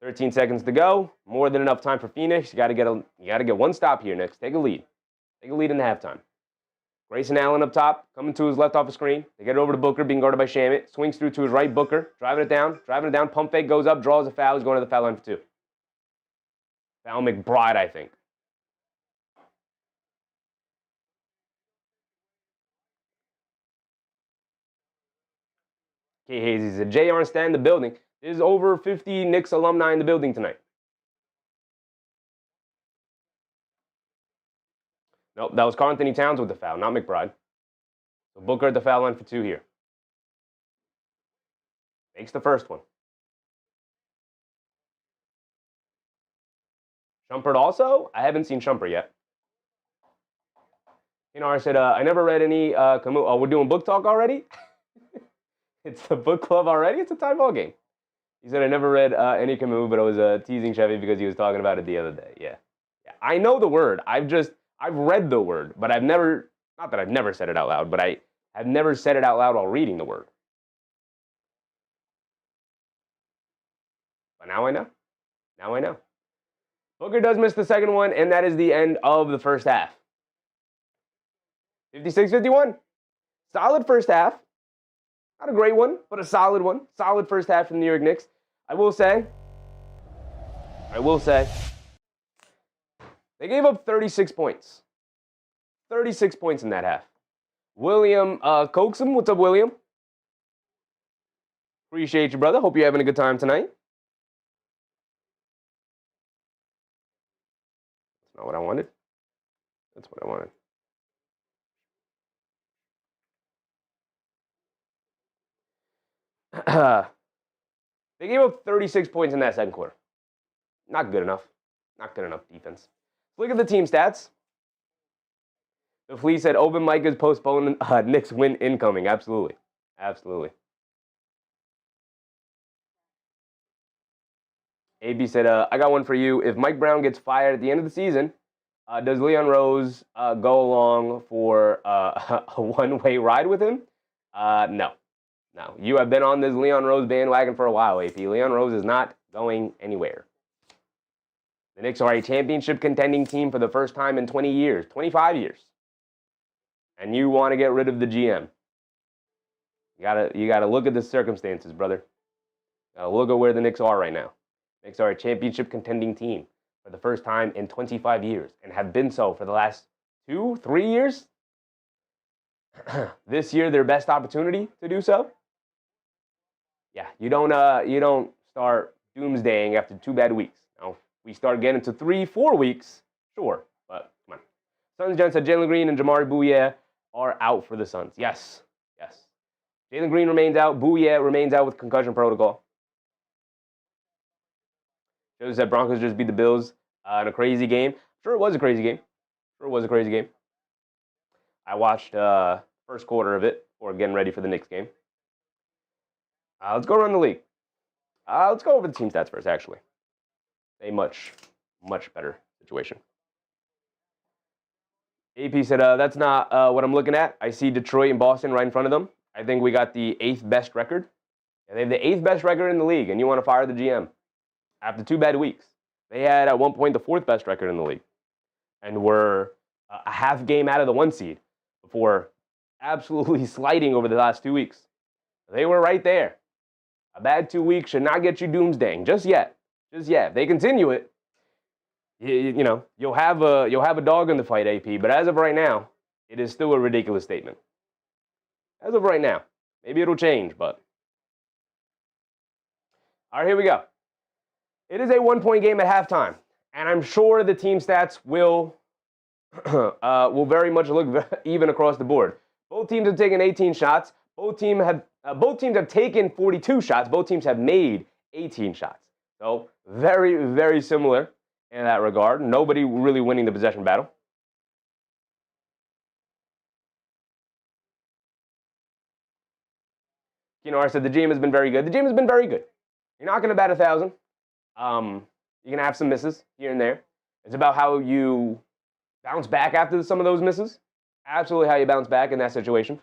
13 seconds to go. More than enough time for Phoenix. You got to get one stop here, Knicks. Take a lead. Take a lead in the halftime. Grayson Allen up top, coming to his left off the screen. They get it over to Booker, being guarded by Shamit. Swings through to his right, Booker. Driving it down. Pump fake goes up, draws a foul. He's going to the foul line for 2. Foul McBride, I think. K. Hazy said, Jay Arnstead in the building. There's over 50 Knicks alumni in the building tonight. Nope, that was Karl Anthony Towns with the foul, not McBride. So Booker at the foul line for 2 here. Makes the first one. Shumpert also? I haven't seen Shumpert yet. I said, I never read any Camus. Oh, we're doing book talk already? It's the book club already? It's a tie ball game. He said, I never read any Camus, but I was teasing Chevy because he was talking about it the other day. Yeah. I know the word. I've read the word, but I've never, not that I've never said it out loud, but I have never said it out loud while reading the word. But now I know. Now I know. Booker does miss the second one, and that is the end of the first half. 56-51. Solid first half. Not a great one, but a solid one. Solid first half from the New York Knicks. I will say, they gave up 36 points. 36 points in that half. William Coaxum, what's up, William? Appreciate you, brother. Hope you're having a good time tonight. That's not what I wanted. That's what I wanted. They gave up 36 points in that second quarter. Not good enough. Not good enough defense. Look at the team stats. The Flea said open mic is postponed. Knicks win incoming. Absolutely. Absolutely. AB said, I got one for you. If Mike Brown gets fired at the end of the season, does Leon Rose go along for a one-way ride with him? No. No. You have been on this Leon Rose bandwagon for a while, AP. Leon Rose is not going anywhere. The Knicks are a championship contending team for the first time in 20 years, 25 years. And you want to get rid of the GM. You gotta look at the circumstances, brother. You gotta look at where the Knicks are right now. Knicks are a championship contending team for the first time in 25 years and have been so for the last 2-3 years. This year, their best opportunity to do so. Yeah, you don't start doomsdaying after 2 bad weeks. Now, if we start getting to 3-4 weeks, sure, but come on. Suns Gen said Jalen Green and Jamari Bouye are out for the Suns. Yes. Jalen Green remains out. Bouye remains out with concussion protocol. Joe said Broncos just beat the Bills in a crazy game. Sure, it was a crazy game. I watched first quarter of it before getting ready for the Knicks game. Let's go around the league. Let's go over the team stats first, actually. A much, much better situation. AP said, that's not what I'm looking at. I see Detroit and Boston right in front of them. I think we got the 8th best record. Yeah, they have the 8th best record in the league, and you want to fire the GM after 2 bad weeks. They had, at one point, the 4th best record in the league and were a half game out of the 1 seed before absolutely sliding over the last 2 weeks. They were right there. A bad 2 weeks should not get you doomsdaying just yet. If they continue it, you'll have a dog in the fight, AP. But as of right now, it is still a ridiculous statement. As of right now, maybe it'll change, but all right, here we go. It is a 1-point game at halftime, and I'm sure the team stats will very much look even across the board. Both teams have taken 18 shots. Both teams have taken 42 shots. Both teams have made 18 shots. So very, very similar in that regard. Nobody really winning the possession battle. Kinar said the GM has been very good. The GM has been very good. You're not going to bat 1,000. You're going to have some misses here and there. It's about how you bounce back after some of those misses. Absolutely how you bounce back in that situation.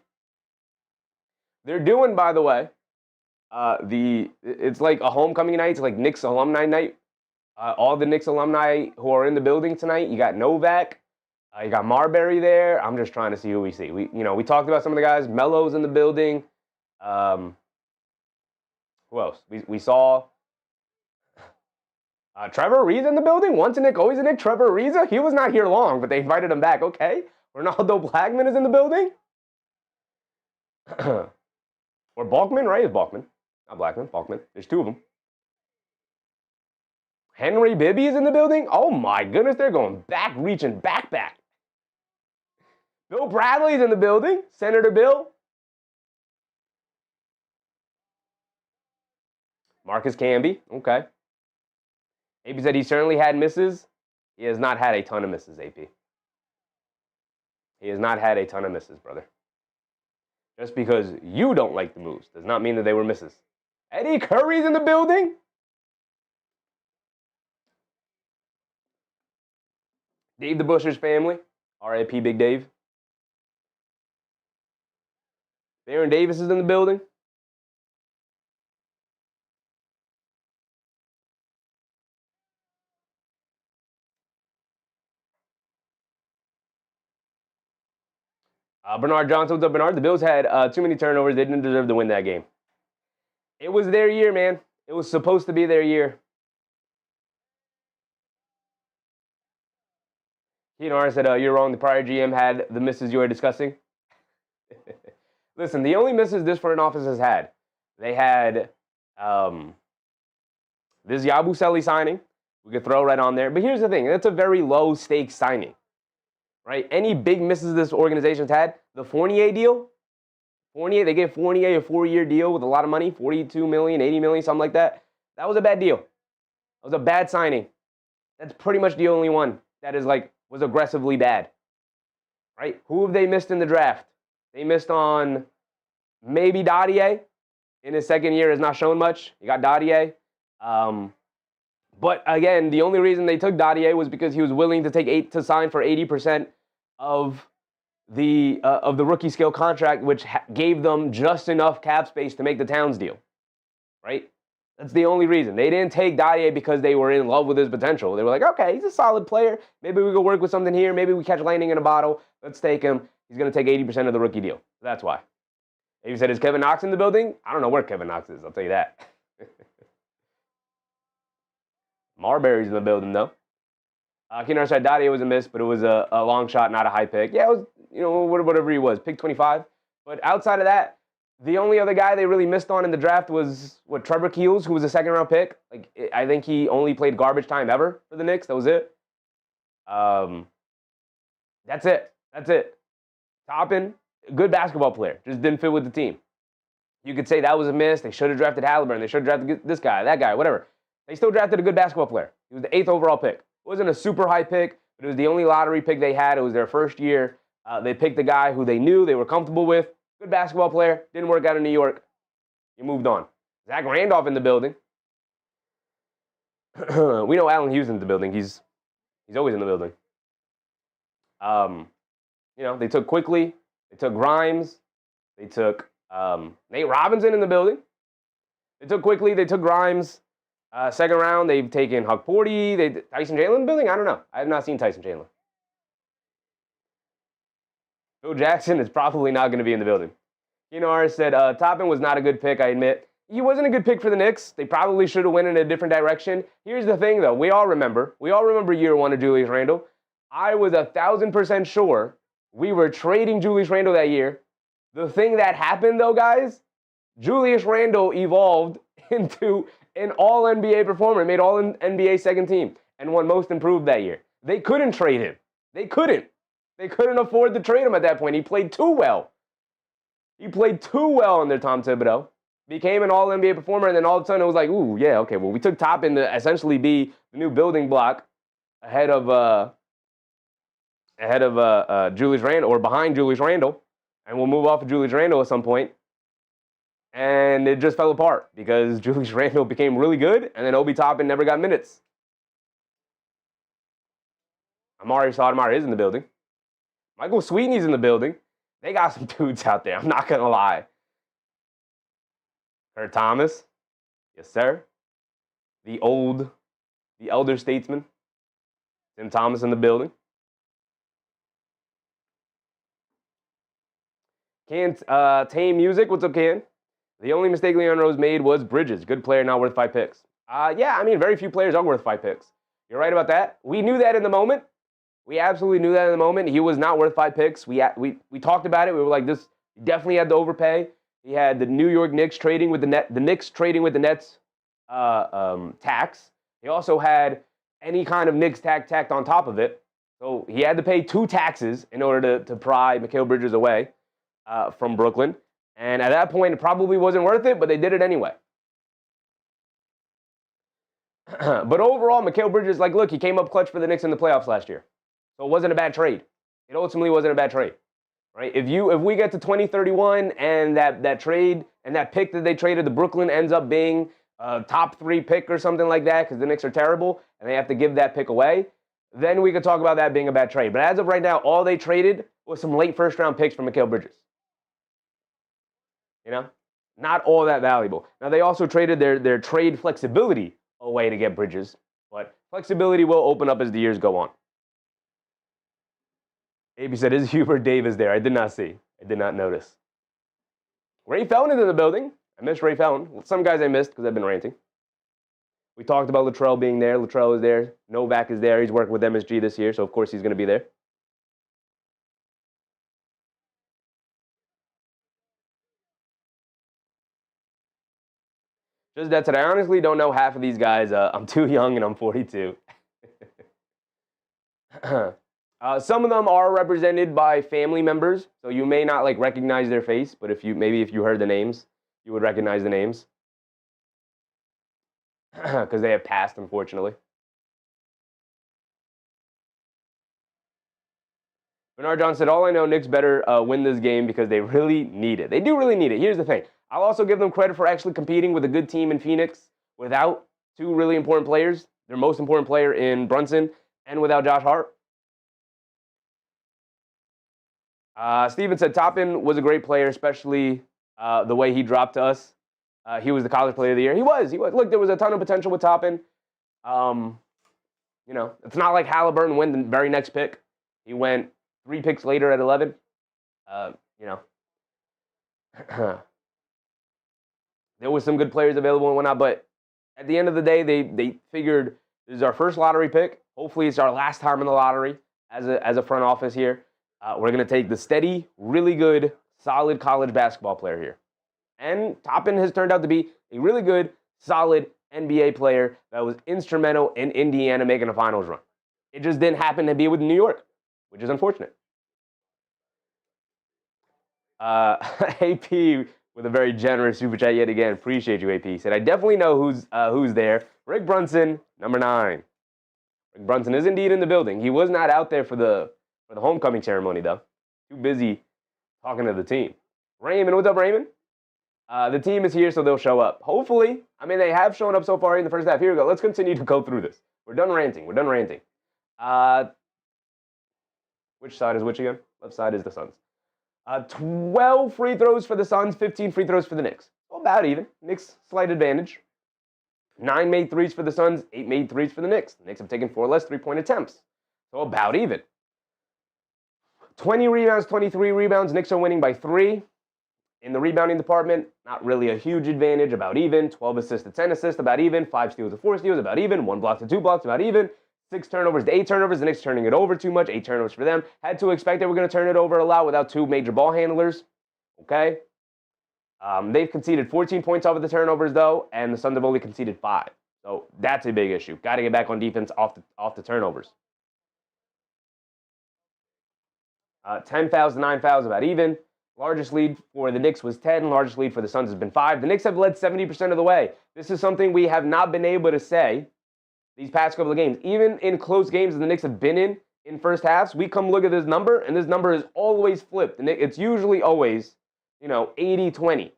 They're doing, by the way, It's like a homecoming night. It's like Knicks alumni night. All the Knicks alumni who are in the building tonight. You got Novak. You got Marbury there. I'm just trying to see who we see. We talked about some of the guys. Melo's in the building. Who else? We saw Trevor Ariza in the building. Once a Knick, always a Knick. Trevor Ariza. He was not here long, but they invited him back. Okay. Ronaldo Blackman is in the building. Or Balkman, right? It's Balkman. Not Blackman, Balkman. There's two of them. Henry Bibby is in the building. Oh my goodness, they're going back, reaching back. Bill Bradley's in the building. Senator Bill. Marcus Camby. Okay. AP said he certainly had misses. He has not had a ton of misses, AP. He has not had a ton of misses, brother. Just because you don't like the moves does not mean that they were misses. Eddie Curry's in the building. Dave the Busher's family. R.I.P. Big Dave. Baron Davis is in the building. Bernard Johnson, what's up, Bernard? The Bills had too many turnovers. They didn't deserve to win that game. It was their year, man. It was supposed to be their year. Keenar said, you're wrong. The prior GM had the misses you were discussing. Listen, the only misses this front office has had, they had this Yabusele signing. We could throw right on there. But here's the thing. It's a very low-stakes signing. Right? Any big misses this organization's had, the Fournier deal, they gave Fournier a 4-year deal with a lot of money, $42 million, $80 million, something like that. That was a bad deal. That was a bad signing. That's pretty much the only one that was aggressively bad. Right? Who have they missed in the draft? They missed on maybe Dadier. In his second year has not shown much. You got Dadier. But again, the only reason they took Dadier was because he was willing to sign for 80% of the rookie scale contract, which gave them just enough cap space to make the Towns deal, right? That's the only reason. They didn't take Dadier because they were in love with his potential. They were like, okay, he's a solid player. Maybe we go work with something here. Maybe we catch lightning in a bottle. Let's take him. He's going to take 80% of the rookie deal. That's why. If you said, is Kevin Knox in the building? I don't know where Kevin Knox is. I'll tell you that. Marbury's in the building, though. Keenar said Dadier was a miss, but it was a long shot, not a high pick. Yeah, it was, whatever he was, pick 25. But outside of that, the only other guy they really missed on in the draft was, Trevor Keels, who was a second-round pick. I think he only played garbage time ever for the Knicks. That was it. That's it. Toppin, good basketball player, just didn't fit with the team. You could say that was a miss. They should have drafted Halliburton. They should have drafted this guy, that guy, whatever. They still drafted a good basketball player. He was the 8th overall pick. It wasn't a super high pick, but it was the only lottery pick they had. It was their first year. They picked a guy who they knew they were comfortable with. Good basketball player. Didn't work out in New York. You moved on. Zach Randolph in the building. We know Allen Hughes in the building. He's always in the building. They took Quickly. They took Grimes. They took Nate Robinson in the building. They took Quickly. They took Grimes. Second round, they've taken Huck Porty. Tyson Chandler in the building? I don't know. I have not seen Tyson Chandler. Phil Jackson is probably not going to be in the building. Keenar said, Toppin was not a good pick, I admit. He wasn't a good pick for the Knicks. They probably should have went in a different direction. Here's the thing, though. We all remember year one of Julius Randle. I was 1,000% sure we were trading Julius Randle that year. The thing that happened, though, guys, Julius Randle evolved into an all-NBA performer, made all-NBA second team, and won most improved that year. They couldn't trade him. They couldn't afford to trade him at that point. He played too well. Under Tom Thibodeau. Became an all-NBA performer, and then all of a sudden it was like, ooh, yeah, okay, well, we took Toppin to essentially be the new building block ahead of Julius Randle, or behind Julius Randle, and we'll move off of Julius Randle at some point. And it just fell apart because Julius Randle became really good, and then Obi Toppin never got minutes. Amari Stoudemire is in the building. Michael Sweetney's in the building. They got some dudes out there, I'm not going to lie. Kurt Thomas. Yes, sir. The elder statesman. Tim Thomas in the building. Can't tame music. What's up, Ken? The only mistake Leon Rose made was Bridges. Good player, not worth 5 picks. Yeah, I mean, very few players are worth 5 picks. You're right about that. We knew that in the moment. We absolutely knew that in the moment. He was not worth 5 picks. We talked about it. We were like, this definitely had to overpay. He had the New York Knicks trading with the Knicks trading with the Nets tax. He also had any kind of Knicks tacked on top of it. So he had to pay 2 taxes in order to pry Mikal Bridges away from Brooklyn. And at that point, it probably wasn't worth it, but they did it anyway. But overall, Mikal Bridges, like, look, he came up clutch for the Knicks in the playoffs last year. So it wasn't a bad trade. It ultimately wasn't a bad trade, right? If we get to 2031 and that trade and that pick that they traded to Brooklyn ends up being a top 3 pick or something like that because the Knicks are terrible and they have to give that pick away, then we could talk about that being a bad trade. But as of right now, all they traded was some late first-round picks for Mikal Bridges. You know, not all that valuable. Now, they also traded their trade flexibility away to get Bridges, but flexibility will open up as the years go on. AB said, is Hubert Davis there? I did not see. I did not notice. Ray Felton is in the building. I missed Ray Felton. Some guys I missed because I've been ranting. We talked about Latrell being there. Latrell is there. Novak is there. He's working with MSG this year, so of course he's going to be there. Just that today, I honestly don't know half of these guys. I'm too young and I'm 42. Some of them are represented by family members, so you may not like recognize their face, but if you heard the names, you would recognize the names because they have passed, unfortunately. Bernard John said, all I know, Knicks better win this game because they really need it. They do really need it. Here's the thing. I'll also give them credit for actually competing with a good team in Phoenix without 2 really important players, their most important player in Brunson, and without Josh Hart. Steven said Toppin was a great player, especially the way he dropped to us. He was the college player of the year. He was. Look, there was a ton of potential with Toppin. You know, it's not like Halliburton went the very next pick. He went 3 picks later at 11. You know. There was some good players available and whatnot, but at the end of the day, they figured this is our first lottery pick. Hopefully, it's our last time in the lottery as a front office here. We're going to take the steady, really good, solid college basketball player here. And Toppin has turned out to be a really good, solid NBA player that was instrumental in Indiana making a finals run. It just didn't happen to be with New York, which is unfortunate. AP with a very generous super chat yet again. Appreciate you, AP. He said, I definitely know who's there. Rick Brunson, number 9. Rick Brunson is indeed in the building. He was not out there for the homecoming ceremony, though. Too busy talking to the team. Raymond, what's up, Raymond? The team is here, so they'll show up. Hopefully. I mean, they have shown up so far in the first half. Here we go. Let's continue to go through this. We're done ranting. Which side is which again? Left side is the Suns. 12 free throws for the Suns, 15 free throws for the Knicks. Well, about even. Knicks, slight advantage. 9 made threes for the Suns, 8 made threes for the Knicks. The Knicks have taken 4 less three-point attempts. So about even. 20 rebounds, 23 rebounds. Knicks are winning by 3. In the rebounding department, not really a huge advantage, about even. 12 assists to 10 assists, about even. 5 steals to 4 steals, about even. 1 block to 2 blocks, about even. 6 turnovers to 8 turnovers. The Knicks turning it over too much. 8 turnovers for them. Had to expect they were going to turn it over a lot without 2 major ball handlers. Okay? They've conceded 14 points off of the turnovers, though, and the Suns have only conceded 5. So that's a big issue. Got to get back on defense off the turnovers. 10 fouls to 9 fouls, about even. Largest lead for the Knicks was 10. Largest lead for the Suns has been 5. The Knicks have led 70% of the way. This is something we have not been able to say these past couple of games. Even in close games that the Knicks have been in first halves, we come look at this number, and this number is always flipped. And it's usually always, 80-20,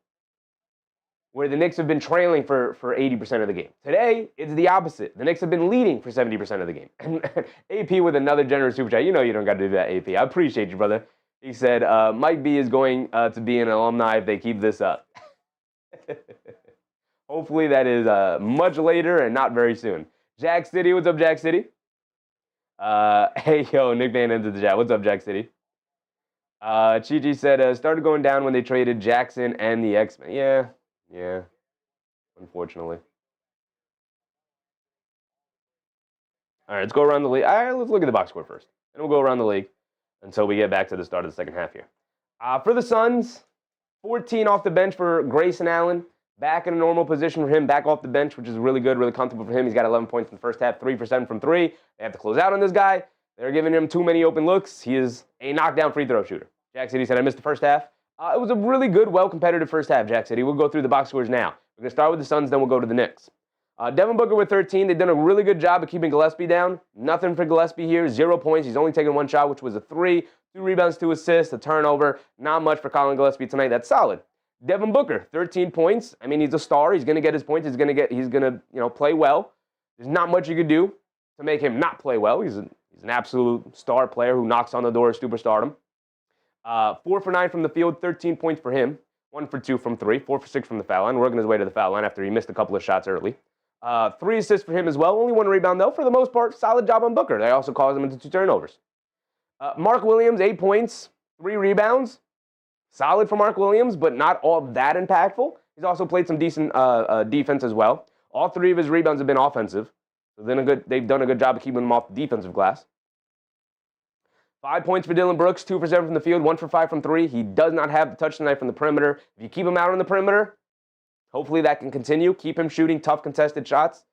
where the Knicks have been trailing for 80% of the game. Today, it's the opposite. The Knicks have been leading for 70% of the game. And AP with another generous super chat. You know you don't got to do that, AP. I appreciate you, brother. He said, Mike B is going to be an alumni if they keep this up. Hopefully that is much later and not very soon. Jack City, what's up, Jack City? Hey, yo, Nick Van into the chat. What's up, Jack City? Chi said, started going down when they traded Jackson and the X-Men. Yeah, unfortunately. All right, let's go around the league. All right, let's look at the box score first. And we'll go around the league until we get back to the start of the second half here. For the Suns, 14 off the bench for Grayson Allen. Back in a normal position for him, back off the bench, which is really good, really comfortable for him. He's got 11 points in the first half, 3 for 7 from 3. They have to close out on this guy. They're giving him too many open looks. He is a knockdown free throw shooter. Jack City said, I missed the first half. It was a really good, well-competitive first half, Jack City. We'll go through the box scores now. We're going to start with the Suns, then we'll go to the Knicks. Devin Booker with 13. They've done a really good job of keeping Gillespie down. Nothing for Gillespie here. 0 points. He's only taken 1 shot, which was a 3. 2 rebounds, 2 assists, a turnover. Not much for Colin Gillespie tonight. That's solid. Devin Booker, 13 points. I mean, he's a star. He's going to get his points. He's going to play well. There's not much you could do to make him not play well. He's an absolute star player who knocks on the door of superstardom. 4 for 9 from the field, 13 points for him. 1 for 2 from 3, 4 for 6 from the foul line, working his way to the foul line after he missed a couple of shots early. 3 assists for him as well. Only 1 rebound, though. For the most part, solid job on Booker. They also caused him into 2 turnovers. Mark Williams, 8 points, 3 rebounds. Solid for Mark Williams, but not all that impactful. He's also played some decent defense as well. All 3 of his rebounds have been offensive. So they've done a good job of keeping him off the defensive glass. 5 points for Dylan Brooks, 2 for 7 from the field, 1 for 5 from 3. He does not have the touch tonight from the perimeter. If you keep him out on the perimeter, hopefully that can continue. Keep him shooting tough contested shots.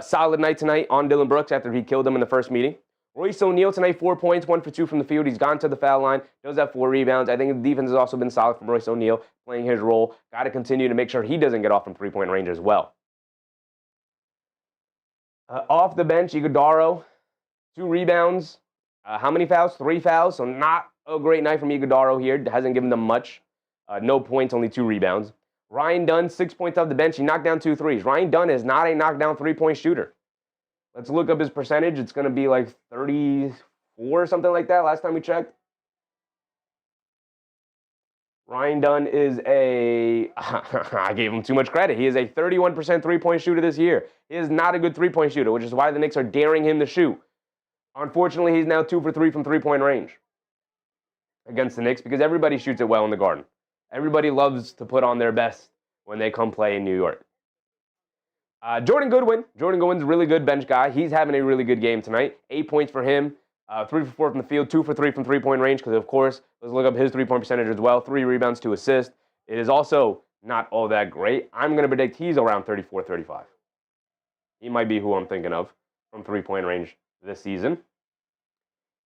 Solid night tonight on Dylan Brooks after he killed him in the first meeting. Royce O'Neal tonight, 4 points, 1 for 2 from the field. He's gone to the foul line. Does have 4 rebounds. I think the defense has also been solid from Royce O'Neal, playing his role. Got to continue to make sure he doesn't get off from three-point range as well. Off the bench, Iguodala, 2 rebounds. How many fouls? 3 fouls. So not a great night from Iguodala here. Hasn't given them much. No points, only 2 rebounds. Ryan Dunn, 6 points off the bench. He knocked down 2 threes. Ryan Dunn is not a knockdown three-point shooter. Let's look up his percentage. It's going to be like 34 or something like that last time we checked. Ryan Dunn is I gave him too much credit. He is a 31% three-point shooter this year. He is not a good three-point shooter, which is why the Knicks are daring him to shoot. Unfortunately, he's now 2 for 3 from three-point range against the Knicks because everybody shoots it well in the Garden. Everybody loves to put on their best when they come play in New York. Jordan Goodwin. Jordan Goodwin's a really good bench guy. He's having a really good game tonight. 8 points for him. 3 for 4 from the field. 2 for 3 from three-point range because, of course, let's look up his three-point percentage as well. 3 rebounds, 2 assists. It is also not all that great. I'm going to predict he's around 34, 35. He might be who I'm thinking of from three-point range this season.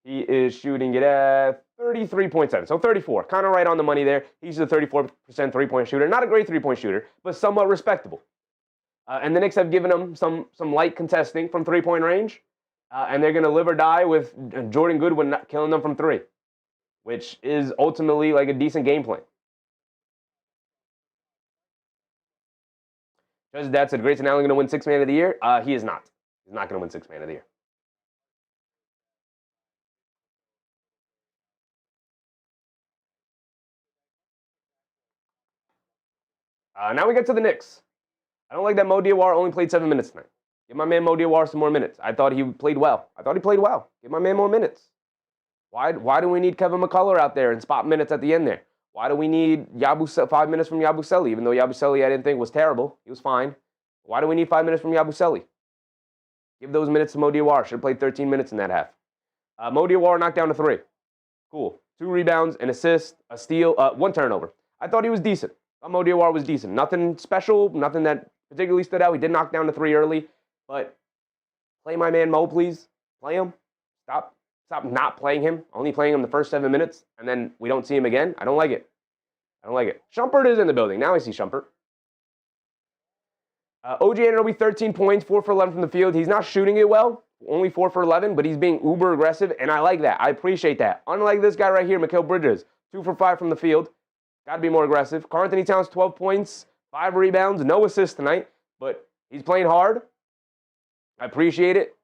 He is shooting it at 33.7, so 34. Kind of right on the money there. He's a 34% three-point shooter. Not a great three-point shooter, but somewhat respectable. And the Knicks have given him some light contesting from three-point range. And they're going to live or die with Jordan Goodwin not killing them from 3, which is ultimately like a decent game plan. Just that said, Grayson Allen going to win 6th Man of the Year? He is not. He's not going to win 6th Man of the Year. Now we get to the Knicks. I don't like that Mo Diawara only played 7 minutes tonight. Give my man Mo Diawara some more minutes. I thought he played well. Give my man more minutes. Why do we need Kevin McCullough out there and spot minutes at the end there? Why do we need 5 minutes from Yabusele? Even though Yabusele I didn't think was terrible. He was fine. Why do we need 5 minutes from Yabusele? Give those minutes to Mo Diawara. Should have played 13 minutes in that half. Mo Diawara knocked down to 3. Cool. 2 rebounds, an assist, a steal, 1 turnover. I thought he was decent. Mo Diawara was decent. Nothing special, nothing that particularly stood out. He did knock down to 3 early, but play my man Mo, please. Play him. Stop not playing him. Only playing him the first 7 minutes, and then we don't see him again. I don't like it. Shumpert is in the building. Now I see Shumpert. OG Anunoby, 13 points, 4 for 11 from the field. He's not shooting it well, only 4 for 11, but he's being uber aggressive, and I like that. I appreciate that. Unlike this guy right here, Mikal Bridges, 2 for 5 from the field. Got to be more aggressive. Karl-Anthony Towns, 12 points, 5 rebounds, no assists tonight, but he's playing hard. I appreciate it.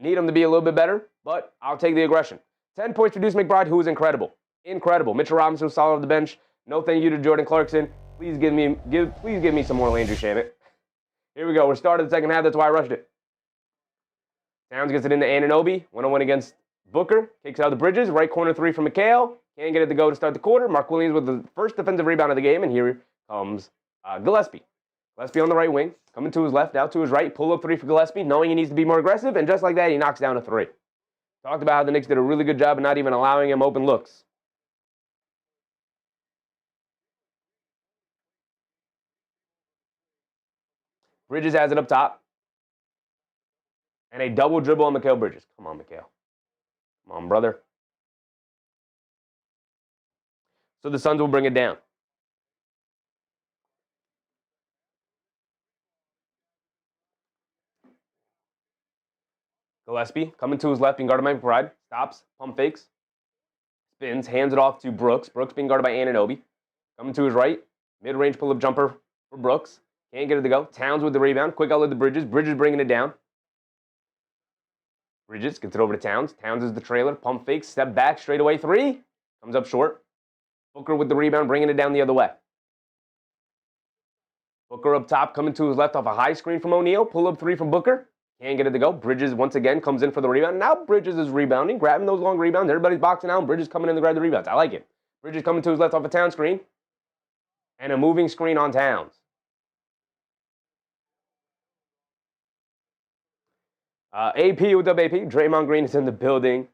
Need him to be a little bit better, but I'll take the aggression. 10 points for Deuce McBride, who was incredible. Incredible. Mitchell Robinson was solid on the bench. No thank you to Jordan Clarkson. Please give me some more Landry Shamet. Here we go. We're starting the second half. That's why I rushed it. Towns gets it into Anunoby. 1-on-1 against Booker. Kicks out the Bridges. Right corner three from McHale. Can't get it to go to start the quarter. Mark Williams with the first defensive rebound of the game. And here comes Gillespie. Gillespie on the right wing. Coming to his left, now to his right. Pull-up three for Gillespie, knowing he needs to be more aggressive. And just like that, he knocks down a three. Talked about how the Knicks did a really good job of not even allowing him open looks. Bridges has it up top. And a double dribble on Mikal Bridges. Come on, Mikal. Come on, brother. So the Suns will bring it down. Gillespie coming to his left, being guarded by McBride. Stops, pump fakes. Spins, hands it off to Brooks. Brooks being guarded by Anunoby. Coming to his right. Mid-range pull-up jumper for Brooks. Can't get it to go. Towns with the rebound. Quick outlet to Bridges. Bridges bringing it down. Bridges gets it over to Towns. Towns is the trailer. Pump fake. Step back. Straight away three. Comes up short. Booker with the rebound. Bringing it down the other way. Booker up top. Coming to his left off a high screen from O'Neal. Pull-up three from Booker. Can't get it to go. Bridges once again comes in for the rebound. Now Bridges is rebounding. Grabbing those long rebounds. Everybody's boxing out. Bridges coming in to grab the rebounds. I like it. Bridges coming to his left off a Towns screen. And a moving screen on Towns. AP with WAP. Draymond Green is in the building.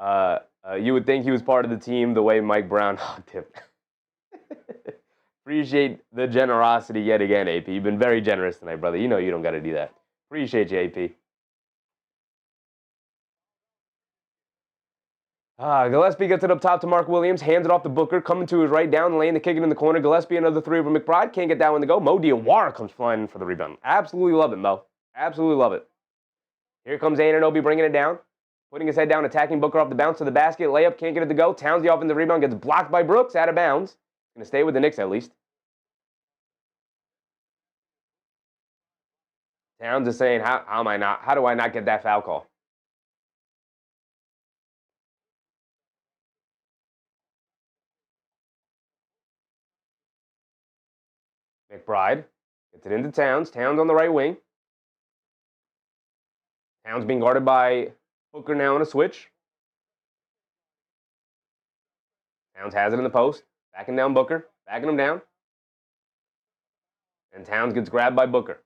You would think he was part of the team the way Mike Brown hugged him. Appreciate the generosity yet again, AP. You've been very generous tonight, brother. You know you don't got to do that. Appreciate you, AP. Gillespie gets it up top to Mark Williams. Hands it off to Booker. Coming to his right, down the lane to kick it in the corner. Gillespie, another three over McBride. Can't get that one to go. Mo Diawara comes flying in for the rebound. Absolutely love it, Mo. Absolutely love it. Here comes Anunoby bringing it down. Putting his head down, attacking Booker off the bounce to the basket. Layup, can't get it to go. Towns the offensive rebound, gets blocked by Brooks, out of bounds. Going to stay with the Knicks at least. Towns is saying, how do I not get that foul call? McBride gets it into Towns. Towns on the right wing. Towns being guarded by Booker now on a switch. Towns has it in the post. Backing down Booker. Backing him down. And Towns gets grabbed by Booker.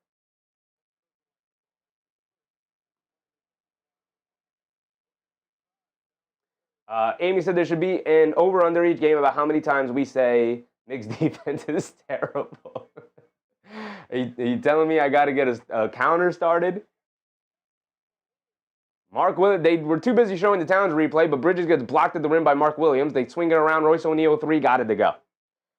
Amy said there should be an over-under each game about how many times we say Knicks defense is terrible. Are you telling me I got to get a counter started? Mark Williams, they were too busy showing the Towns replay, but Bridges gets blocked at the rim by Mark Williams. They swing it around. Royce O'Neal, three, got it to go.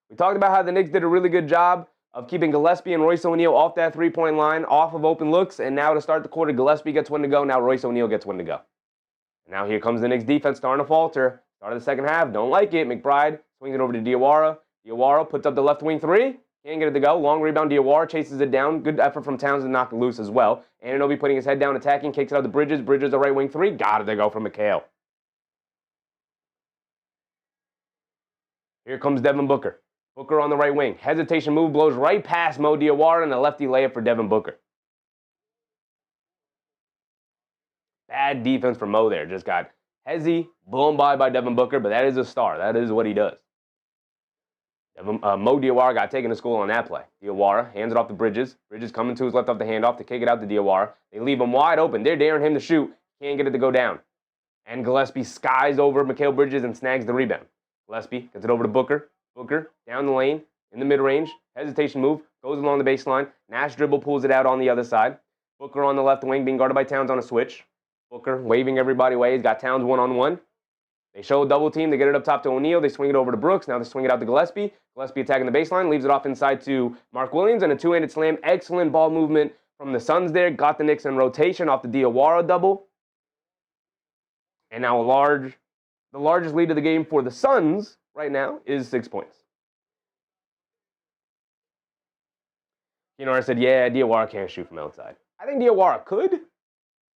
We talked about how the Knicks did a really good job of keeping Gillespie and Royce O'Neal off that three-point line, off of open looks, and now to start the quarter, Gillespie gets one to go. Now Royce O'Neal gets one to go. And now here comes the Knicks defense starting to falter. Start of the second half, don't like it. McBride swings it over to Diawara. Diawara puts up the left wing three. Can't get it to go. Long rebound. Diawara chases it down. Good effort from Towns to knock it loose as well. Anunoby putting his head down, attacking, kicks it out to Bridges. Bridges, the right wing three. Got it to go from McHale. Here comes Devin Booker. Booker on the right wing. Hesitation move, blows right past Mo Diawara, and a lefty layup for Devin Booker. Bad defense for Mo there. Just got hezzy, blown by Devin Booker, but that is a star. That is what he does. Mo Diawara got taken to school on that play. Diawara hands it off to Bridges. Bridges coming to his left off the handoff to kick it out to Diawara. They leave him wide open. They're daring him to shoot. Can't get it to go down. And Gillespie skies over Mikal Bridges and snags the rebound. Gillespie gets it over to Booker. Booker down the lane in the mid-range. Hesitation move. Goes along the baseline. Nash dribble pulls it out on the other side. Booker on the left wing being guarded by Towns on a switch. Booker waving everybody away. He's got Towns one-on-one. They show a double team. They get it up top to O'Neal. They swing it over to Brooks. Now they swing it out to Gillespie. Gillespie attacking the baseline. Leaves it off inside to Mark Williams. And a two-handed slam. Excellent ball movement from the Suns there. Got the Knicks in rotation off the Diawara double. And now the largest lead of the game for the Suns right now is 6 points. I said, yeah, Diawara can't shoot from outside. I think Diawara could.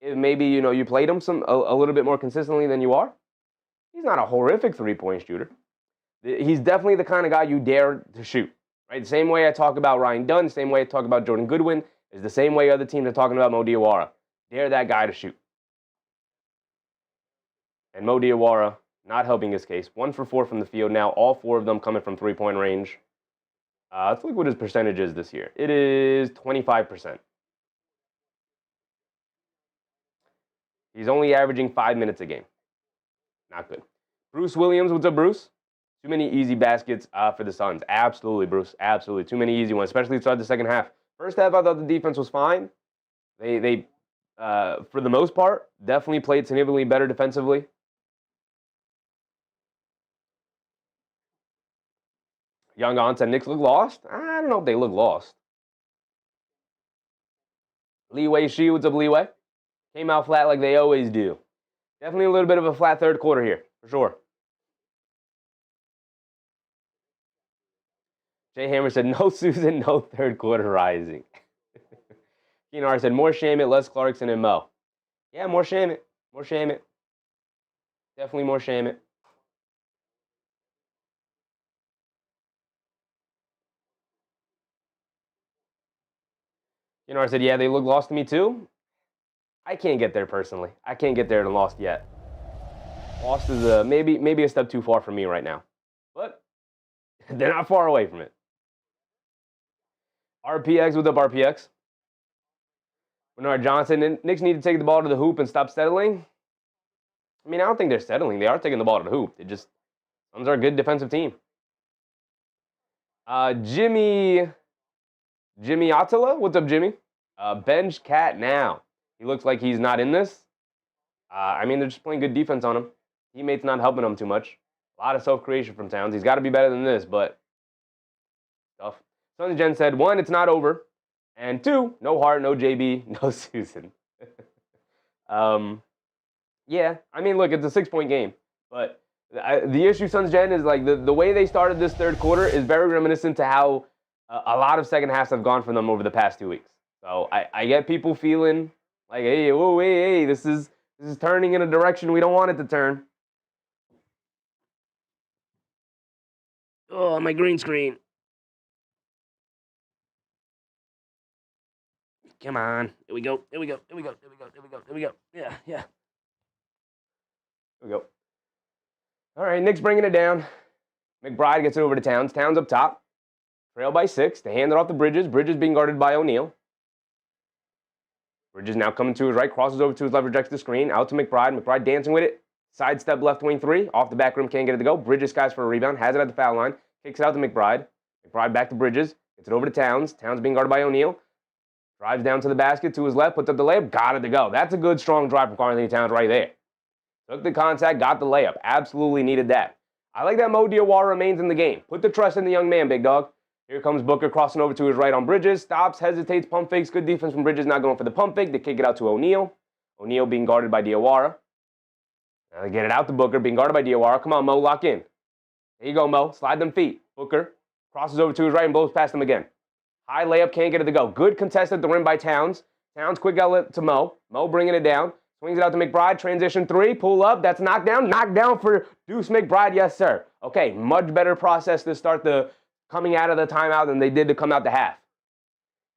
If maybe, you played him a little bit more consistently than you are. He's not a horrific three-point shooter. He's definitely the kind of guy you dare to shoot, right? The same way I talk about Ryan Dunn, the same way I talk about Jordan Goodwin, is the same way other teams are talking about Mo Diawara. Dare that guy to shoot. And Mo Diawara not helping his case. 1 for 4 from the field now, all 4 of them coming from three-point range. Let's look what his percentage is this year. It is 25%. He's only averaging 5 minutes a game. Not good. Bruce Williams, what's up, Bruce? Too many easy baskets for the Suns. Absolutely, Bruce. Absolutely. Too many easy ones, especially to start the second half. First half, I thought the defense was fine. They for the most part, definitely played significantly better defensively. Young On said Knicks look lost. I don't know if they look lost. Leeway Shi, what's up, Leeway? Came out flat like they always do. Definitely a little bit of a flat third quarter here, for sure. Jay Hammer said, no Susan, no third quarter rising. Keenar said, more Shamit, less Clarkson and Mo. Yeah, more Shamit. More Shamit. Definitely more Shamit. Keenar said, yeah, they look lost to me too. I can't get there personally. I can't get there to lost yet. Lost is maybe a step too far for me right now. But they're not far away from it. RPX, what's up, RPX? Bernard Johnson, Knicks need to take the ball to the hoop and stop settling. I mean, I don't think they're settling. They are taking the ball to the hoop. Suns are a good defensive team. Jimmy Attila, what's up, Jimmy? Bench Cat now. He looks like he's not in this. I mean, they're just playing good defense on him. Teammates not helping him too much. A lot of self-creation from Towns. He's got to be better than this, but tough. Suns Jen said, 1, it's not over. And 2, no Hart, no JB, no Susan. Yeah, I mean, look, it's a 6-point game. But the issue, Suns Jen, is like the way they started this third quarter is very reminiscent to how a lot of second halves have gone for them over the past 2 weeks. So I get people feeling like, hey, whoa, hey, this is turning in a direction we don't want it to turn. Oh, my green screen. Come on. Here we go. Yeah. Here we go. All right, Knicks bringing it down. McBride gets it over to Towns. Towns up top. Trail by 6. They hand it off to Bridges. Bridges being guarded by O'Neal. Bridges now coming to his right. Crosses over to his left. Rejects the screen. Out to McBride. McBride dancing with it. Sidestep left wing 3. Off the back rim. Can't get it to go. Bridges skies for a rebound. Has it at the foul line. Kicks it out to McBride. McBride back to Bridges. Gets it over to Towns. Towns being guarded by O'Neal. Drives down to the basket to his left. Puts up the layup. Got it to go. That's a good, strong drive from Karl-Anthony Towns right there. Took the contact. Got the layup. Absolutely needed that. I like that Mo Diawara remains in the game. Put the trust in the young man, big dog. Here comes Booker crossing over to his right on Bridges. Stops, hesitates, pump fakes. Good defense from Bridges, not going for the pump fake. They kick it out to O'Neal. O'Neal being guarded by Diawara. Now they get it out to Booker, being guarded by Diawara. Come on, Mo, lock in. There you go, Mo. Slide them feet. Booker crosses over to his right and blows past him again. High layup, can't get it to go. Good contest at the rim by Towns. Towns quick outlet to Mo. Mo bringing it down. Swings it out to McBride. Transition 3. Pull up. That's knocked down. Knocked down for Deuce McBride. Yes, sir. Okay, much better process to start the coming out of the timeout than they did to come out the half.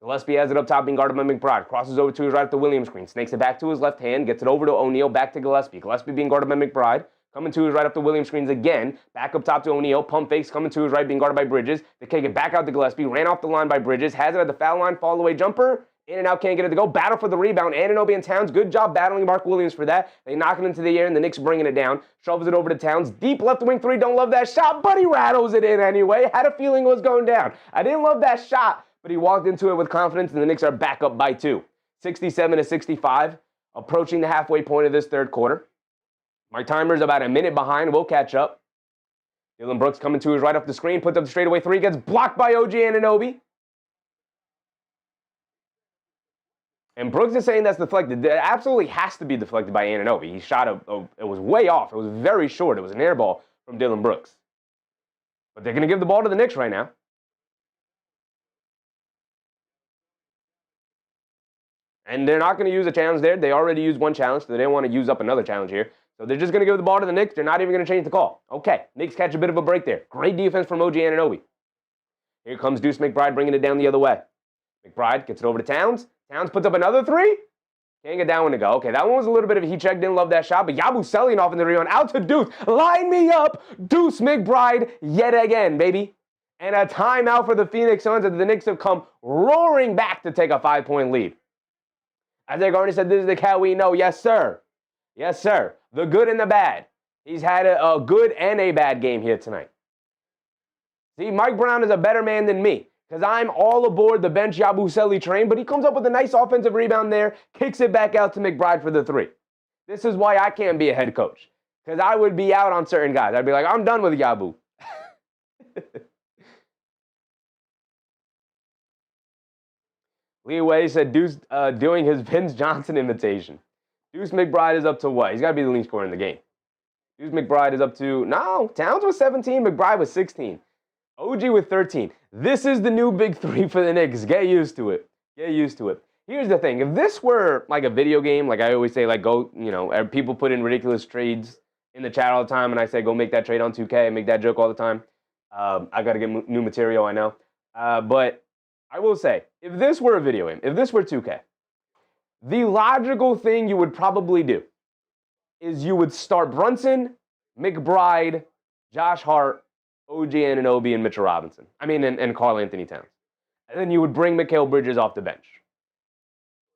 Gillespie has it up top, being guarded by McBride. Crosses over to his right at the Williams screen. Snakes it back to his left hand. Gets it over to O'Neal. Back to Gillespie. Gillespie being guarded by McBride. Coming to his right up the Williams screens again. Back up top to O'Neal. Pump fakes coming to his right, being guarded by Bridges. They kick it back out to Gillespie. Ran off the line by Bridges. Has it at the foul line. Fall away jumper. In and out, can't get it to go. Battle for the rebound. Anunoby and Towns. Good job battling Mark Williams for that. They knock it into the air, and the Knicks bringing it down. Shoves it over to Towns. Deep left wing 3. Don't love that shot, but he rattles it in anyway. Had a feeling it was going down. I didn't love that shot, but he walked into it with confidence, and the Knicks are back up by 2. 67-65. Approaching the halfway point of this third quarter. My timer's about a minute behind. We'll catch up. Dylan Brooks coming to his right off the screen. Puts up the straightaway 3. Gets blocked by OG Anunoby. And Brooks is saying that's deflected. It absolutely has to be deflected by Anunoby. He shot it was way off. It was very short. It was an air ball from Dylan Brooks. But they're going to give the ball to the Knicks right now. And they're not going to use a challenge there. They already used one challenge, so they didn't want to use up another challenge here. So they're just going to give the ball to the Knicks. They're not even going to change the call. Okay, Knicks catch a bit of a break there. Great defense from OG Anunoby. Here comes Deuce McBride bringing it down the other way. McBride gets it over to Towns. Towns puts up another three. Can't get that one to go. Okay, that one was a little bit of a heat check. Didn't love that shot. But Yabusele off in the rebound. Out to Deuce. Line me up. Deuce McBride yet again, baby. And a timeout for the Phoenix Suns as the Knicks have come roaring back to take a 5-point lead. Isaiah Garner said, this is the cat we know. Yes, sir. Yes, sir. The good and the bad. He's had a good and a bad game here tonight. See, Mike Brown is a better man than me because I'm all aboard the bench Yabusele train, but he comes up with a nice offensive rebound there, kicks it back out to McBride for the three. This is why I can't be a head coach because I would be out on certain guys. I'd be like, I'm done with Yabu. Lee Way said Deuce doing his Vince Johnson imitation. Deuce McBride is up to what? He's got to be the leading scorer in the game. Deuce McBride is up to, no, Towns was 17, McBride was 16. OG with 13. This is the new big three for the Knicks. Get used to it. Get used to it. Here's the thing. If this were like a video game, like I always say, like go, people put in ridiculous trades in the chat all the time, and I say go make that trade on 2K. I make that joke all the time. I got to get new material, I know. But I will say, if this were a video game, if this were 2K, the logical thing you would probably do is you would start Brunson, McBride, Josh Hart, OG Anunoby, and Mitchell Robinson. And Karl Anthony Towns. And then you would bring Mikal Bridges off the bench.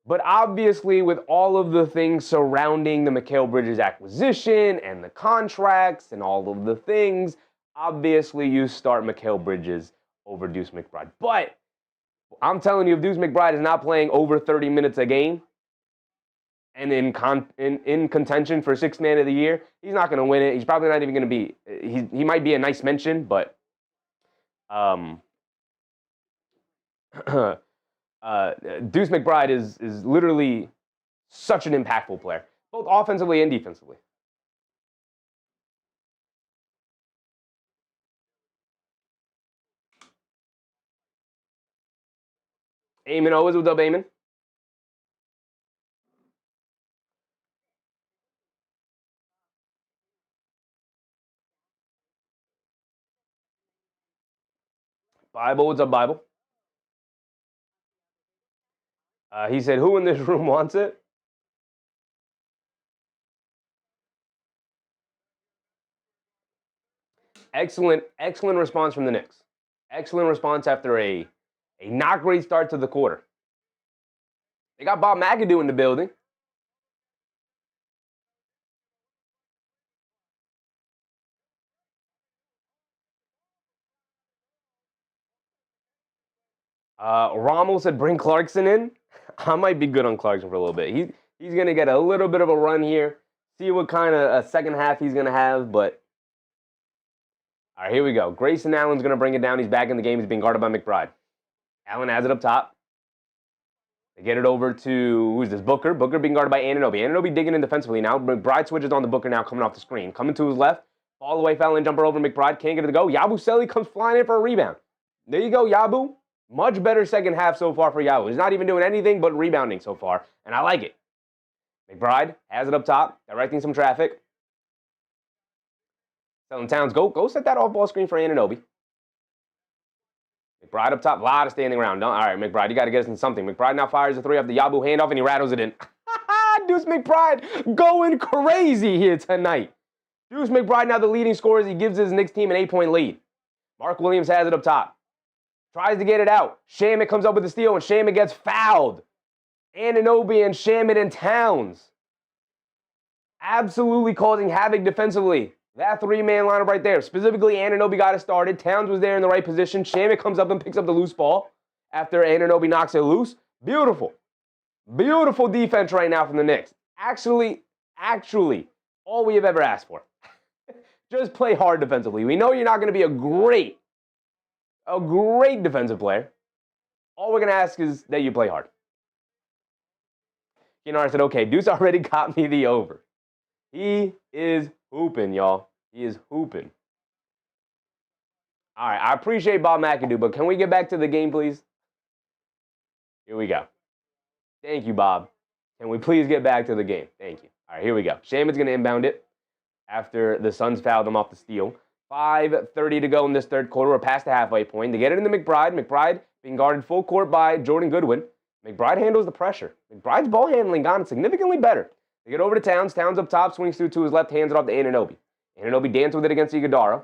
But obviously, with all of the things surrounding the Mikal Bridges acquisition and the contracts and all of the things, obviously you start Mikal Bridges over Deuce McBride. But I'm telling you, if Deuce McBride is not playing over 30 minutes a game and in contention for Sixth Man of the Year, he's not going to win it. He's probably not even going to be. He might be a nice mention, but Deuce McBride is literally such an impactful player, both offensively and defensively. Eamon, always what's up, Eamon? Bible, what's up, Bible? He said, who in this room wants it? Excellent response from the Knicks. Excellent response after a not great start to the quarter. They got Bob McAdoo in the building. Rommel said, bring Clarkson in. I might be good on Clarkson for a little bit. He's going to get a little bit of a run here. See what kind of a second half he's going to have, but all right, here we go. Grayson Allen's going to bring it down. He's back in the game. He's being guarded by McBride. Allen has it up top. They get it over to, who's this, Booker. Booker being guarded by Anunoby. Anunoby digging in defensively now. McBride switches on to Booker now, coming off the screen. Coming to his left. Fall away, foul in jumper over McBride. Can't get it to go. Yabusele comes flying in for a rebound. There you go, Yabu. Much better second half so far for Yabu. He's not even doing anything but rebounding so far, and I like it. McBride has it up top, directing some traffic. Telling Towns, go set that off-ball screen for Anunoby. McBride up top, a lot of standing around. All right, McBride, you got to get us in something. McBride now fires a three off the Yabu handoff, and he rattles it in. Deuce McBride going crazy here tonight. Deuce McBride now the leading scorer as he gives his Knicks team an 8-point lead. Mark Williams has it up top. Tries to get it out. Shamet comes up with the steal, and Shamet gets fouled. Anunoby and Shamet and Towns. Absolutely causing havoc defensively. That three-man lineup right there. Specifically, Anunoby got it started. Towns was there in the right position. Shamet comes up and picks up the loose ball after Anunoby knocks it loose. Beautiful. Beautiful defense right now from the Knicks. Actually, all we have ever asked for. Just play hard defensively. We know you're not going to be a great defensive player. All we're going to ask is that you play hard. Keenar said, okay, Deuce already got me the over. He is hooping, y'all. He is hooping. All right, I appreciate Bob McAdoo, but can we get back to the game, please? Here we go. Thank you, Bob. Can we please get back to the game? Thank you. All right, here we go. Shaman's going to inbound it. after the Suns fouled them off the steal. 5:30 to go in this third quarter. We're past the halfway point. They get it into McBride. McBride being guarded full court by Jordan Goodwin. McBride handles the pressure. McBride's ball handling gotten significantly better. They get over to Towns. Towns up top, swings through to his left, hands it off to Anunoby. Anunoby dances with it against Iguodala.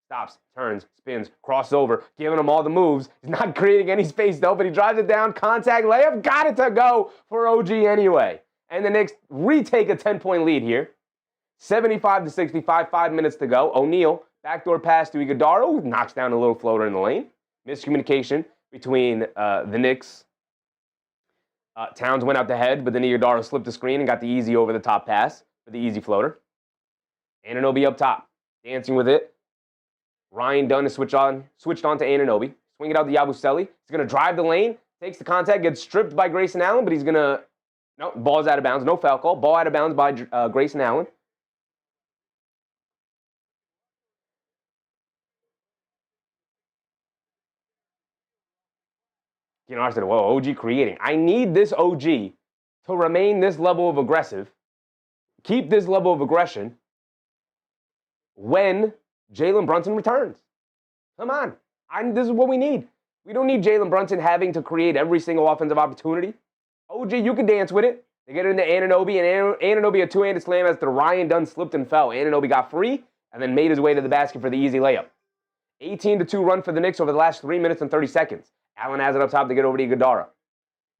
Stops, turns, spins, crosses over, giving him all the moves. He's not creating any space though, but he drives it down. Contact layup, got it to go for OG anyway. And the Knicks retake a 10-point lead here. 75-65, 5 minutes to go. O'Neal, backdoor pass to Iguodala, who knocks down a little floater in the lane. Miscommunication between the Knicks. Towns went out the head, but then Iguodala slipped the screen and got the easy over-the-top pass for the easy floater. Anunoby up top, dancing with it. Ryan Dunn is switched on to Anunoby. Swing it out to Yabusele. He's going to drive the lane, takes the contact, gets stripped by Grayson Allen, but he's going to... No, ball's out of bounds. No foul call. Ball out of bounds by Grayson Allen. I said, whoa, OG creating. I need this OG to remain this level of aggressive, keep this level of aggression when Jalen Brunson returns. Come on. This is what we need. We don't need Jalen Brunson having to create every single offensive opportunity. OG, you can dance with it. They get it into Anunoby, and Anunoby a two-handed slam as the Ryan Dunn slipped and fell. Anunoby got free and then made his way to the basket for the easy layup. 18-2 run for the Knicks over the last 3 minutes and 30 seconds. Allen has it up top to get over to Iguodala.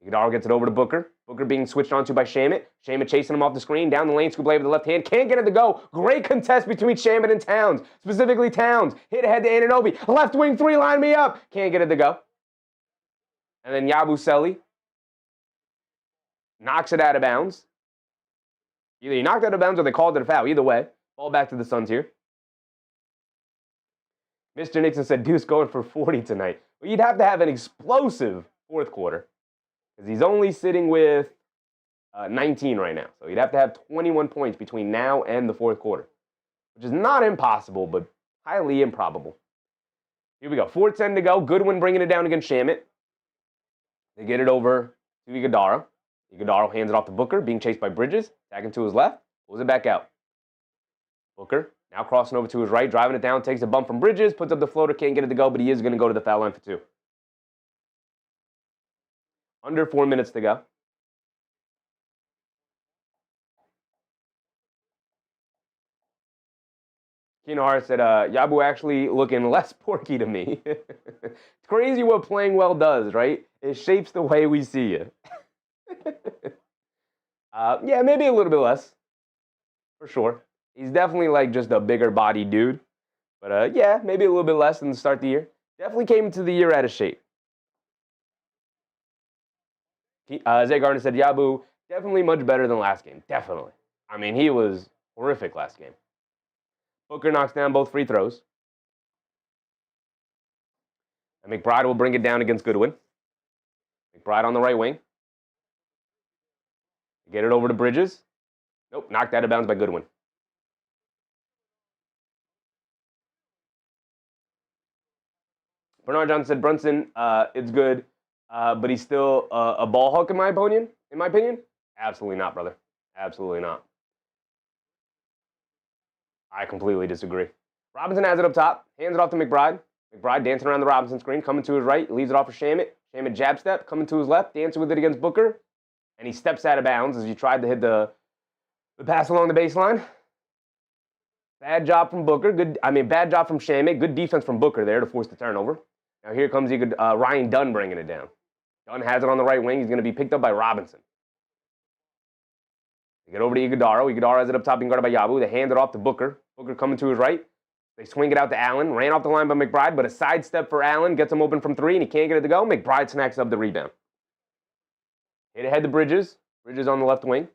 Iguodala gets it over to Booker. Booker being switched onto by Shamet. Shamet chasing him off the screen. Down the lane, scoop lay with the left hand. Can't get it to go. Great contest between Shamet and Towns. Specifically Towns. Hit ahead to Anunoby. Left wing three, line me up. Can't get it to go. And then Yabusele knocks it out of bounds. Either he knocked it out of bounds or they called it a foul. Either way, ball back to the Suns here. Mr. Nixon said Deuce going for 40 tonight. Well, you'd have to have an explosive fourth quarter because he's only sitting with 19 right now. So you'd have to have 21 points between now and the fourth quarter, which is not impossible, but highly improbable. Here we go. 4:10 to go. Goodwin bringing it down against Shamet. They get it over to Iguodala. Iguodala hands it off to Booker, being chased by Bridges. Tagging to his left. Pulls it back out. Booker now crossing over to his right, driving it down, takes a bump from Bridges, puts up the floater, can't get it to go, but he is going to go to the foul line for two. Under 4 minutes to go. Keenan Hart said, Yabu actually looking less porky to me. It's crazy what playing well does, right? It shapes the way we see you. Yeah, maybe a little bit less. For sure. He's definitely like just a bigger body dude. But yeah, maybe a little bit less than the start of the year. Definitely came into the year out of shape. Zay Gardner said, Yabu, definitely much better than last game. Definitely. I mean, he was horrific last game. Booker knocks down both free throws. And McBride will bring it down against Goodwin. McBride on the right wing. Get it over to Bridges. Nope, knocked out of bounds by Goodwin. Bernard Johnson said, Brunson, it's good, but he's still a ball hawk in my opinion. Absolutely not, brother. Absolutely not. I completely disagree. Robinson has it up top, hands it off to McBride. McBride dancing around the Robinson screen, coming to his right, leaves it off for Shamet. Shamet jab step, coming to his left, dancing with it against Booker. And he steps out of bounds as he tried to hit the pass along the baseline. Bad job from Booker. Bad job from Shamet. Good defense from Booker there to force the turnover. Now here comes Ryan Dunn bringing it down. Dunn has it on the right wing. He's going to be picked up by Robinson. They get over to Iguodala. Iguodala has it up top being guarded by Yabu. They hand it off to Booker. Booker coming to his right. They swing it out to Allen. Ran off the line by McBride, but a sidestep for Allen. Gets him open from three, and he can't get it to go. McBride snacks up the rebound. Hit ahead to Bridges. Bridges on the left wing.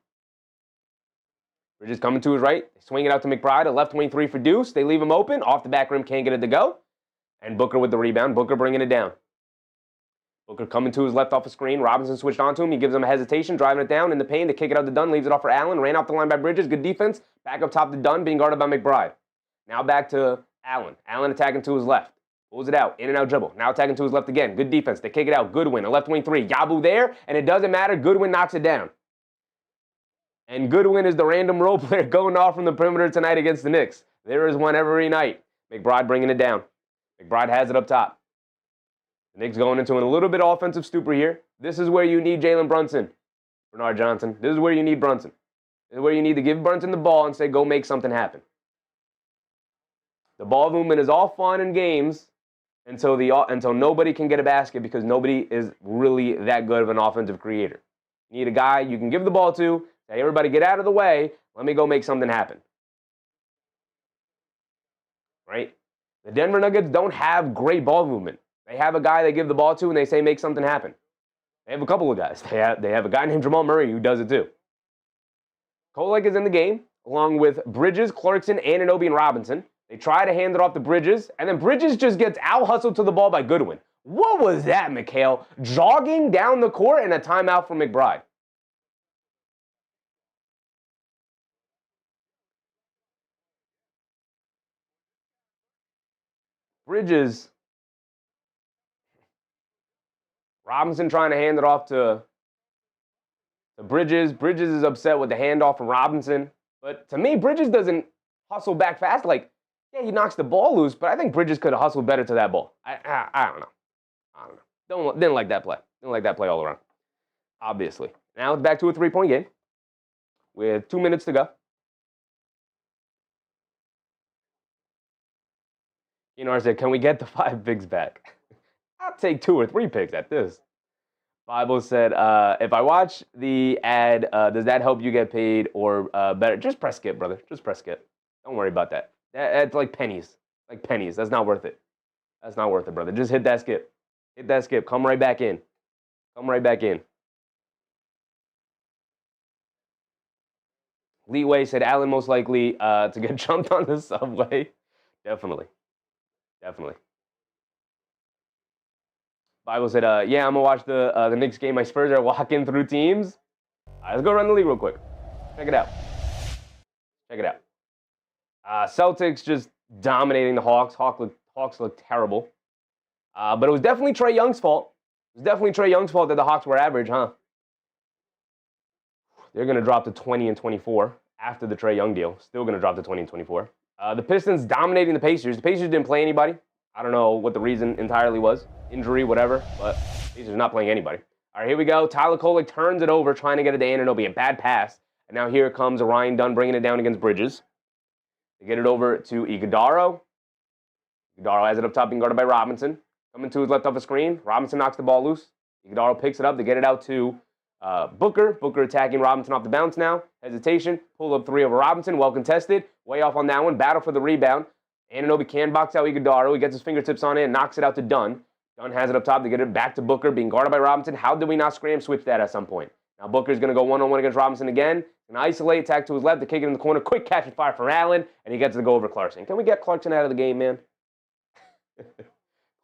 Bridges coming to his right. They swing it out to McBride. A left wing three for Deuce. They leave him open. Off the back rim, can't get it to go. And Booker with the rebound. Booker bringing it down. Booker coming to his left off the screen. Robinson switched onto him. He gives him a hesitation, driving it down in the paint. They kick it out to Dunn. Leaves it off for Allen. Ran off the line by Bridges. Good defense. Back up top to Dunn, being guarded by McBride. Now back to Allen. Allen attacking to his left. Pulls it out. In and out dribble. Now attacking to his left again. Good defense. They kick it out. Goodwin. A left wing three. Yabu there. And it doesn't matter. Goodwin knocks it down. And Goodwin is the random role player going off from the perimeter tonight against the Knicks. There is one every night. McBride bringing it down. McBride has it up top. The Knicks going into a little bit of offensive stupor here. This is where you need Jalen Brunson, Bernard Johnson. This is where you need Brunson. This is where you need to give Brunson the ball and say, go make something happen. The ball movement is all fun and games until nobody can get a basket because nobody is really that good of an offensive creator. You need a guy you can give the ball to, say, everybody get out of the way, let me go make something happen. Right? The Denver Nuggets don't have great ball movement. They have a guy they give the ball to and they say make something happen. They have a couple of guys. They have a guy named Jamal Murray who does it too. Kolek is in the game, along with Bridges, Clarkson, Anunoby, and Robinson. They try to hand it off to Bridges, and then Bridges just gets out-hustled to the ball by Goodwin. What was that, Mikhail? Jogging down the court and a timeout from McBride. Bridges. Robinson trying to hand it off to Bridges. Bridges is upset with the handoff from Robinson. But to me, Bridges doesn't hustle back fast. Like, yeah, he knocks the ball loose, but I think Bridges could have hustled better to that ball. I don't know. Didn't like that play. Didn't like that play all around. Obviously. Now it's back to a three-point game with 2 minutes to go. Kenar said, can we get the 5 picks back? I'll take 2 or 3 picks at this. Bible said, if I watch the ad, does that help you get paid or better? Just press skip, brother. Just press skip. Don't worry about that. That's like pennies. Like pennies. That's not worth it. That's not worth it, brother. Just hit that skip. Hit that skip. Come right back in. Come right back in. Leeway said, Allen most likely to get jumped on the subway. Definitely. Definitely. Bible said, yeah, I'm going to watch the Knicks game. My Spurs are walking through teams. All right, let's go around the league real quick. Check it out. Check it out. Celtics just dominating the Hawks. Hawks look terrible. But it was definitely Trae Young's fault. It was definitely Trae Young's fault that the Hawks were average, huh? They're going to drop to 20 and 24 after the Trae Young deal. Still going to drop to 20 and 24. The Pistons dominating the Pacers. The Pacers didn't play anybody. I don't know what the reason entirely was. Injury, whatever. But Pacers not playing anybody. All right, here we go. Tyler Kolek turns it over, trying to get it to Anunoby. A bad pass. And now here comes Ryan Dunn bringing it down against Bridges. They get it over to Iguodaro. Iguodaro has it up top, being guarded by Robinson. Coming to his left off a screen. Robinson knocks the ball loose. Iguodaro picks it up. They get it out to Booker. Booker attacking Robinson off the bounce now. Hesitation. Pull up 3 over Robinson. Well contested. Way off on that one. Battle for the rebound. Anunoby can box out Iguodaro. He gets his fingertips on it and knocks it out to Dunn. Dunn has it up top. They get it back to Booker, being guarded by Robinson. How did we not scram switch that at some point? Now Booker's going to go one-on-one against Robinson again. An isolate, attack to his left, to kick it in the corner. Quick catch and fire for Allen, and he gets to go over Clarkson. Can we get Clarkson out of the game, man?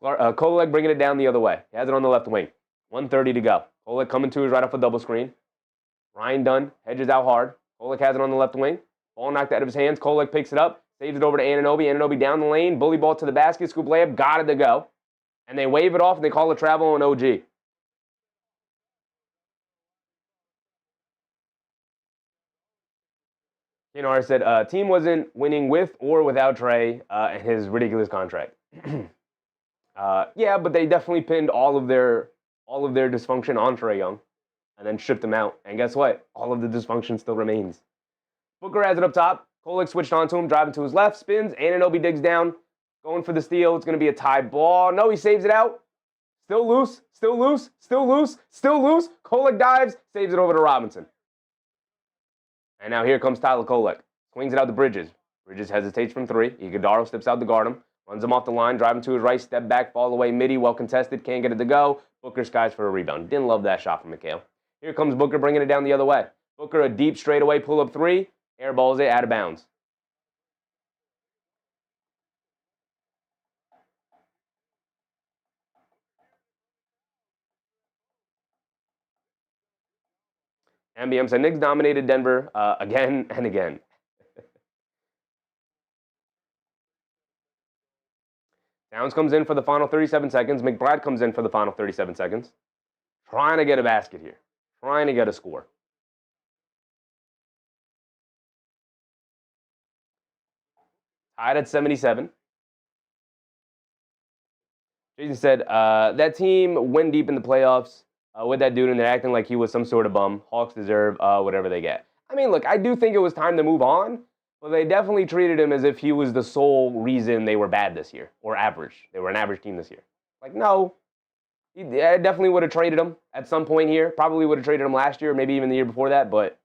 Kolek bringing it down the other way. He has it on the left wing. 1:30 to go. Kolek coming to his right off a double screen. Ryan Dunn hedges out hard. Kolek has it on the left wing. Ball knocked out of his hands. Kolek picks it up, saves it over to Anunoby. Anunoby down the lane, bully ball to the basket, scoop layup, got it to go. And they wave it off, and they call it travel on OG. Kenar said, team wasn't winning with or without Trae and his ridiculous contract. Yeah, but they definitely pinned all of their dysfunction on Trae Young and then shipped him out. And guess what? All of the dysfunction still remains. Booker has it up top. Kolek switched onto him, driving to his left, spins. Anunoby digs down, going for the steal. It's going to be a tie ball. No, he saves it out. Still loose, still loose, still loose, still loose. Kolek dives, saves it over to Robinson. And now here comes Tyler Kolek. Swings it out to Bridges. Bridges hesitates from 3. Iguodaro steps out to guard him. Runs him off the line, driving to his right, step back, fall away, midi, well contested, can't get it to go. Booker skies for a rebound. Didn't love that shot from Mikhail. Here comes Booker bringing it down the other way. Booker, a deep straightaway pull-up 3. Airballs it out of bounds. MBM said, Knicks dominated Denver again and again. Towns comes in for the final 37 seconds. McBride comes in for the final 37 seconds. Trying to get a basket here. Trying to get a score. Tied at 77. Jason said, that team went deep in the playoffs with that dude, and they're acting like he was some sort of bum. Hawks deserve whatever they get. I mean, look, I do think it was time to move on, but they definitely treated him as if he was the sole reason they were bad this year, or average. They were an average team this year. Like, no. I definitely would have traded him at some point here. Probably would have traded him last year, maybe even the year before that, but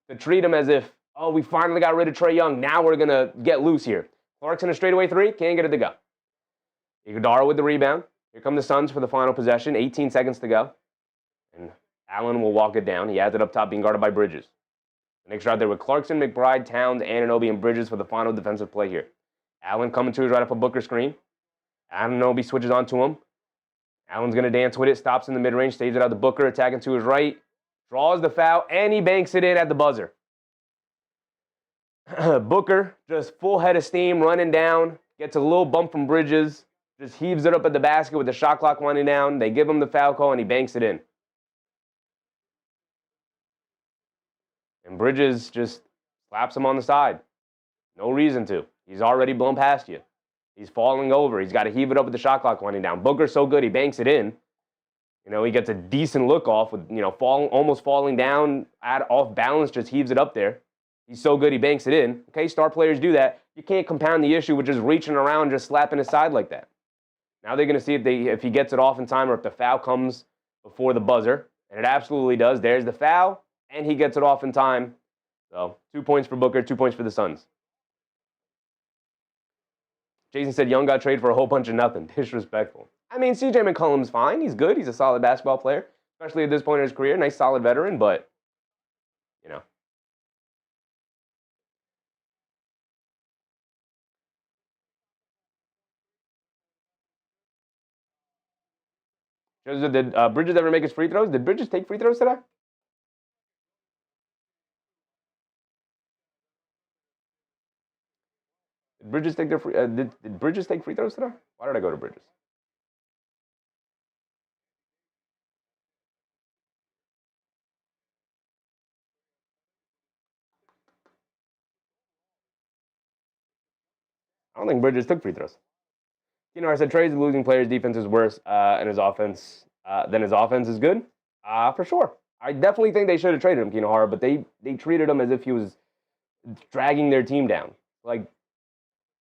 to treat him as if, oh, we finally got rid of Trae Young, now we're going to get loose here. Clarkson a straightaway three, can't get it to go. Iguodala with the rebound. Here come the Suns for the final possession. 18 seconds to go. And Allen will walk it down. He has it up top, being guarded by Bridges. The Knicks are out there with Clarkson, McBride, Towns, Anunoby, and Bridges for the final defensive play here. Allen coming to his right up a Booker screen. Anunoby switches on to him. Allen's going to dance with it, stops in the mid-range, saves it out to Booker, attacking to his right. Draws the foul, and he banks it in at the buzzer. Booker, just full head of steam, running down. Gets a little bump from Bridges. Just heaves it up at the basket with the shot clock winding down. They give him the foul call, and he banks it in. And Bridges just slaps him on the side. No reason to. He's already blown past you. He's falling over. He's got to heave it up with the shot clock winding down. Booker's so good, he banks it in. You know, he gets a decent look off with, you know, almost falling down, off balance, just heaves it up there. He's so good, he banks it in. Okay, star players do that. You can't compound the issue with just reaching around, just slapping his side like that. Now they're going to see if he gets it off in time or if the foul comes before the buzzer. And it absolutely does. There's the foul, and he gets it off in time. So 2 points for Booker, 2 points for the Suns. Jason said Young got traded for a whole bunch of nothing. Disrespectful. I mean, CJ McCollum's fine. He's good. He's a solid basketball player, especially at this point in his career. Nice, solid veteran, but, you know. Did Bridges ever make his free throws? Did Bridges take free throws today? Did Bridges take did Bridges take free throws today? Why did I go to Bridges? I don't think Bridges took free throws. You know, I said Trae's losing players' defense is worse, and his offense than his offense is good. For sure. I definitely think they should have traded him, Keno Hara, but they treated him as if he was dragging their team down. Like,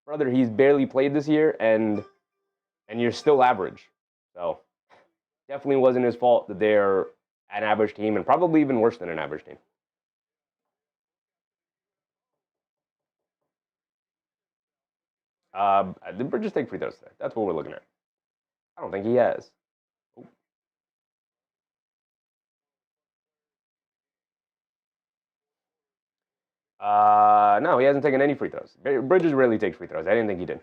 brother, he's barely played this year, and you're still average. So, definitely wasn't his fault that they're an average team, and probably even worse than an average team. Did Bridges take free throws today? That's what we're looking at. I don't think he has. No, he hasn't taken any free throws. Bridges rarely takes free throws. I didn't think he did.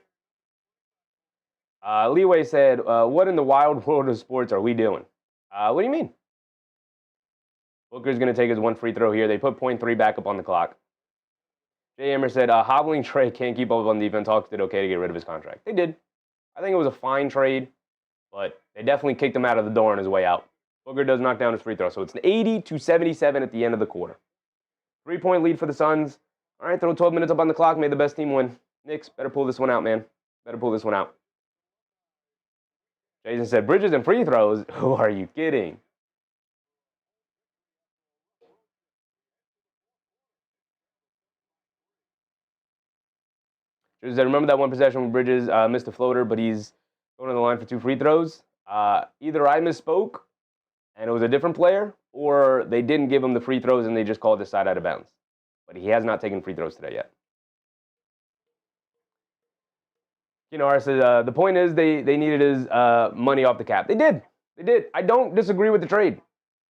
Leeway said, what in the wild world of sports are we doing? What do you mean? Booker's going to take his one free throw here. They put .3 back up on the clock. Jay Emmer said, hobbling Trae can't keep up on defense. Hawks did okay to get rid of his contract. They did. I think it was a fine trade, but they definitely kicked him out of the door on his way out. Booker does knock down his free throw, so it's an 80-77 at the end of the quarter. 3-point lead for the Suns. All right, throw 12 minutes up on the clock. May the best team win. Knicks, better pull this one out, man. Better pull this one out. Jason said, Bridges and free throws? Who are you kidding? Jason said, remember that one possession when Bridges missed a floater, but he's going on the line for 2 free throws? Either I misspoke and it was a different player, or they didn't give him the free throws and they just called the side out of bounds. But he has not taken free throws today yet. You know, the point is they needed his money off the cap. They did. They did. I don't disagree with the trade,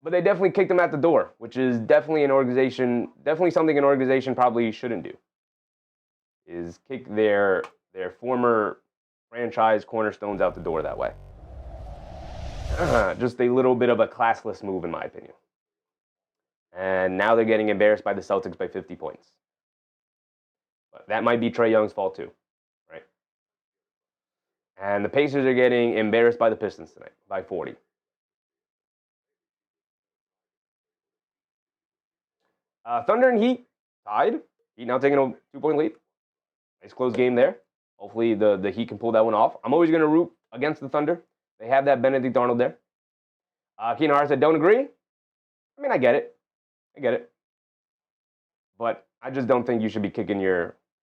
but they definitely kicked him out the door, which is definitely something an organization probably shouldn't do, is kick their former franchise cornerstones out the door that way. Just a little bit of a classless move, in my opinion. And now they're getting embarrassed by the Celtics by 50 points. But that might be Trae Young's fault too, right? And the Pacers are getting embarrassed by the Pistons tonight by 40. Thunder and Heat tied. Heat now taking a 2-point lead. Nice close game there. Hopefully the Heat can pull that one off. I'm always going to root against the Thunder. They have that Benedict Arnold there. Keenan Hart said, don't agree. I mean, I get it. But I just don't think you should be kicking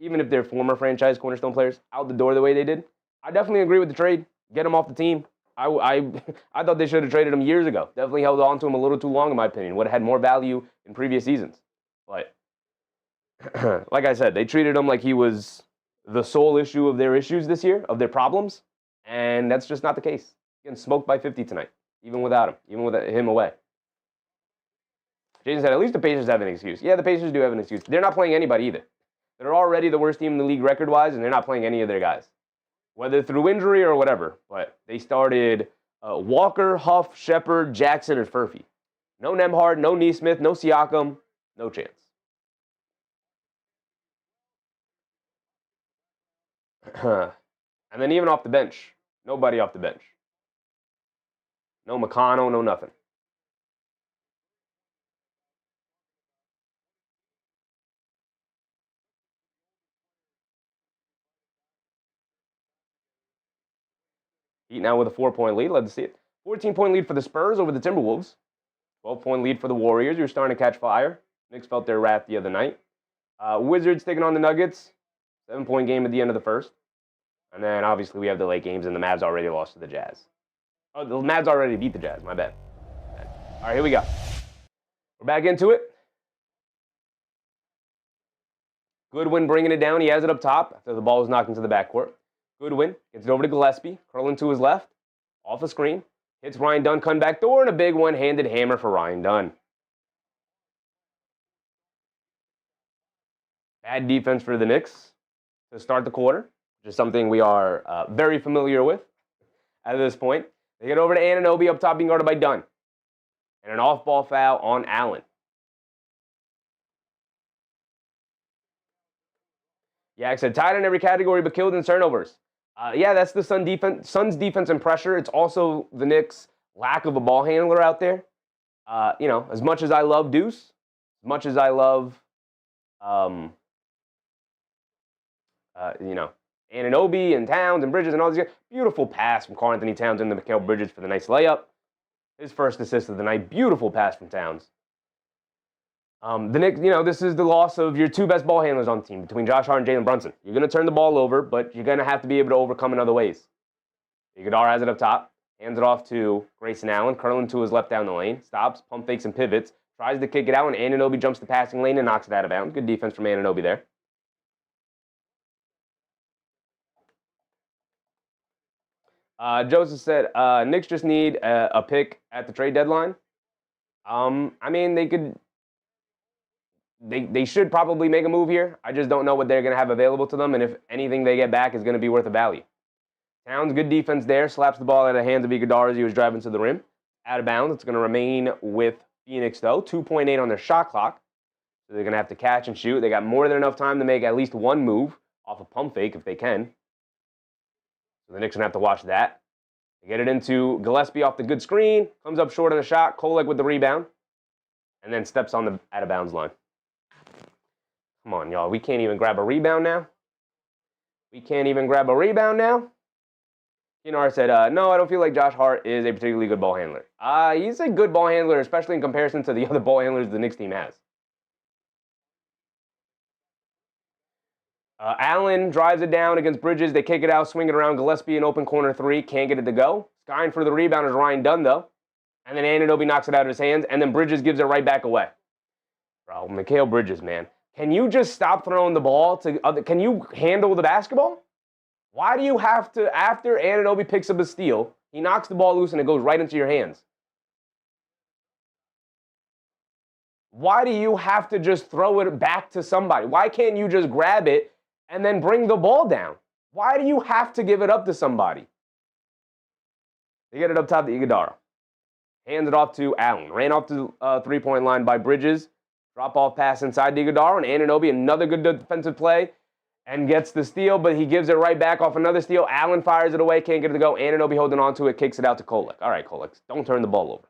even if they're former franchise cornerstone players, out the door the way they did. I definitely agree with the trade. Get them off the team. I thought they should have traded him years ago. Definitely held on to him a little too long, in my opinion. Would have had more value in previous seasons. But like I said, they treated him like he was the sole issue of their issues this year, of their problems. And that's just not the case. Getting smoked by 50 tonight, even without him, even with him away. Jason said, at least the Pacers have an excuse. Yeah, the Pacers do have an excuse. They're not playing anybody either. They're already the worst team in the league record-wise, and they're not playing any of their guys, whether through injury or whatever. But they started Walker, Huff, Shepard, Jackson, and Furphy. No Nembhard, no Nesmith, no Siakam, no chance. And then even off the bench, nobody off the bench. No McConnell, no nothing. Heat now with a 4-point lead. Let's see it. 14-point lead for the Spurs over the Timberwolves. 12-point lead for the Warriors. You're starting to catch fire. Knicks felt their wrath the other night. Wizards taking on the Nuggets. 7-point game at the end of the first. And then, obviously, we have the late games, and the Mavs already lost to the Jazz. Oh, the Mavs already beat the Jazz. My bad. All right, here we go. We're back into it. Goodwin bringing it down. He has it up top after the ball was knocked into the backcourt. Goodwin gets it over to Gillespie. Curling to his left. Off a screen. Hits Ryan Dunn, come back door, and a big one-handed hammer for Ryan Dunn. Bad defense for the Knicks to start the quarter, which is something we are very familiar with at this point. They get over to Anunoby up top being guarded by Dunn. And an off-ball foul on Allen. Yak said, tied in every category but killed in turnovers. Yeah, that's the Suns' defense and pressure. It's also the Knicks' lack of a ball handler out there. As much as I love Deuce, as much as I love, Anunoby and Towns and Bridges and all these guys. Beautiful pass from Karl-Anthony Towns into Mikal Bridges for the nice layup. His first assist of the night. Beautiful pass from Towns. The Knicks, this is the loss of your two best ball handlers on the team between Josh Hart and Jalen Brunson. You're going to turn the ball over, but you're going to have to be able to overcome in other ways. Iguodala has it up top, hands it off to Grayson Allen, curling to his left down the lane, stops, pump fakes and pivots, tries to kick it out, and Anunoby jumps the passing lane and knocks it out of bounds. Good defense from Anunoby there. Joseph said, Knicks just need a pick at the trade deadline. They should probably make a move here. I just don't know what they're going to have available to them, and if anything they get back is going to be worth a value. Towns, good defense there. Slaps the ball out of the hands of Iguodala as he was driving to the rim. Out of bounds. It's going to remain with Phoenix, though. 2.8 on their shot clock. So they're going to have to catch and shoot. They got more than enough time to make at least one move off a pump fake if they can. So the Knicks are going to have to watch that. They get it into Gillespie off the good screen. Comes up short on the shot. Kolek with the rebound. And then steps on the out-of-bounds line. Come on, y'all. We can't even grab a rebound now? Kinar said, no, I don't feel like Josh Hart is a particularly good ball handler. He's a good ball handler, especially in comparison to the other ball handlers the Knicks team has. Allen drives it down against Bridges. They kick it out, swing it around. Gillespie in open corner three. Can't get it to go. Skying for the rebound is Ryan Dunn, though. And then Anunoby knocks it out of his hands. And then Bridges gives it right back away. Bro, Mikal Bridges, man. Can you just stop throwing the ball to other? Can you handle the basketball? Why do you have to, after Anunoby picks up a steal, he knocks the ball loose and it goes right into your hands? Why do you have to just throw it back to somebody? Why can't you just grab it and then bring the ball down? Why do you have to give it up to somebody? They get it up top to Iguodala. Hands it off to Allen. Ran off to the three-point line by Bridges. Drop-off pass inside to Iguodala, and Anunoby, another good defensive play, and gets the steal, but he gives it right back off another steal. Allen fires it away, can't get it to go. Anunoby holding on to it, kicks it out to Kolek. All right, Kolek, don't turn the ball over.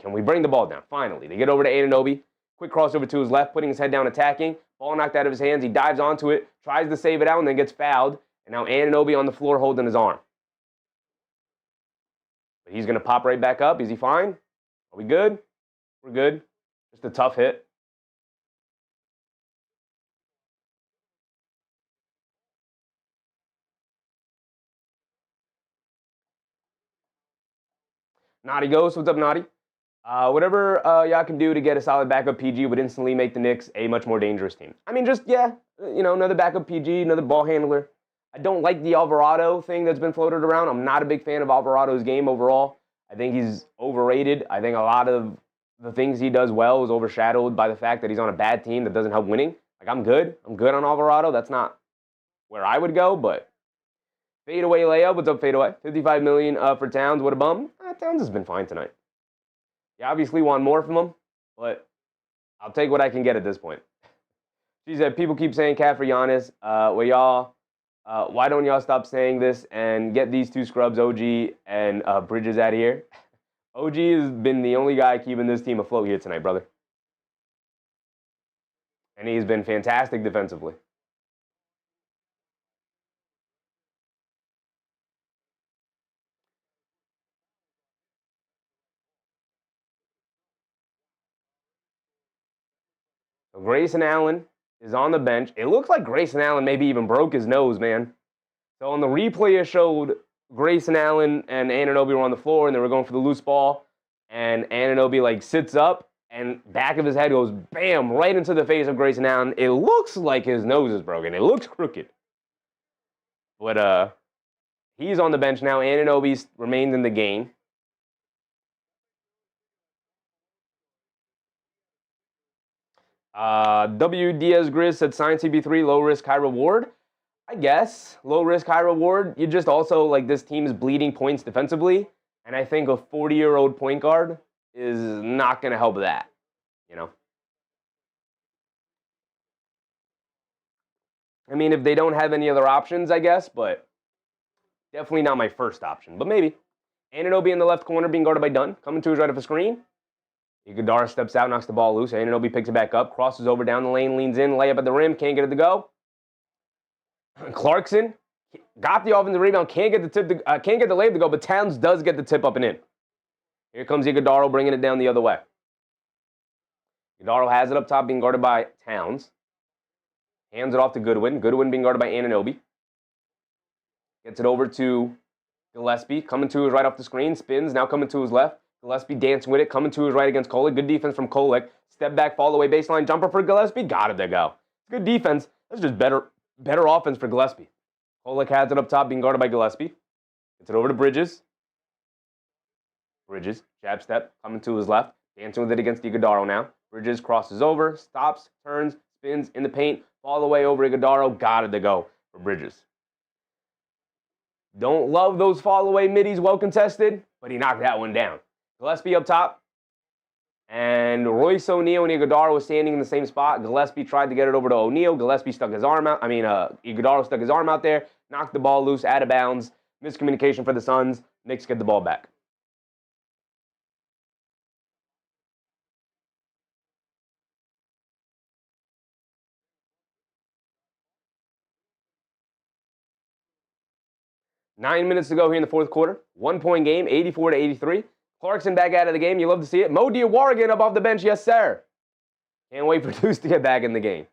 Can we bring the ball down? Finally, they get over to Anunoby. Quick crossover to his left, putting his head down, attacking. Ball knocked out of his hands. He dives onto it, tries to save it out, and then gets fouled. And now Anunoby on the floor holding his arm. But he's going to pop right back up. Is he fine? Are we good? We're good. Just a tough hit. Naughty Ghost, what's up, Naughty? Whatever y'all can do to get a solid backup PG would instantly make the Knicks a much more dangerous team. I mean, just, yeah, another backup PG, another ball handler. I don't like the Alvarado thing that's been floated around. I'm not a big fan of Alvarado's game overall. I think he's overrated. I think a lot of the things he does well is overshadowed by the fact that he's on a bad team that doesn't help winning. Like, I'm good. I'm good on Alvarado. That's not where I would go, but fadeaway layup. What's up, fadeaway? $55 million for Towns. What a bum. Towns has been fine tonight. You obviously want more from him, but I'll take what I can get at this point. She said, people keep saying cat for Giannis. Well, y'all, why don't y'all stop saying this and get these two scrubs, OG and Bridges, out of here? OG has been the only guy keeping this team afloat here tonight, brother. And he's been fantastic defensively. So Grayson Allen is on the bench. It looks like Grayson Allen maybe even broke his nose, man. So on the replay, it showed Grayson Allen and Anunoby were on the floor, and they were going for the loose ball. And Anunoby, like, sits up, and back of his head goes, bam, right into the face of Grayson Allen. It looks like his nose is broken. It looks crooked. But he's on the bench now. Anunoby remains in the game. W. Diaz Grizz said, sign CB3, low risk, high reward. I guess. Low risk, high reward. You just also, like, this team is bleeding points defensively. And I think a 40-year-old point guard is not going to help that, I mean, if they don't have any other options, I guess, but definitely not my first option, but maybe. Anunoby in the left corner being guarded by Dunn. Coming to his right of a screen. Iguodala steps out, knocks the ball loose. Anunoby picks it back up, crosses over down the lane, leans in, layup at the rim, can't get it to go. Clarkson got the offensive rebound, can't get the layup to go, but Towns does get the tip up and in. Here comes Iguodala bringing it down the other way. Iguodala has it up top, being guarded by Towns. Hands it off to Goodwin. Goodwin being guarded by Anunoby. Gets it over to Gillespie. Coming to his right off the screen. Spins. Now coming to his left. Gillespie dancing with it. Coming to his right against Kolek. Good defense from Kolek. Step back, fall away baseline jumper for Gillespie. Got it to go. Good defense. That's just better offense for Gillespie. Kolek has it up top, being guarded by Gillespie. Gets it over to Bridges. Bridges. Jab step. Coming to his left. Dancing with it against Iguodala now. Bridges crosses over. Stops. Turns. Spins in the paint. All the way over Iguodala. Got it to go for Bridges. Don't love those fall-away middies, well contested, but he knocked that one down. Gillespie up top. And Royce O'Neal and Iguodala was standing in the same spot. Gillespie tried to get it over to O'Neal. Gillespie stuck his arm out. Iguodala stuck his arm out there. Knocked the ball loose, out of bounds. Miscommunication for the Suns. Knicks get the ball back. Nine minutes to go here in the fourth quarter. 1 point game, 84-83. Clarkson back out of the game. You love to see it. Mo Diawara up off the bench. Yes, sir. Can't wait for Deuce to get back in the game.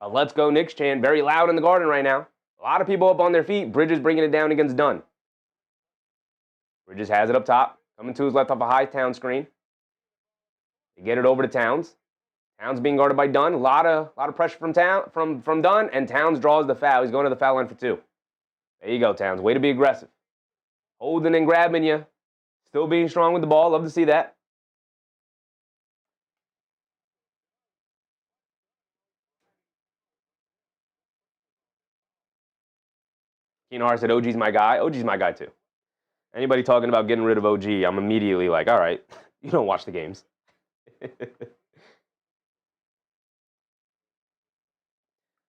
A let's go Knicks chant. Very loud in the Garden right now. A lot of people up on their feet. Bridges bringing it down against Dunn. Bridges has it up top. Coming to his left off a high Towns screen. They get it over to Towns. Towns being guarded by Dunn. A lot of pressure from Dunn, and Towns draws the foul. He's going to the foul line for 2. There you go, Towns. Way to be aggressive. Holding and grabbing you. Still being strong with the ball. Love to see that. Keenar said, OG's my guy. OG's my guy, too. Anybody talking about getting rid of OG, I'm immediately like, all right, you don't watch the games.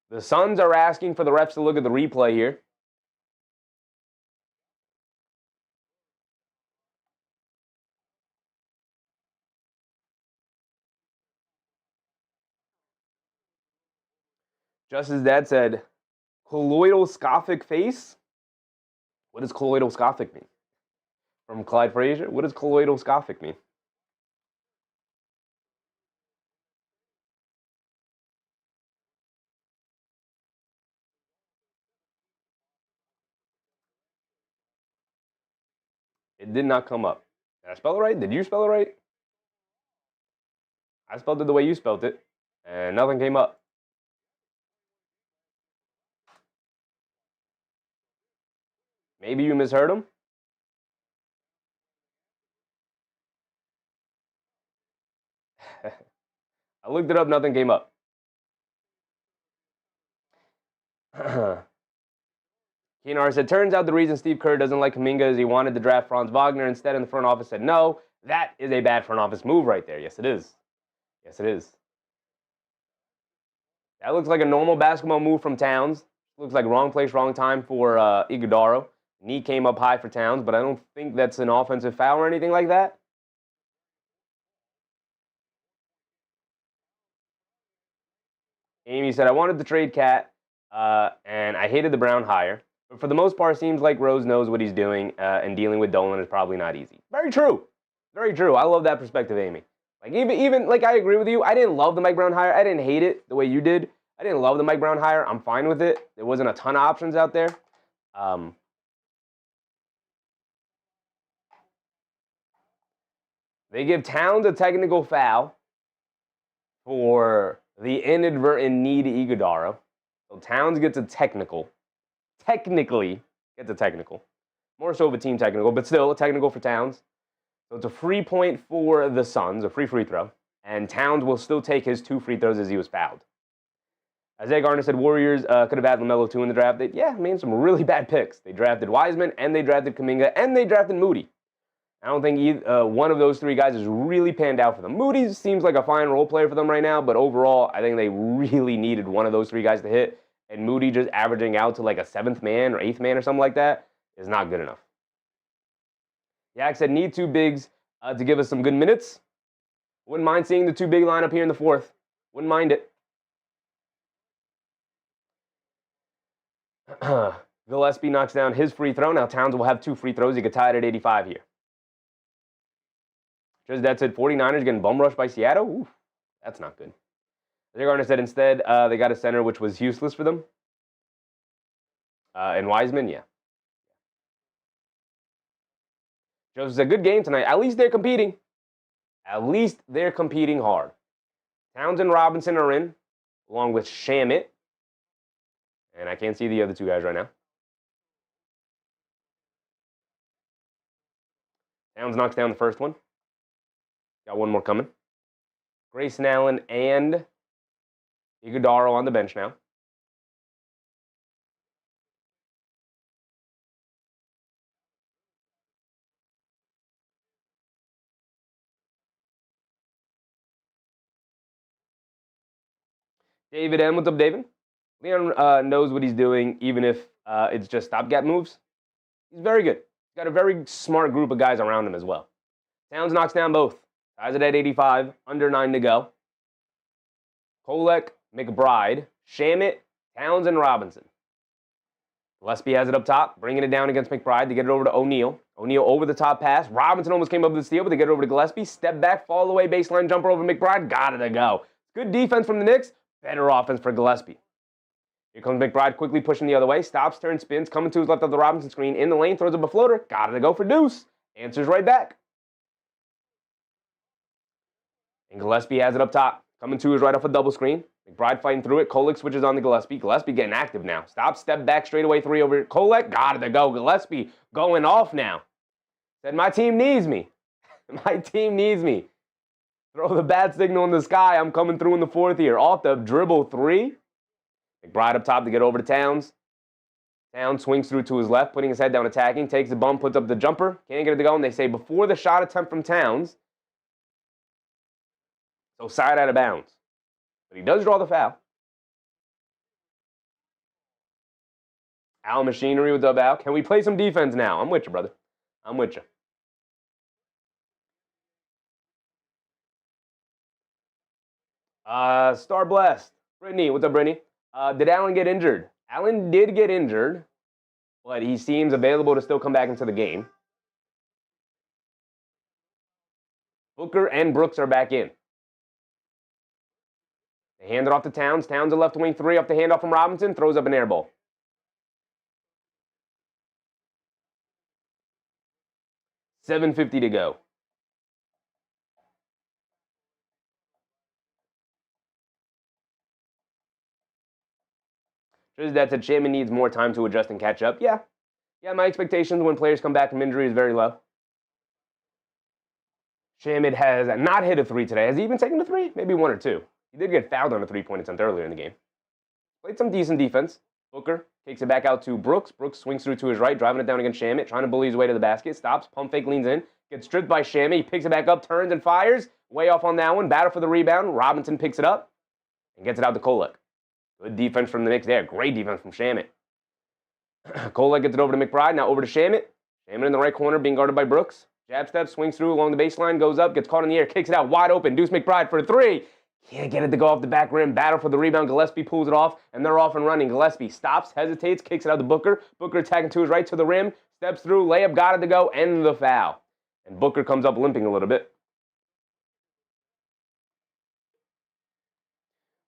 The Suns are asking for the refs to look at the replay here. Just as Dad said, colloidal scophic face. What does colloidal scophic mean? From Clyde Frazier, what does colloidal scophic mean? It did not come up. Did I spell it right? Did you spell it right? I spelled it the way you spelled it, and nothing came up. Maybe you misheard him. I looked it up, nothing came up. Keenar said, turns out the reason Steve Kerr doesn't like Kuminga is he wanted to draft Franz Wagner instead, and the front office said no. That is a bad front office move right there. Yes, it is. Yes, it is. That looks like a normal basketball move from Towns. Looks like wrong place, wrong time for Iguodaro. Knee came up high for Towns, but I don't think that's an offensive foul or anything like that. Amy said, I wanted to trade Cat, and I hated the Brown hire. But for the most part, it seems like Rose knows what he's doing, and dealing with Dolan is probably not easy. Very true. Very true. I love that perspective, Amy. Like, even like, I agree with you. I didn't love the Mike Brown hire. I didn't hate it the way you did. I didn't love the Mike Brown hire. I'm fine with it. There wasn't a ton of options out there. They give Towns a technical foul for the inadvertent knee to Iguodaro. So Towns gets a technical. Technically gets a technical. More so of a team technical, but still a technical for Towns. So it's a free point for the Suns, a free throw. And Towns will still take his 2 free throws as he was fouled. Isaiah Garner said Warriors could have had LaMelo 2 in the draft. They made some really bad picks. They drafted Wiseman, and they drafted Kuminga, and they drafted Moody. I don't think one of those 3 guys has really panned out for them. Moody seems like a fine role player for them right now, but overall, I think they really needed one of those 3 guys to hit. And Moody just averaging out to like a 7th man or 8th man or something like that is not good enough. Yak said, need 2 bigs to give us some good minutes. Wouldn't mind seeing the 2 big lineup here in the 4th. Wouldn't mind it. Gillespie knocks down his free throw. Now Towns will have 2 free throws. He could tie it at 85 here. Just that said, 49ers getting bum rushed by Seattle. Oof, that's not good. Isaiah Garner said instead they got a center, which was useless for them. And Wiseman, yeah. Joseph's a good game tonight. At least they're competing. At least they're competing hard. Towns and Robinson are in, along with Shamit. And I can't see the other 2 guys right now. Towns knocks down the first one. Got one more coming. Grayson Allen and Iguodaro on the bench now. David M. What's up, David? Leon knows what he's doing, even if it's just stopgap moves. He's very good. He's got a very smart group of guys around him as well. Towns knocks down both. Ties it at 85, under 9 to go. Kolek, McBride, Shamit, Towns, and Robinson. Gillespie has it up top, bringing it down against McBride to get it over to O'Neal. O'Neal over the top pass. Robinson almost came up with the steal, but they get it over to Gillespie. Step back, fall away, baseline jumper over McBride. Got it to go. Good defense from the Knicks. Better offense for Gillespie. Here comes McBride quickly pushing the other way. Stops, turns, spins, coming to his left of the Robinson screen. In the lane, throws up a floater. Got it to go for Deuce. Answers right back. And Gillespie has it up top. Coming to his right off a double screen. McBride fighting through it. Kolek switches on to Gillespie. Gillespie getting active now. Stop, step back, straightaway 3 over Kolek. Got it to go. Gillespie going off now. Said, my team needs me. My team needs me. Throw the bat signal in the sky. I'm coming through in the 4th here. Off the dribble 3. McBride up top to get over to Towns. Towns swings through to his left, putting his head down, attacking. Takes the bump, puts up the jumper. Can't get it to go. And they say before the shot attempt from Towns. So side out of bounds. But he does draw the foul. Al Machinery with dub Al. Can we play some defense now? I'm with you, brother. I'm with you. Star Blessed. Brittany, what's up, Brittany? Did Allen get injured? Allen did get injured, but he seems available to still come back into the game. Booker and Brooks are back in. They hand it off to Towns. Towns a left wing three off the handoff from Robinson. Throws up an air ball. $7:50 to go. Just that said, Shaman needs more time to adjust and catch up. Yeah, my expectations when players come back from injury is very low. Shaman has not hit a three today. Has he even taken a three? Maybe one or two. He did get fouled on a three-point attempt earlier in the game. Played some decent defense. Booker takes it back out to Brooks. Brooks swings through to his right, driving it down against Shamet, trying to bully his way to the basket. Stops, pump fake, leans in. Gets stripped by Shamet. He picks it back up, turns and fires. Way off on that one. Battle for the rebound. Robinson picks it up and gets it out to Kolek. Good defense from the Knicks there. Great defense from Shamet. Kolek gets it over to McBride. Now over to Shamet. Shamet in the right corner, being guarded by Brooks. Jab step, swings through along the baseline, goes up, gets caught in the air, kicks it out wide open. Deuce McBride for a three. Can't get it to go off the back rim. Battle for the rebound. Gillespie pulls it off, and they're off and running. Gillespie stops, hesitates, kicks it out to Booker. Booker attacking to his right to the rim. Steps through, layup, got it to go, and the foul. And Booker comes up limping a little bit.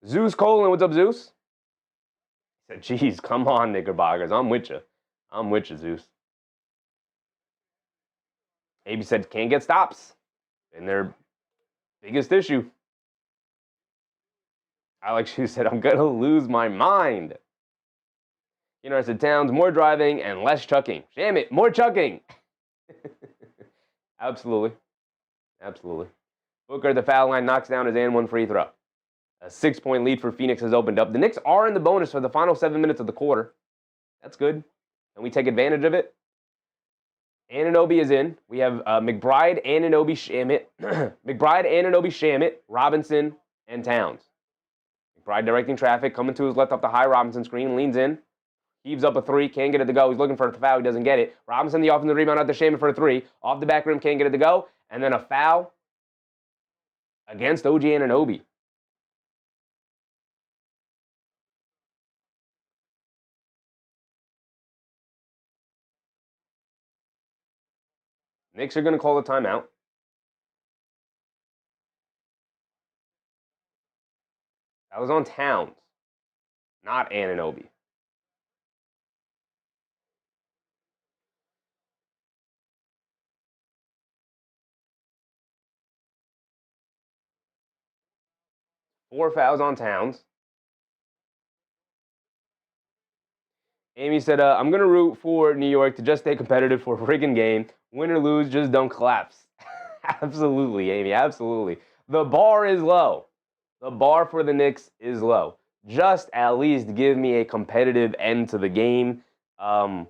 Zeus Colin, what's up, Zeus? He said, geez, come on, Knickerbockers. I'm with you. I'm with you, Zeus. AB said, can't get stops. And their biggest issue. Alex Hughes said, I'm going to lose my mind. You know, I said, Towns, more driving and less chucking. Damn it, more chucking. Absolutely. Absolutely. Booker at the foul line knocks down his and one free throw. A 6-point lead for Phoenix has opened up. The Knicks are in the bonus for the final 7 minutes of the quarter. That's good. And we take advantage of it. Anunoby is in. We have McBride, Anunoby, Shamet. McBride, Anunoby, Shamet, Robinson, and Towns. McBride directing traffic, coming to his left off the high Robinson screen, leans in, heaves up a three, can't get it to go. He's looking for a foul, he doesn't get it. Robinson, the offensive rebound out to Shamet for a three. Off the back rim, can't get it to go. And then a foul against OG Anunoby. Knicks are going to call a timeout. That was on Towns, not Anunoby. Four fouls on Towns. Amy said, I'm going to root for New York to just stay competitive for a friggin' game. Win or lose, just don't collapse. Absolutely, Amy, absolutely. The bar is low. The bar for the Knicks is low. Just at least give me a competitive end to the game. You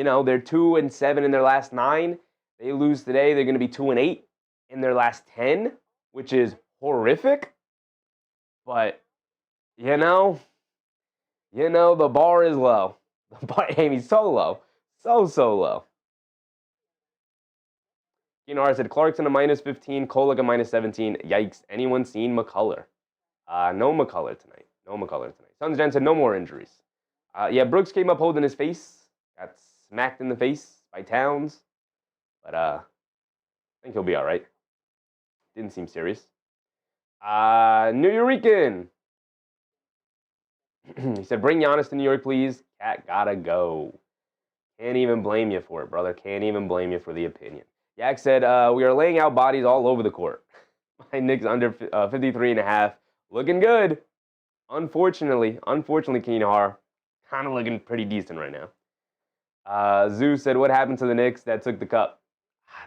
know, they're 2-7 in their last 9. They lose today, they're going to be 2-8 in their last 10, which is horrific. But, you know, the bar is low. The bar, Amy's so low. So low. You know, I said Clarkson a -15, Kolek a -17. Yikes. Anyone seen McCullough? No McCullough tonight. No McCullough tonight. Suns Gen said no more injuries. Yeah, Brooks came up holding his face. Got smacked in the face by Towns. But I think he'll be all right. Didn't seem serious. New Yorican. He said, bring Giannis to New York, please. Cat gotta go. Can't even blame you for it, brother. Can't even blame you for the opinion. Yak said, we are laying out bodies all over the court. My Knicks under 53.5. Looking good. Unfortunately, Keenan Har, kind of looking pretty decent right now. Zeus said, what happened to the Knicks that took the cup?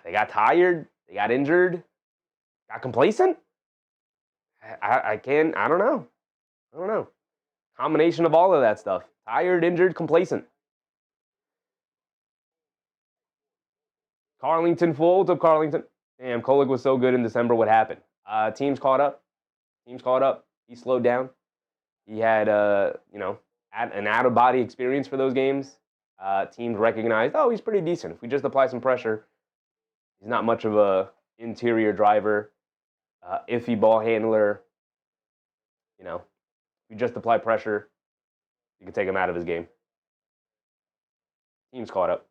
They got tired. They got injured. Got complacent? I don't know. Combination of all of that stuff. Tired, injured, complacent. Carlington full. What's up, Carlington? Damn, Kolek was so good in December. What happened? Teams caught up. He slowed down. He had, an out-of-body experience for those games. Teams recognized, oh, he's pretty decent. If we just apply some pressure, he's not much of a interior driver, iffy ball handler. If you just apply pressure, you can take him out of his game. Team's caught up.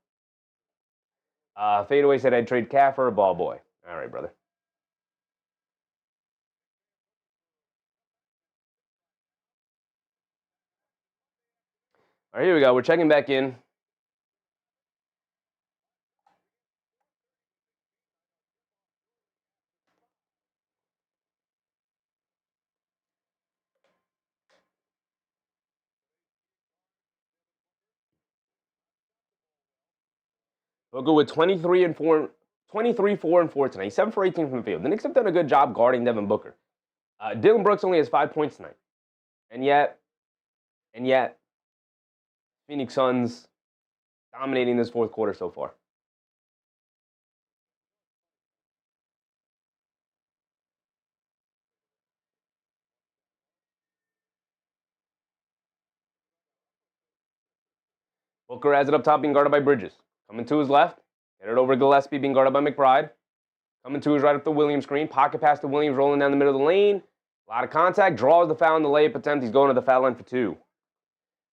Fadeaway said I'd trade Calf for a ball boy. All right, brother. All right, here we go. We're checking back in. Booker with 23, 4, and 4 tonight. He's 7 for 18 from the field. The Knicks have done a good job guarding Devin Booker. Dillon Brooks only has 5 points tonight. And yet, Phoenix Suns dominating this fourth quarter so far. Booker has it up top being guarded by Bridges. Coming to his left. Get it over to Gillespie being guarded by McBride. Coming to his right up the Williams screen. Pocket pass to Williams rolling down the middle of the lane. A lot of contact. Draws the foul in the layup attempt. He's going to the foul line for 2.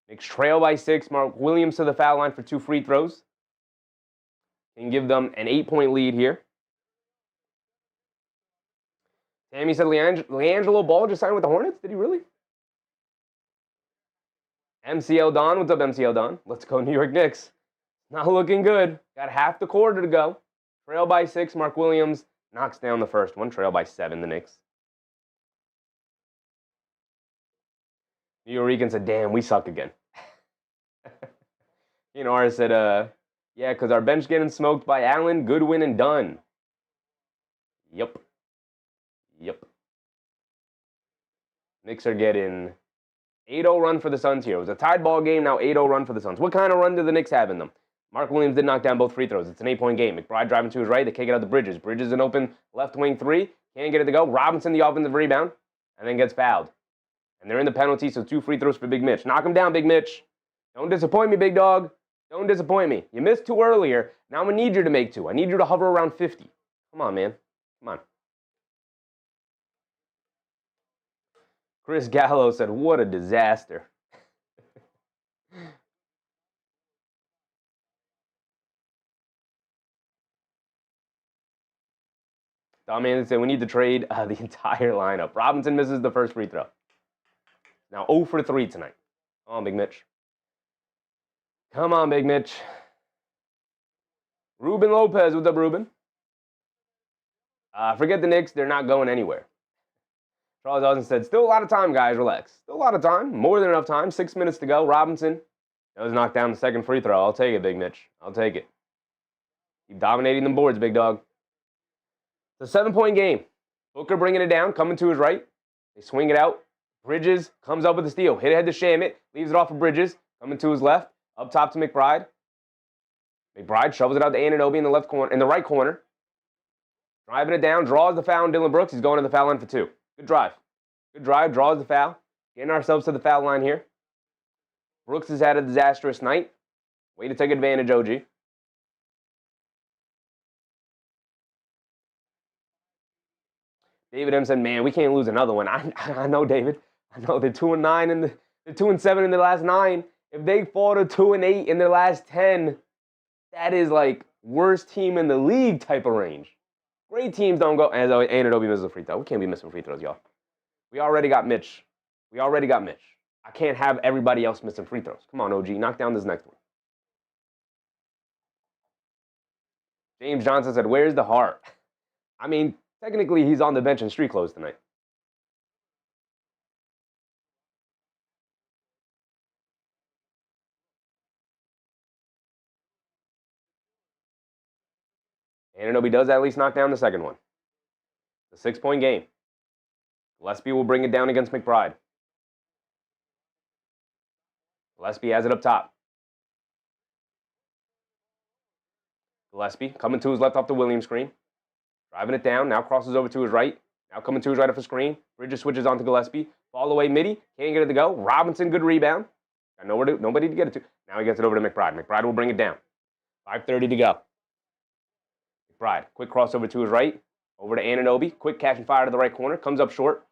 Knicks trail by 6. Mark Williams to the foul line for 2 free throws. Can give them an 8-point lead here. Tammy said LiAngelo Ball just signed with the Hornets. Did he really? MCL Don. What's up, MCL Don? Let's go New York Knicks. Not looking good. Got half the quarter to go. Trail by 6. Mark Williams knocks down the first one. Trail by 7, the Knicks. New York said, damn, we suck again. R said, yeah, because our bench getting smoked by Allen, Goodwin, and Dunn. Yep. Knicks are getting 8-0 run for the Suns here. It was a tied ball game, now 8-0 run for the Suns. What kind of run do the Knicks have in them? Mark Williams did knock down both free throws. It's an 8-point game. McBride driving to his right. They kick it out to Bridges. Bridges an open left wing 3. Can't get it to go. Robinson the offensive rebound. And then gets fouled. And they're in the penalty, so 2 free throws for Big Mitch. Knock him down, Big Mitch. Don't disappoint me, big dog. Don't disappoint me. You missed 2 earlier. Now I'm going to need you to make 2. I need you to hover around 50. Come on, man. Come on. Chris Gallo said, what a disaster. Don Mann said, we need to trade the entire lineup. Robinson misses the first free throw. Now 0 for 3 tonight. Come on, Big Mitch. Come on, Big Mitch. Ruben Lopez. What's up, Ruben? Forget the Knicks. They're not going anywhere. Charles Dawson said, still a lot of time, guys. Relax. Still a lot of time. More than enough time. 6 minutes to go. Robinson. That was knocked down the second free throw. I'll take it, Big Mitch. I'll take it. Keep dominating the boards, big dog. It's a 7-point game. Booker bringing it down. Coming to his right. They swing it out. Bridges comes up with the steal. Hit ahead to Shamit. Leaves it off of Bridges. Coming to his left. Up top to McBride. McBride shovels it out to Anunoby in the left corner, in the right corner. Driving it down. Draws the foul on Dillon Brooks. He's going to the foul line for 2. Good drive. Good drive. Draws the foul. Getting ourselves to the foul line here. Brooks has had a disastrous night. Way to take advantage, OG. David M said, man, we can't lose another one. I know, David. I know they're 2-9 and they're 2-7 in their last 9. If they fall to 2-8 in their last 10, that is like worst team in the league type of range. Great teams don't go. As Anunoby misses a free throw. We can't be missing free throws, y'all. We already got Mitch. I can't have everybody else missing free throws. Come on, OG. Knock down this next one. James Johnson said, where's the heart? I mean, technically, he's on the bench in street clothes tonight. Anunoby does at least knock down the second one. It's a 6-point game. Gillespie will bring it down against McBride. Gillespie has it up top. Gillespie coming to his left off the Williams screen. Driving it down. Now crosses over to his right. Now coming to his right off the screen. Bridges switches onto Gillespie. Fall away midi. Can't get it to go. Robinson, good rebound. Got nobody to get it to. Now he gets it over to McBride. McBride will bring it down. 5:30 to go. McBride, quick crossover to his right. Over to Anunoby. Quick catch and fire to the right corner. Comes up short.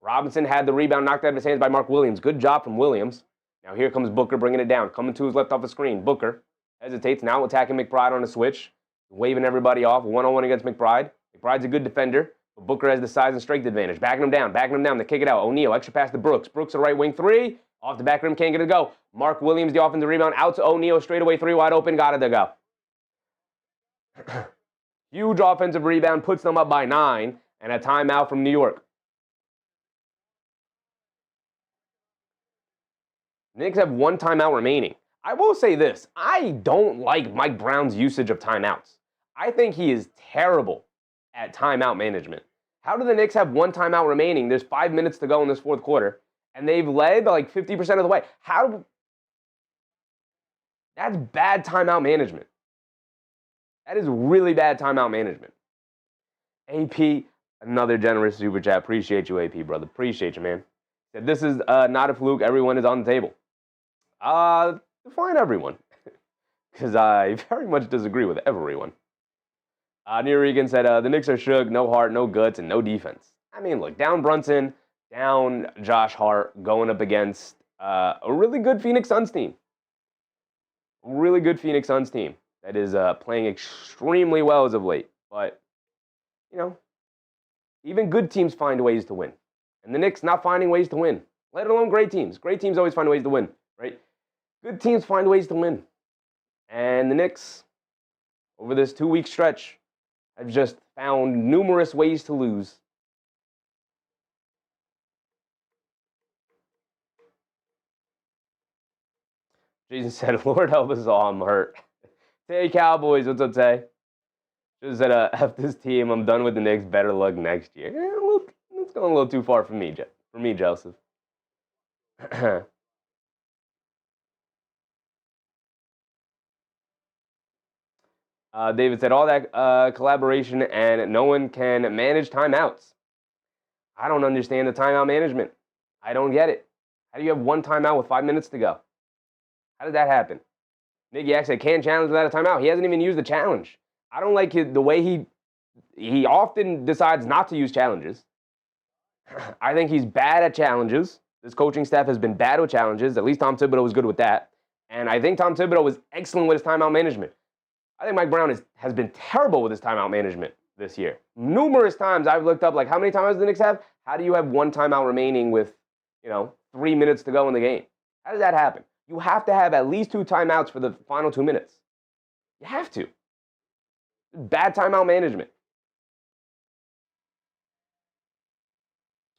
Robinson had the rebound knocked out of his hands by Mark Williams. Good job from Williams. Now here comes Booker bringing it down. Coming to his left off the screen. Booker hesitates, now attacking McBride on a switch. Waving everybody off, one-on-one against McBride. McBride's a good defender, but Booker has the size and strength advantage. Backing him down, to kick it out. O'Neal, extra pass to Brooks. Brooks, a right wing three. Off the back rim, can't get it to go. Mark Williams, the offensive rebound, out to O'Neal, straightaway three, wide open, got it to go. Huge offensive rebound, puts them up by 9, and a timeout from New York. Knicks have 1 timeout remaining. I will say this, I don't like Mike Brown's usage of timeouts. I think he is terrible at timeout management. How do the Knicks have 1 timeout remaining? There's 5 minutes to go in this fourth quarter, and they've led like 50% of the way. That's bad timeout management. That is really bad timeout management. AP, another generous super chat. Appreciate you, AP, brother. Appreciate you, man. Said, this is not a fluke. Everyone is on the table. Define everyone, because I very much disagree with everyone. Near Regan said, the Knicks are shook, no heart, no guts, and no defense. I mean, look, down Brunson, down Josh Hart, going up against a really good Phoenix Suns team. A really good Phoenix Suns team that is playing extremely well as of late. But, you know, even good teams find ways to win. And the Knicks not finding ways to win, let alone great teams. Great teams always find ways to win, right? Good teams find ways to win. And the Knicks, over this 2-week stretch, have just found numerous ways to lose. Jason said, Lord help us all, I'm hurt. Tay Cowboys, what's up, Tay? Just said, F this team, I'm done with the Knicks, better luck next year. Yeah, look, it's going a little too far for me, Joseph. David said, all that collaboration and no one can manage timeouts. I don't understand the timeout management. I don't get it. How do you have 1 timeout with 5 minutes to go? How did that happen? Nick Yak said, can't challenge without a timeout. He hasn't even used the challenge. I don't like the way he often decides not to use challenges. I think he's bad at challenges. This coaching staff has been bad with challenges. At least Tom Thibodeau was good with that. And I think Tom Thibodeau was excellent with his timeout management. I think Mike Brown has been terrible with his timeout management this year. Numerous times I've looked up, like, how many timeouts do the Knicks have? How do you have 1 timeout remaining with, 3 minutes to go in the game? How does that happen? You have to have at least 2 timeouts for the final 2 minutes. You have to. Bad timeout management.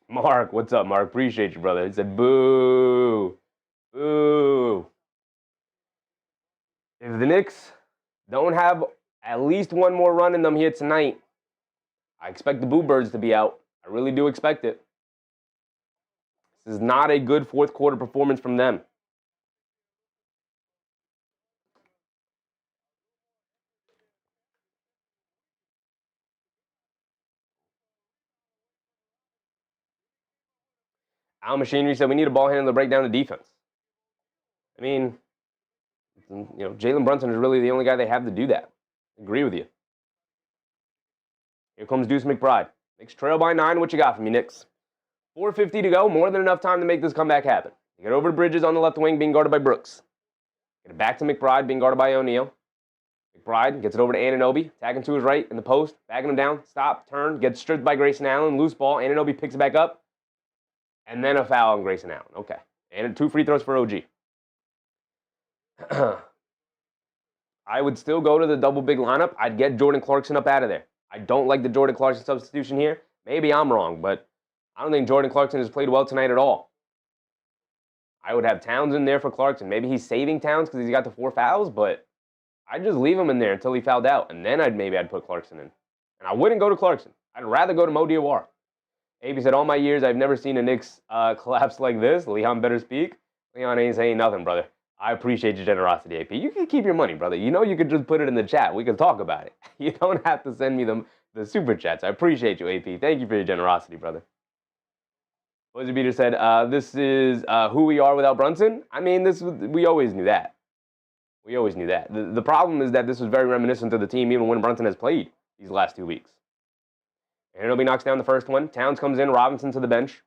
Mark, what's up, Mark? Appreciate you, brother. He said, boo. Boo. If the Knicks don't have at least 1 more run in them here tonight, I expect the Boo Birds to be out. I really do expect it. This is not a good fourth quarter performance from them. Al Machinery said we need a ball handler to break down the defense. I mean, Jalen Brunson is really the only guy they have to do that. I agree with you. Here comes Deuce McBride. Knicks trail by 9. What you got for me, Knicks? 4:50 to go. More than enough time to make this comeback happen. You get over to Bridges on the left wing, being guarded by Brooks. Get it back to McBride, being guarded by O'Neal. McBride gets it over to Anunoby, tagging to his right in the post, backing him down, stop, turn, gets stripped by Grayson Allen, loose ball. Anunoby picks it back up, and then a foul on Grayson Allen. Okay. And 2 free throws for OG. I would still go to the double big lineup. I'd get Jordan Clarkson up out of there. I don't like the Jordan Clarkson substitution here. Maybe I'm wrong, but I don't think Jordan Clarkson has played well tonight at all. I would have Towns in there for Clarkson. Maybe he's saving Towns because he's got the 4 fouls, but I'd just leave him in there until he fouled out, and then I'd put Clarkson in. And I wouldn't go to Clarkson. I'd rather go to Mo Diawara. AB said, all my years, I've never seen a Knicks collapse like this. Leon better speak. Leon ain't saying nothing, brother. I appreciate your generosity, AP. You can keep your money, brother. You could just put it in the chat. We can talk about it. You don't have to send me the super chats. I appreciate you, AP. Thank you for your generosity, brother. Buzzy Beater said, this is who we are without Brunson. I mean, we always knew that. We always knew that. The problem is that this was very reminiscent of the team even when Brunson has played these last 2 weeks. Anunoby knocks down the first one. Towns comes in, Robinson to the bench.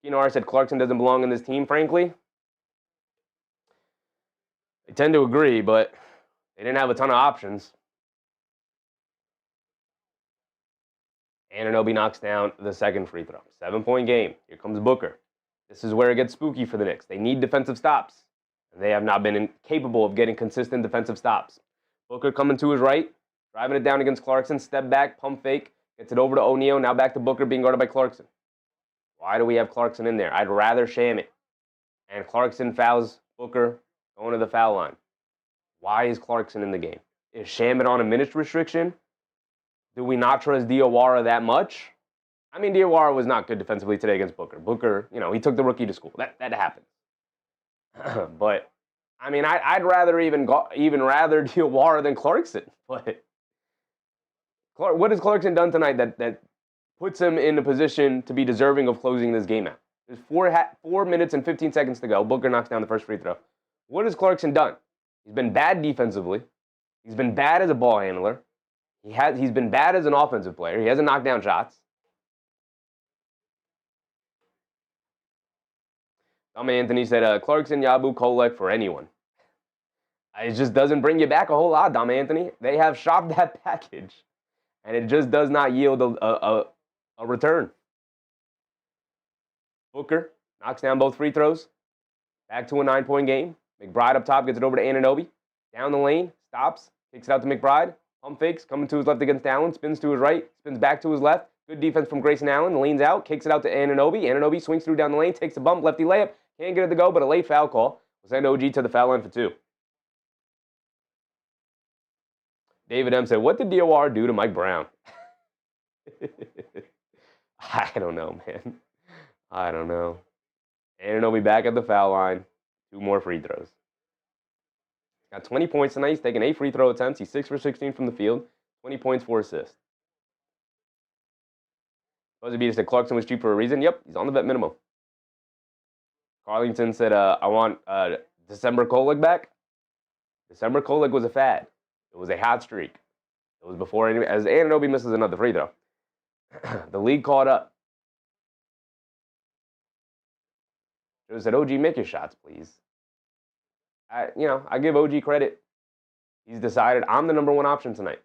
Kinar said Clarkson doesn't belong in this team, frankly. I tend to agree, but they didn't have a ton of options. Anunoby knocks down the second free throw. 7-point game. Here comes Booker. This is where it gets spooky for the Knicks. They need defensive stops. And they have not been capable of getting consistent defensive stops. Booker coming to his right, driving it down against Clarkson. Step back, pump fake. Gets it over to O'Neal. Now back to Booker being guarded by Clarkson. Why do we have Clarkson in there? I'd rather sham it. And Clarkson fouls Booker going to the foul line. Why is Clarkson in the game? Is Shamet on a minutes restriction? Do we not trust Diawara that much? I mean, Diawara was not good defensively today against Booker. Booker, he took the rookie to school. That happens. But, I mean, I'd rather even rather Diawara than Clarkson. But what has Clarkson done tonight that puts him in a position to be deserving of closing this game out? There's 4 minutes and 15 seconds to go. Booker knocks down the first free throw. What has Clarkson done? He's been bad defensively. He's been bad as a ball handler. He's been bad as an offensive player. He hasn't knocked down shots. Anthony said, Clarkson, Yabu, Kolek for anyone. It just doesn't bring you back a whole lot, Anthony. They have shopped that package, and it just does not yield a return. Booker knocks down both free throws. Back to a 9-point game. McBride up top gets it over to Anunoby. Down the lane, stops, kicks it out to McBride. Pump fakes, coming to his left against Allen, spins to his right, spins back to his left. Good defense from Grayson Allen, leans out, kicks it out to Anunoby. Anunoby swings through down the lane, takes a bump, lefty layup. Can't get it to go, but a late foul call will send OG to the foul line for 2. David M. said, what did Diawara do to Mike Brown? I don't know, man. I don't know. Anunoby back at the foul line. 2 more free throws. Got 20 points tonight. He's taken 8 free throw attempts. He's 6 for 16 from the field. 20 points, 4 assists. Buzzer Beater said Clarkson was cheap for a reason. Yep, he's on the vet minimum. Carlington said, I want December Kolek back. December Kolek was a fad. It was a hot streak. It was before as Anunoby misses another free throw. The league caught up. Joe said, OG, make your shots, please. I give OG credit. He's decided I'm the number 1 option tonight.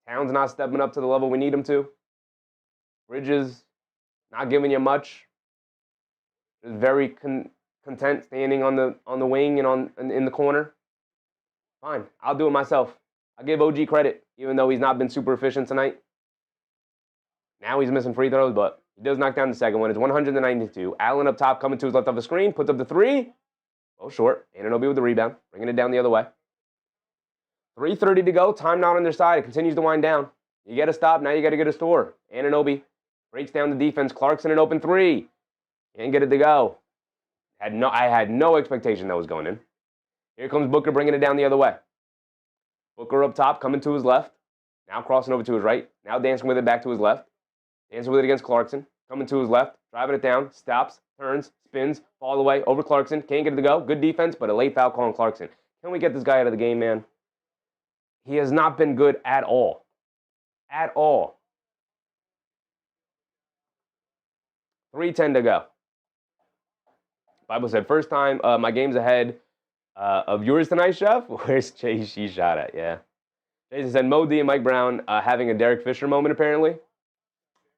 Towns not stepping up to the level we need him to. Bridges not giving you much. Just very content standing on the wing and in the corner. Fine, I'll do it myself. I give OG credit, even though he's not been super efficient tonight. Now he's missing free throws, but he does knock down the second one. It's 192. Allen up top coming to his left of the screen, puts up the 3. Oh, short. Anunoby with the rebound, bringing it down the other way. 3:30 to go. Time not on their side. It continues to wind down. You get a stop. Now you got to get a score. Anunoby breaks down the defense. Clarkson an open 3. Can't get it to go. I had no expectation that was going in. Here comes Booker bringing it down the other way. Booker up top, coming to his left. Now crossing over to his right. Now dancing with it back to his left. Dancing with it against Clarkson. Coming to his left. Driving it down. Stops. Turns. Spins. Fall away. Over Clarkson. Can't get it to go. Good defense, but a late foul call on Clarkson. Can we get this guy out of the game, man? He has not been good at all. At all. 3:10 to go. Bible said, first time my game's ahead of yours tonight, Chef. Where's Chase? She shot at, yeah. Jason said, Mo D and Mike Brown having a Derek Fisher moment, apparently.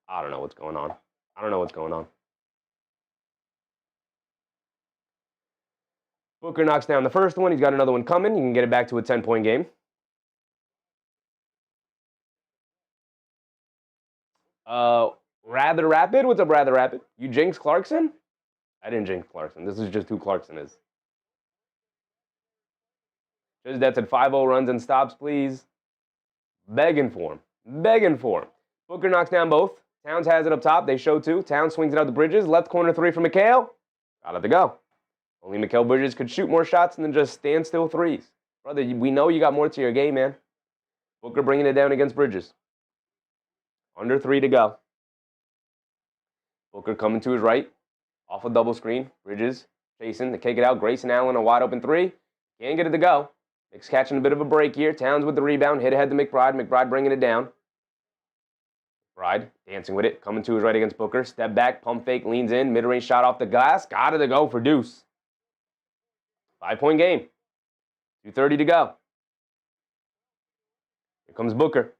I don't know what's going on. Booker knocks down the first one. He's got another one coming. You can get it back to a 10-point game. Rather Rapid. What's up, Rather Rapid? You jinx Clarkson? I didn't jinx Clarkson. This is just who Clarkson is. Just that said 5-0 runs and stops, please. Begging for him. Booker knocks down both. Towns has it up top. They show 2. Towns swings it out the Bridges. Left corner 3 for McHale. Got it to go. Only Mikal Bridges could shoot more shots than just standstill 3s. Brother, we know you got more to your game, man. Booker bringing it down against Bridges. Under 3 to go. Booker coming to his right. Off a double screen. Bridges chasing. They kick it out. Grayson Allen a wide open 3. Can't get it to go. Knicks catching a bit of a break here. Towns with the rebound. Hit ahead to McBride. McBride bringing it down. McBride dancing with it, coming to his right against Booker. Step back, pump fake, leans in, mid-range shot off the glass. Got it to go for deuce. 5-point game. 2:30 to go. Here comes Booker.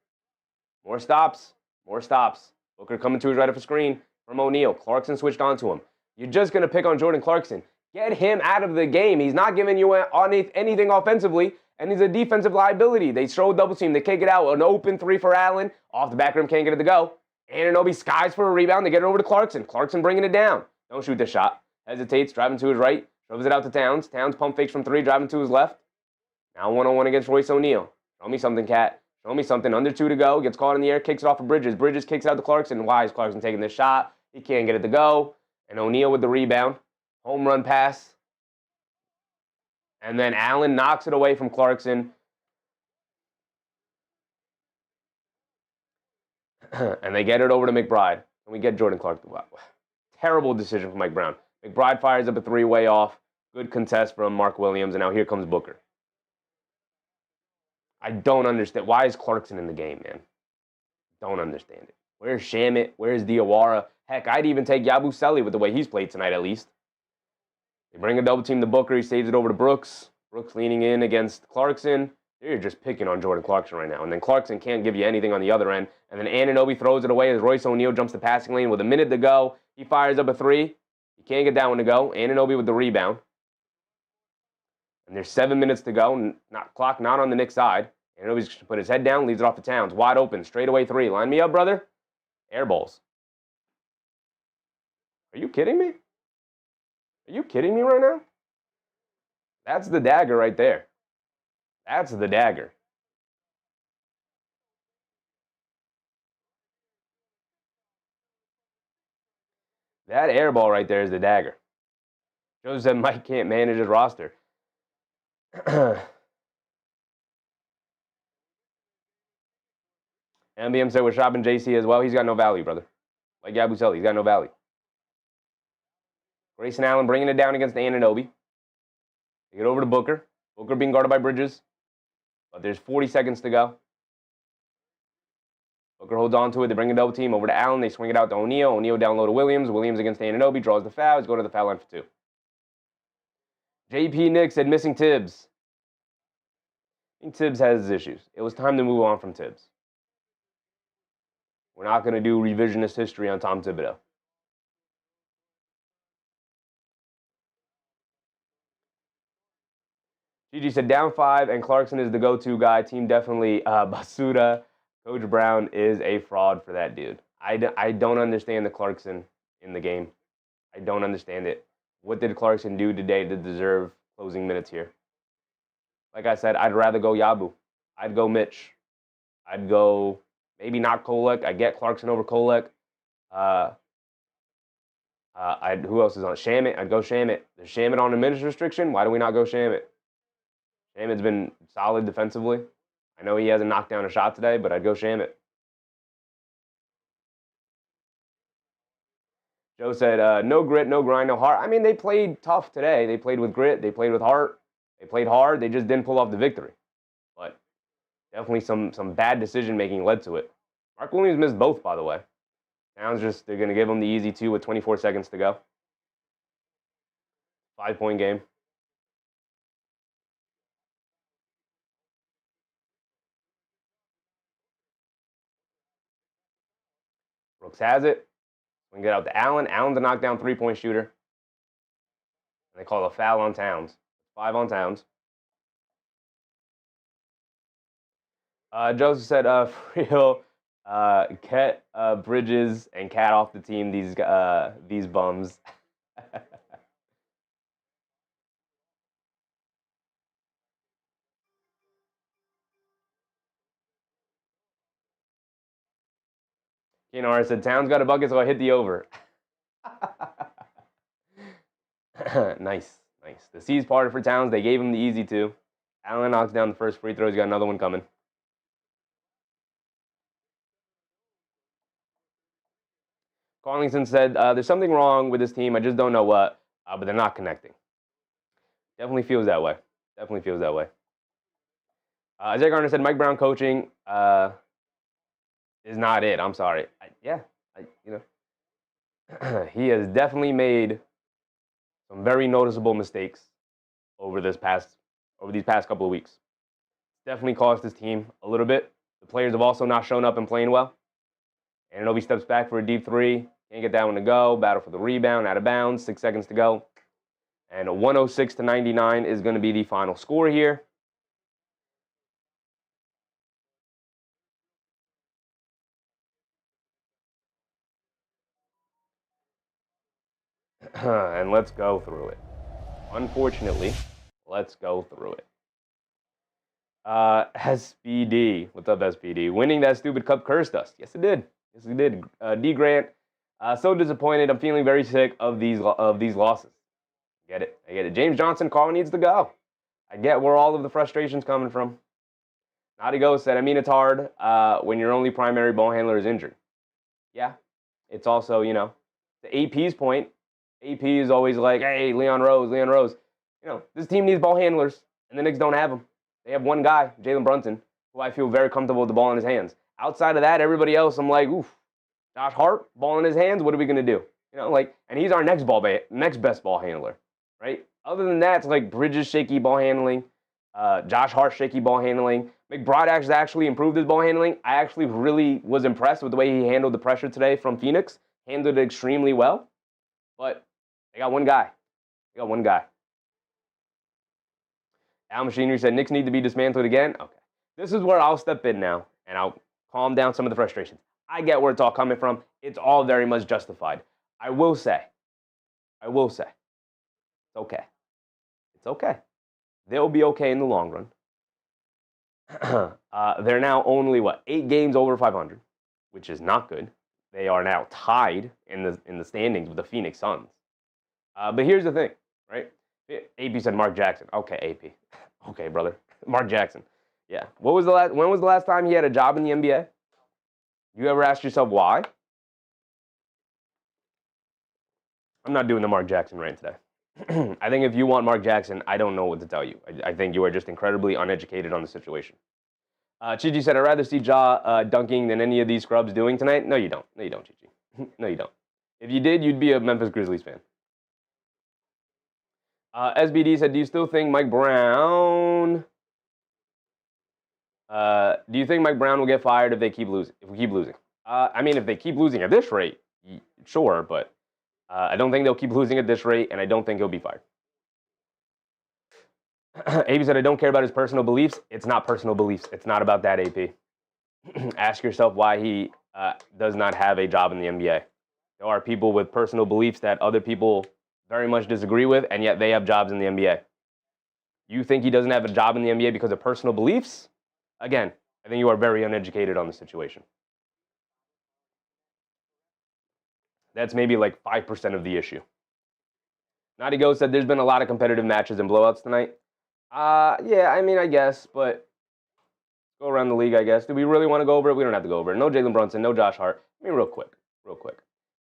More stops. More stops. Booker coming to his right of a screen from O'Neal. Clarkson switched onto him. You're just going to pick on Jordan Clarkson. Get him out of the game. He's not giving you anything offensively, and he's a defensive liability. They throw a double team. They kick it out. An open three for Allen. Off the back rim, can't get it to go. Anunoby skies for a rebound. They get it over to Clarkson. Clarkson bringing it down. Don't shoot the shot. Hesitates, driving to his right. Shoves it out to Towns. Towns pump fakes from three, driving to his left. Now 1-on-1 against Royce O'Neal. Show me something, Cat. Show me something. Under 2 to go. Gets caught in the air. Kicks it off of Bridges. Bridges kicks it out to Clarkson. Why is Clarkson taking this shot? He can't get it to go. And O'Neal with the rebound. Home run pass. And then Allen knocks it away from Clarkson. And they get it over to McBride. And we get Jordan Clarkson. Wow. Terrible decision from Mike Brown. McBride fires up a three way off. Good contest from Mark Williams. And now here comes Booker. I don't understand. Why is Clarkson in the game, man? Don't understand it. Where's Shamit? Where's Diawara? Heck, I'd even take Yabusele with the way he's played tonight, at least. They bring a double team to Booker. He saves it over to Brooks. Brooks leaning in against Clarkson. You're just picking on Jordan Clarkson right now. And then Clarkson can't give you anything on the other end. And then Anunoby throws it away as Royce O'Neal jumps the passing lane with a minute to go. He fires up a three. He can't get that one to go. Anunoby with the rebound. And there's 7 minutes to go. Clock not on the Knicks side. Anunoby's going to put his head down, leaves it off to Towns. Wide open, straightaway three. Line me up, brother. Air balls. Are you kidding me? Are you kidding me right now? That's the dagger right there. That's the dagger. That air ball right there is the dagger. Shows that Mike can't manage his roster. MBM said we're shopping JC as well. He's got no value, brother. Like Yabusele, he's got no value. Grayson Allen bringing it down against Anunoby. They get over to Booker. Booker being guarded by Bridges. But there's 40 seconds to go. Booker holds on to it. They bring a double team over to Allen. They swing it out to O'Neal. O'Neal down low to Williams. Williams against Anunoby. Draws the foul. He's going to the foul line for 2. JP Knicks said missing Tibbs. I think Tibbs has his issues. It was time to move on from Tibbs. We're not going to do revisionist history on Tom Thibodeau. Gigi said down 5, and Clarkson is the go-to guy. Team definitely Basuda. Coach Brown is a fraud for that dude. I don't understand the Clarkson in the game. I don't understand it. What did Clarkson do today to deserve closing minutes here? Like I said, I'd rather go Yabu. I'd go Mitch. I'd go maybe not Kolek. I get Clarkson over Kolek. Who else is on? Shamit. I'd go Shamit. There's Shamit on a minutes restriction. Why do we not go Shamit? Shamit's been solid defensively. I know he hasn't knocked down a shot today, but I'd go Shamit. Joe said, no grit, no grind, no heart. I mean, they played tough today. They played with grit. They played with heart. They played hard. They just didn't pull off the victory. But definitely some bad decision-making led to it. Mark Williams missed both, by the way. Towns they're going to give him the easy 2 with 24 seconds to go. 5-point game. Brooks has it. We can get out to Allen. Allen's a knockdown 3-point shooter. And they call a foul on Towns. 5 on Towns. Joseph said, Friel, get Bridges and Cat off the team, these bums. Kenara said, Towns got a bucket, so I hit the over. Nice. The C's parted for Towns. They gave him the easy 2. Allen knocks down the first free throw. He's got another one coming. Carlington said, there's something wrong with this team. I just don't know what, but they're not connecting. Definitely feels that way. Isaiah Garner said, Mike Brown coaching is not it. I'm sorry. He has definitely made some very noticeable mistakes over these past couple of weeks. Definitely cost his team a little bit. The players have also not shown up and playing well. Anunoby steps back for a deep three. Can't get that one to go. Battle for the rebound, out of bounds. 6 seconds to go. And 106-99 is going to be the final score here. And let's go through it. Unfortunately, let's go through it. SPD. What's up, SPD? Winning that stupid cup cursed us. Yes, it did. Yes, it did. D. Grant. So disappointed. I'm feeling very sick of these losses. I get it. James Johnson, Carl needs to go. I get where all of the frustration's coming from. Naughty Ghost said, I mean, it's hard when your only primary ball handler is injured. Yeah. It's also, the AP's point. AP is always like, hey, Leon Rose. This team needs ball handlers, and the Knicks don't have them. They have one guy, Jalen Brunson, who I feel very comfortable with the ball in his hands. Outside of that, everybody else, I'm like, oof. Josh Hart, ball in his hands, what are we going to do? And he's our next best ball handler, right? Other than that, it's like Bridges, shaky ball handling. Josh Hart, shaky ball handling. McBride actually improved his ball handling. I actually really was impressed with the way he handled the pressure today from Phoenix. Handled it extremely well. But they got one guy. Al Machinery said, Knicks need to be dismantled again. Okay. This is where I'll step in now, and I'll calm down some of the frustrations. I get where it's all coming from. It's all very much justified. I will say, it's okay. It's okay. They'll be okay in the long run. They're now only, 8 games over 500, which is not good. They are now tied in the standings with the Phoenix Suns. But here's the thing, right? AP said Mark Jackson. Okay, AP. Okay, brother. Mark Jackson. Yeah. When was the last time he had a job in the NBA? You ever ask yourself why? I'm not doing the Mark Jackson rant today. I think if you want Mark Jackson, I don't know what to tell you. I think you are just incredibly uneducated on the situation. Chichi said, I'd rather see Ja dunking than any of these scrubs doing tonight. No, you don't. Chichi. No, you don't. If you did, you'd be a Memphis Grizzlies fan. SBD said, do you still think Mike Brown... do you think Mike Brown will get fired if we keep losing? If they keep losing at this rate, sure, but I don't think they'll keep losing at this rate, and I don't think he'll be fired. AP said, I don't care about his personal beliefs. It's not personal beliefs. It's not about that, AP. Ask yourself why he does not have a job in the NBA. There are people with personal beliefs that other people very much disagree with, and yet they have jobs in the NBA. You think he doesn't have a job in the NBA because of personal beliefs? Again, I think you are very uneducated on the situation. That's maybe like 5% of the issue. Naughty Ghost said there's been a lot of competitive matches and blowouts tonight. I guess, but go around the league, I guess. Do we really want to go over it? We don't have to go over it. No Jalen Brunson, no Josh Hart. Real quick.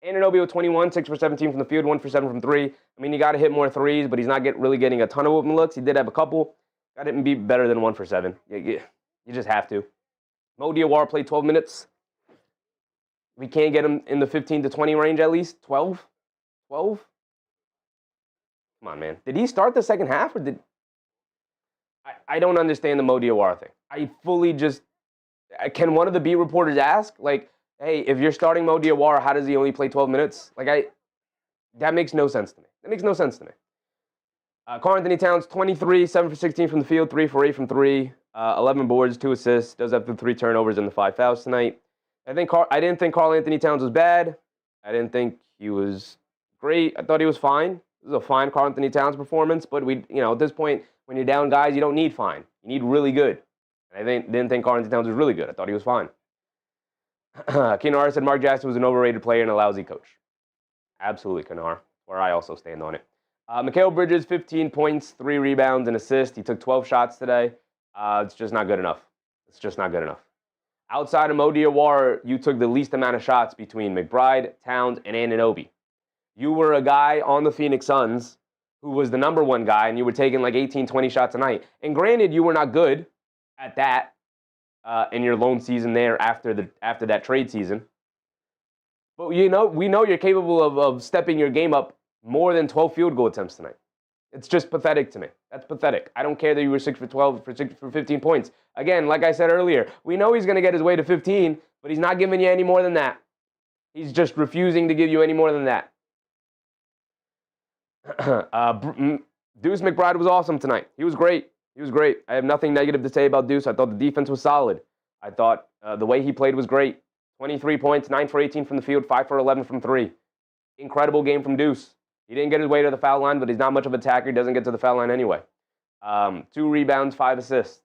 Anunoby with 21, 6 for 17 from the field, 1 for 7 from 3. You got to hit more threes, but he's not really getting a ton of open looks. He did have a couple. Got to be better than 1 for 7. You just have to. Mo Diawara played 12 minutes. We can't get him in the 15 to 20 range at least. 12? Come on, man. Did he start the second half, or did... I don't understand the Mo Diawara thing. I fully just... Can one of the beat reporters ask, hey, if you're starting Mo Diawara, how does he only play 12 minutes? That makes no sense to me. Karl Anthony Towns, 23, 7 for 16 from the field, 3 for 8 from 3, 11 boards, 2 assists, does have the 3 turnovers and the 5 fouls tonight. I didn't think Karl Anthony Towns was bad. I didn't think he was great. I thought he was fine. This is a fine Karl Anthony Towns performance, but at this point, when you're down guys, you don't need fine. You need really good. And I didn't think Karl Anthony Towns was really good. I thought he was fine. Kinar said Mark Jackson was an overrated player and a lousy coach. Absolutely, Kinar, where I also stand on it. Mikal Bridges, 15 points, 3 rebounds, and assist. He took 12 shots today. It's just not good enough. Outside of Mo Diawara, you took the least amount of shots between McBride, Towns, and Anunoby. You were a guy on the Phoenix Suns who was the number 1 guy, and you were taking 18, 20 shots a night. And granted, you were not good at that, in your lone season there after that trade season. But we know you're capable of stepping your game up more than 12 field goal attempts tonight. It's just pathetic to me. That's pathetic. I don't care that you were 6 for 12 for 15 points. Again, like I said earlier, we know he's going to get his way to 15, but he's not giving you any more than that. He's just refusing to give you any more than that. Deuce McBride was awesome tonight. He was great. He was great. I have nothing negative to say about Deuce. I thought the defense was solid. I thought the way he played was great. 23 points, 9 for 18 from the field, 5 for 11 from 3. Incredible game from Deuce. He didn't get his way to the foul line, but he's not much of an attacker. He doesn't get to the foul line anyway. 2 rebounds, 5 assists.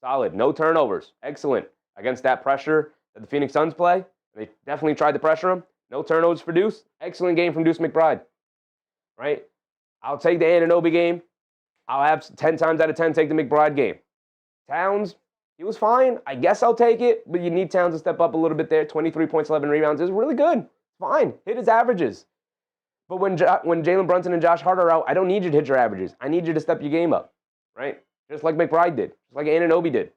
Solid. No turnovers. Excellent. Against that pressure that the Phoenix Suns play, they definitely tried to pressure him. No turnovers for Deuce. Excellent game from Deuce McBride. Right? I'll take the Anunoby game. I'll have 10 times out of 10 take the McBride game. Towns, he was fine. I guess I'll take it, but you need Towns to step up a little bit there. 23 points, 11 rebounds is really good. Fine. Hit his averages. But when Jalen Brunson and Josh Hart are out, I don't need you to hit your averages. I need you to step your game up, right? Just like McBride did. Just like Anunoby did.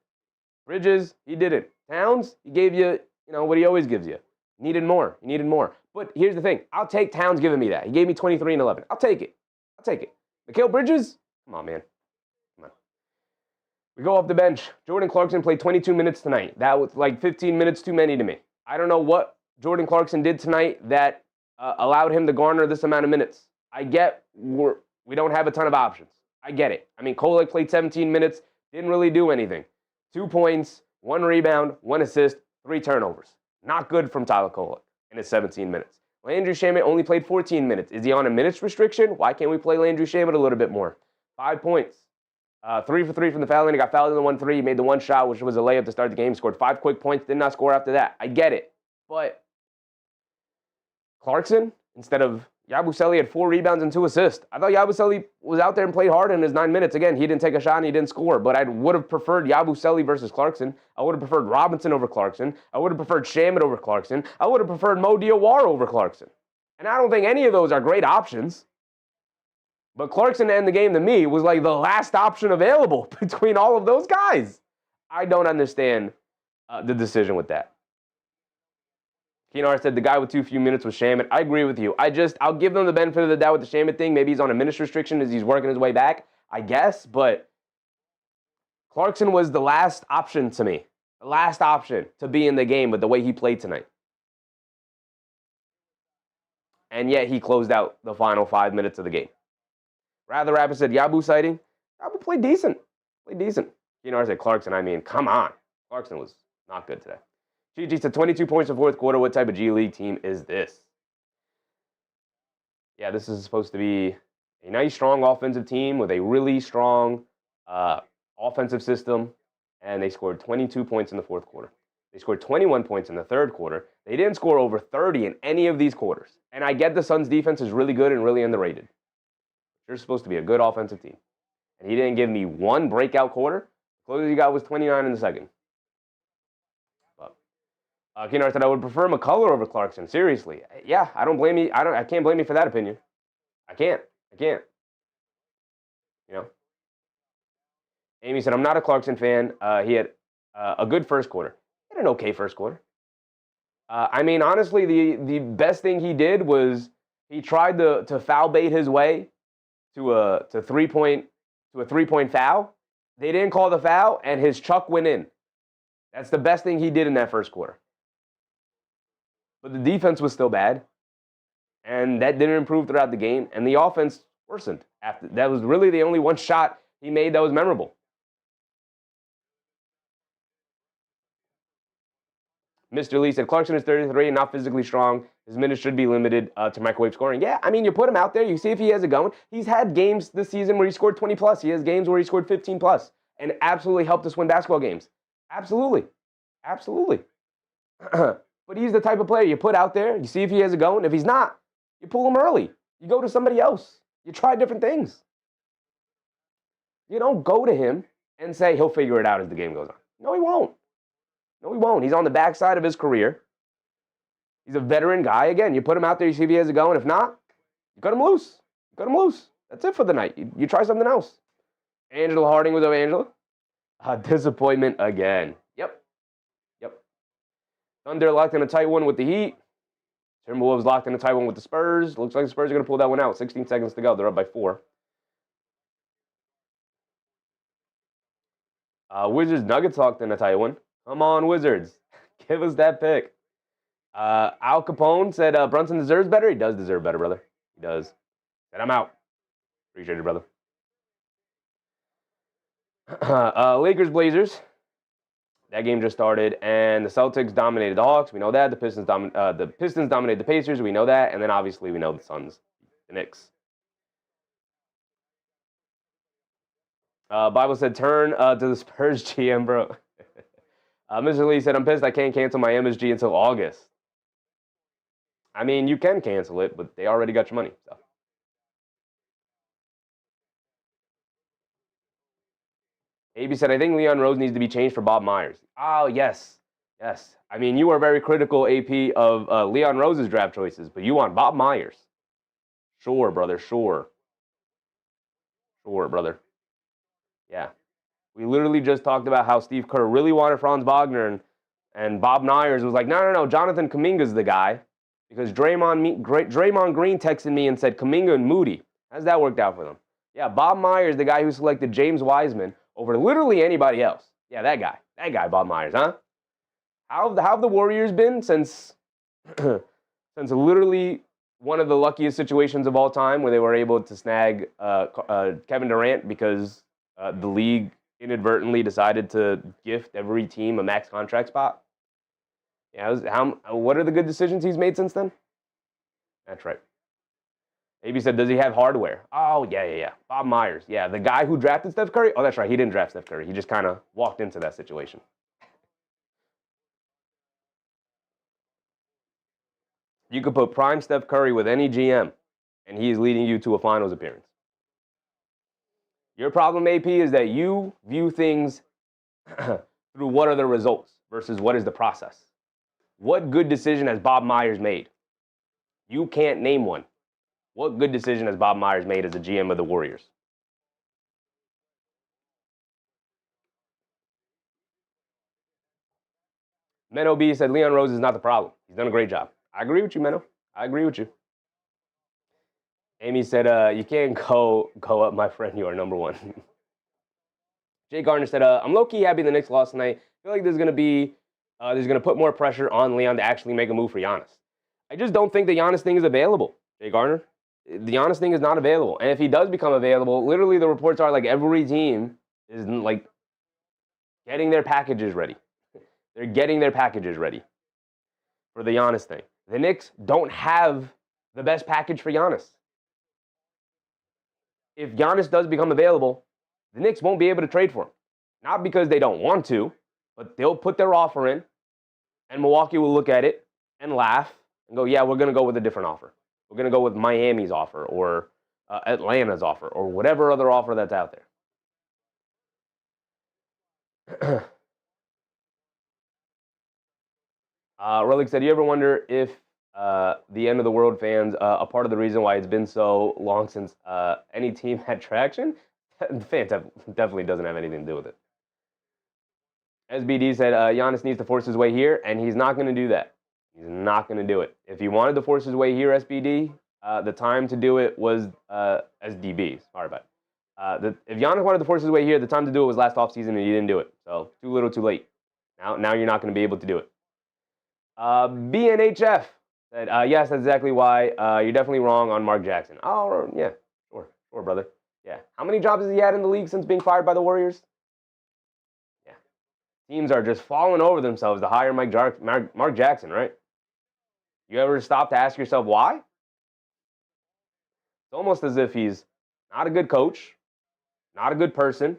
Bridges, he didn't. Towns, he gave you, what he always gives you. Needed more. He needed more. But here's the thing. I'll take Towns giving me that. He gave me 23 and 11. I'll take it. I'll take it. Mikal Bridges, come on, man. Come on. We go off the bench. Jordan Clarkson played 22 minutes tonight. That was like 15 minutes too many to me. I don't know what Jordan Clarkson did tonight that allowed him to garner this amount of minutes. I get we don't have a ton of options. I get it. I mean, Kolek played 17 minutes, didn't really do anything. 2 points, 1 rebound, 1 assist, 3 turnovers. Not good from Tyler Kolek in his 17 minutes. Landry Shamet only played 14 minutes. Is he on a minutes restriction? Why can't we play Landry Shamet a little bit more? 5 points. 3 for 3 from the foul line. He got fouled in the 1-3. He made the 1 shot, which was a layup to start the game. Scored 5 quick points. Did not score after that. I get it. But Clarkson, instead of Yabusele, had 4 rebounds and 2 assists. I thought Yabusele was out there and played hard in his 9 minutes. Again, he didn't take a shot and he didn't score, but I would have preferred Yabusele versus Clarkson. I would have preferred Robinson over Clarkson. I would have preferred Shamet over Clarkson. I would have preferred Mo Diawara over Clarkson. And I don't think any of those are great options. But Clarkson to end the game, to me, was like the last option available between all of those guys. I don't understand the decision with that. Keenar said the guy with too few minutes was Shamet. I agree with you. I'll give them the benefit of the doubt with the Shamet thing. Maybe he's on a minutes restriction as he's working his way back, I guess. But Clarkson was the last option to me. The last option to be in the game with the way he played tonight. And yet he closed out the final 5 minutes of the game. Rather Rapper said Yabu sighting. Yabu played decent. Keenar said Clarkson. I mean, come on. Clarkson was not good today. GG said 22 points in the 4th quarter. What type of G League team is this? Yeah, this is supposed to be a nice, strong offensive team with a really strong offensive system. And they scored 22 points in the 4th quarter. They scored 21 points in the 3rd quarter. They didn't score over 30 in any of these quarters. And I get the Suns' defense is really good and really underrated. They're supposed to be a good offensive team. And he didn't give me 1 breakout quarter. The closest he got was 29 in the 2nd. Keenar said I would prefer McCullough over Clarkson. Seriously. Yeah, I don't blame you. I can't blame you for that opinion. I can't. Amy said, I'm not a Clarkson fan. He had a good first quarter. He had an okay first quarter. I mean, honestly, the best thing he did was he tried to foul bait his way to a 3-point foul. They didn't call the foul, and his chuck went in. That's the best thing he did in that first quarter. But the defense was still bad, and that didn't improve throughout the game, and the offense worsened. That was really the only 1 shot he made that was memorable. Mr. Lee said, Clarkson is 33 and not physically strong. His minutes should be limited to microwave scoring. Yeah, I mean, you put him out there. You see if he has it going. He's had games this season where he scored 20+. He has games where he scored 15+. And absolutely helped us win basketball games. Absolutely. But he's the type of player you put out there. You see if he has it going. If he's not, you pull him early. You go to somebody else. You try different things. You don't go to him and say he'll figure it out as the game goes on. No, he won't. He's on the backside of his career. He's a veteran guy. Again, you put him out there, you see if he has it going. If not, you cut him loose. That's it for the night. You try something else. Angela Harding was over Angela. Disappointment again. Yep. Thunder locked in a tight one with the Heat. Timberwolves locked in a tight one with the Spurs. Looks like the Spurs are going to pull that one out. 16 seconds to go. They're up by 4. Wizards Nuggets locked in a tight one. Come on, Wizards. Give us that pick. Al Capone said Brunson deserves better. He does deserve better, brother. He does. Said I'm out. Appreciate it, brother. Lakers Blazers. That game just started, and the Celtics dominated the Hawks. We know that. The Pistons dominated the Pacers. We know that. And then obviously we know the Suns, the Knicks. Bible said turn to the Spurs GM, bro. Mr. Lee said, I'm pissed I can't cancel my MSG until August. I mean, you can cancel it, but they already got your money. So. AB said, I think Leon Rose needs to be changed for Bob Myers. Oh, yes. Yes. I mean, you are very critical, AP, of Leon Rose's draft choices, but you want Bob Myers. Sure, brother. Sure. Sure, brother. Yeah. We literally just talked about how Steve Kerr really wanted Franz Wagner, and Bob Myers was like, no, Jonathan Kuminga's the guy, because Draymond Green texted me and said Kuminga and Moody. How's that worked out for them? Yeah, Bob Myers, the guy who selected James Wiseman over literally anybody else. Yeah, that guy, Bob Myers, huh? How have the Warriors been since literally one of the luckiest situations of all time where they were able to snag Kevin Durant because the league inadvertently decided to gift every team a max contract spot? Yeah, what are the good decisions he's made since then? That's right. AB said, does he have hardware? Oh, yeah. Bob Myers. Yeah, the guy who drafted Steph Curry? Oh, that's right. He didn't draft Steph Curry. He just kind of walked into that situation. You could put prime Steph Curry with any GM, and he is leading you to a finals appearance. Your problem, AP, is that you view things through what are the results versus what is the process. What good decision has Bob Myers made? You can't name one. What good decision has Bob Myers made as a GM of the Warriors? Menno B said Leon Rose is not the problem. He's done a great job. I agree with you, Menno. I agree with you. Amy said, you can't go up, my friend. You are number one. Jay Garner said, I'm low-key happy the Knicks lost tonight. I feel like there's going to put more pressure on Leon to actually make a move for Giannis. I just don't think the Giannis thing is available, Jay Garner. The Giannis thing is not available. And if he does become available, literally the reports are like every team is like getting their packages ready. They're getting their packages ready for the Giannis thing. The Knicks don't have the best package for Giannis. If Giannis does become available, the Knicks won't be able to trade for him. Not because they don't want to, but they'll put their offer in, and Milwaukee will look at it and laugh and go, yeah, we're going to go with a different offer. We're going to go with Miami's offer or Atlanta's offer or whatever other offer that's out there. Relic said, you ever wonder if the end of the world fans, a part of the reason why it's been so long since any team had traction? The fan definitely doesn't have anything to do with it. SBD said, Giannis needs to force his way here, and he's not going to do that. He's not going to do it. If he wanted to force his way here, SBD, the time to do it was SDB. Sorry about it. If Giannis wanted to force his way here, the time to do it was last offseason, and he didn't do it. So too little, too late. Now you're not going to be able to do it. BNHF said, yes, that's exactly why. You're definitely wrong on Mark Jackson. Oh, yeah, sure, brother. Yeah. How many jobs has he had in the league since being fired by the Warriors? Yeah. Teams are just falling over themselves to hire Mark Jackson, right? You ever stop to ask yourself why? It's almost as if he's not a good coach, not a good person,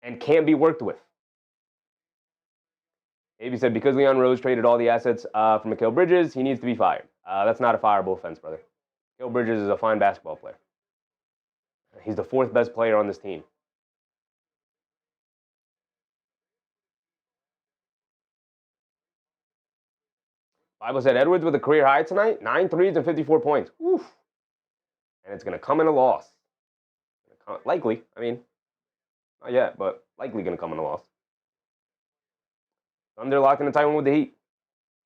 and can't be worked with. Avey said, because Leon Rose traded all the assets for Mikal Bridges, he needs to be fired. That's not a fireable offense, brother. Mikal Bridges is a fine basketball player. He's the 4th best player on this team. Bible said, Edwards with a career high tonight, 9 threes and 54 points. Oof. And it's going to come in a loss. Likely. I mean, not yet, but likely going to come in a loss. Thunder locking the tight one with the Heat.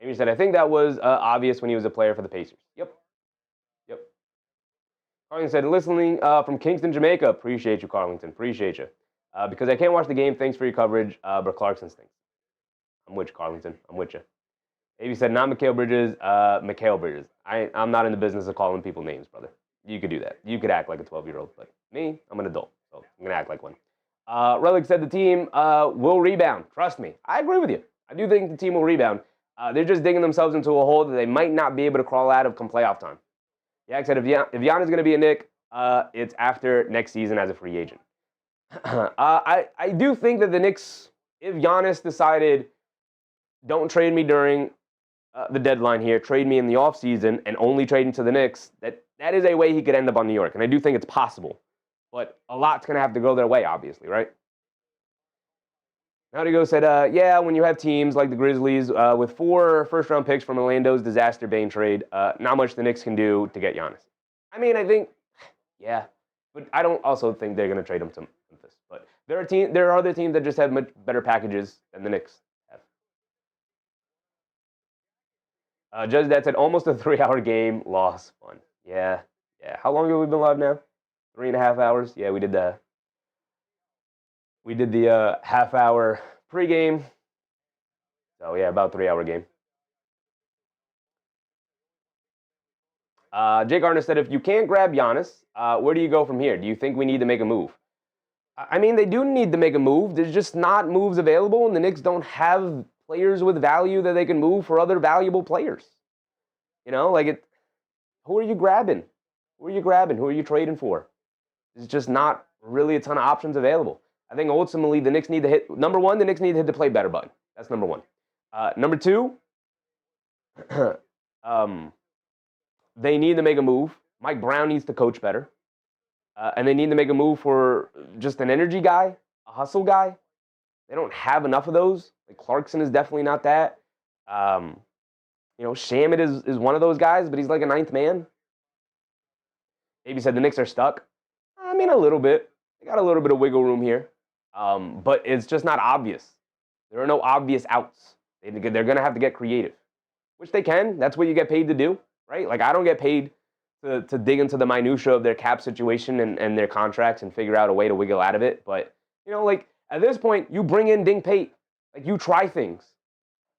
Amy said, I think that was obvious when he was a player for the Pacers. Yep. Carlington said, listening from Kingston, Jamaica. Appreciate you, Carlington. Appreciate you. Because I can't watch the game. Thanks for your coverage. But Clarkson stinks. I'm with you, Carlington. I'm with you. Amy said, not Mikal Bridges, Mikal Bridges. I'm not in the business of calling people names, brother. You could do that. You could act like a 12-year-old. But me, I'm an adult. So I'm going to act like one. Relic said the team will rebound. Trust me. I agree with you. I do think the team will rebound. They're just digging themselves into a hole that they might not be able to crawl out of come playoff time. Yak said if Giannis is going to be a Knick, it's after next season as a free agent. I do think that the Knicks, if Giannis decided, don't trade me during the deadline here, trade me in the offseason and only trade into the Knicks, that is a way he could end up on New York. And I do think it's possible. But a lot's going to have to go their way, obviously, right? Now Diego said, yeah, when you have teams like the Grizzlies with 4 first-round picks from Orlando's disaster Bane trade, not much the Knicks can do to get Giannis. I mean, I think, yeah, but I don't also think they're going to trade him to Memphis. But there are other teams that just have much better packages than the Knicks have. Judge Dad said, almost a 3-hour game, loss, fun. Yeah. How long have we been live now? 3.5 hours? Yeah, we did the half-hour pregame. So, yeah, about 3-hour game. Jake Gardner said, if you can't grab Giannis, where do you go from here? Do you think we need to make a move? I mean, they do need to make a move. There's just not moves available, and the Knicks don't have players with value that they can move for other valuable players. You know, who are you grabbing? Who are you trading for? There's just not really a ton of options available. I think ultimately the Knicks need to hit, number one, the Knicks need to hit the play better button. That's number one. Number two, they need to make a move. Mike Brown needs to coach better. And they need to make a move for just an energy guy, a hustle guy. They don't have enough of those. Like Clarkson is definitely not that. Shamet is one of those guys, but he's like a ninth man. Maybe said the Knicks are stuck. I mean, a little bit. They got a little bit of wiggle room here. But it's just not obvious. There are no obvious outs. They're going to have to get creative, which they can. That's what you get paid to do, right? Like, I don't get paid to dig into the minutia of their cap situation and their contracts and figure out a way to wiggle out of it. But, at this point, you bring in Ding Pate. Like, you try things.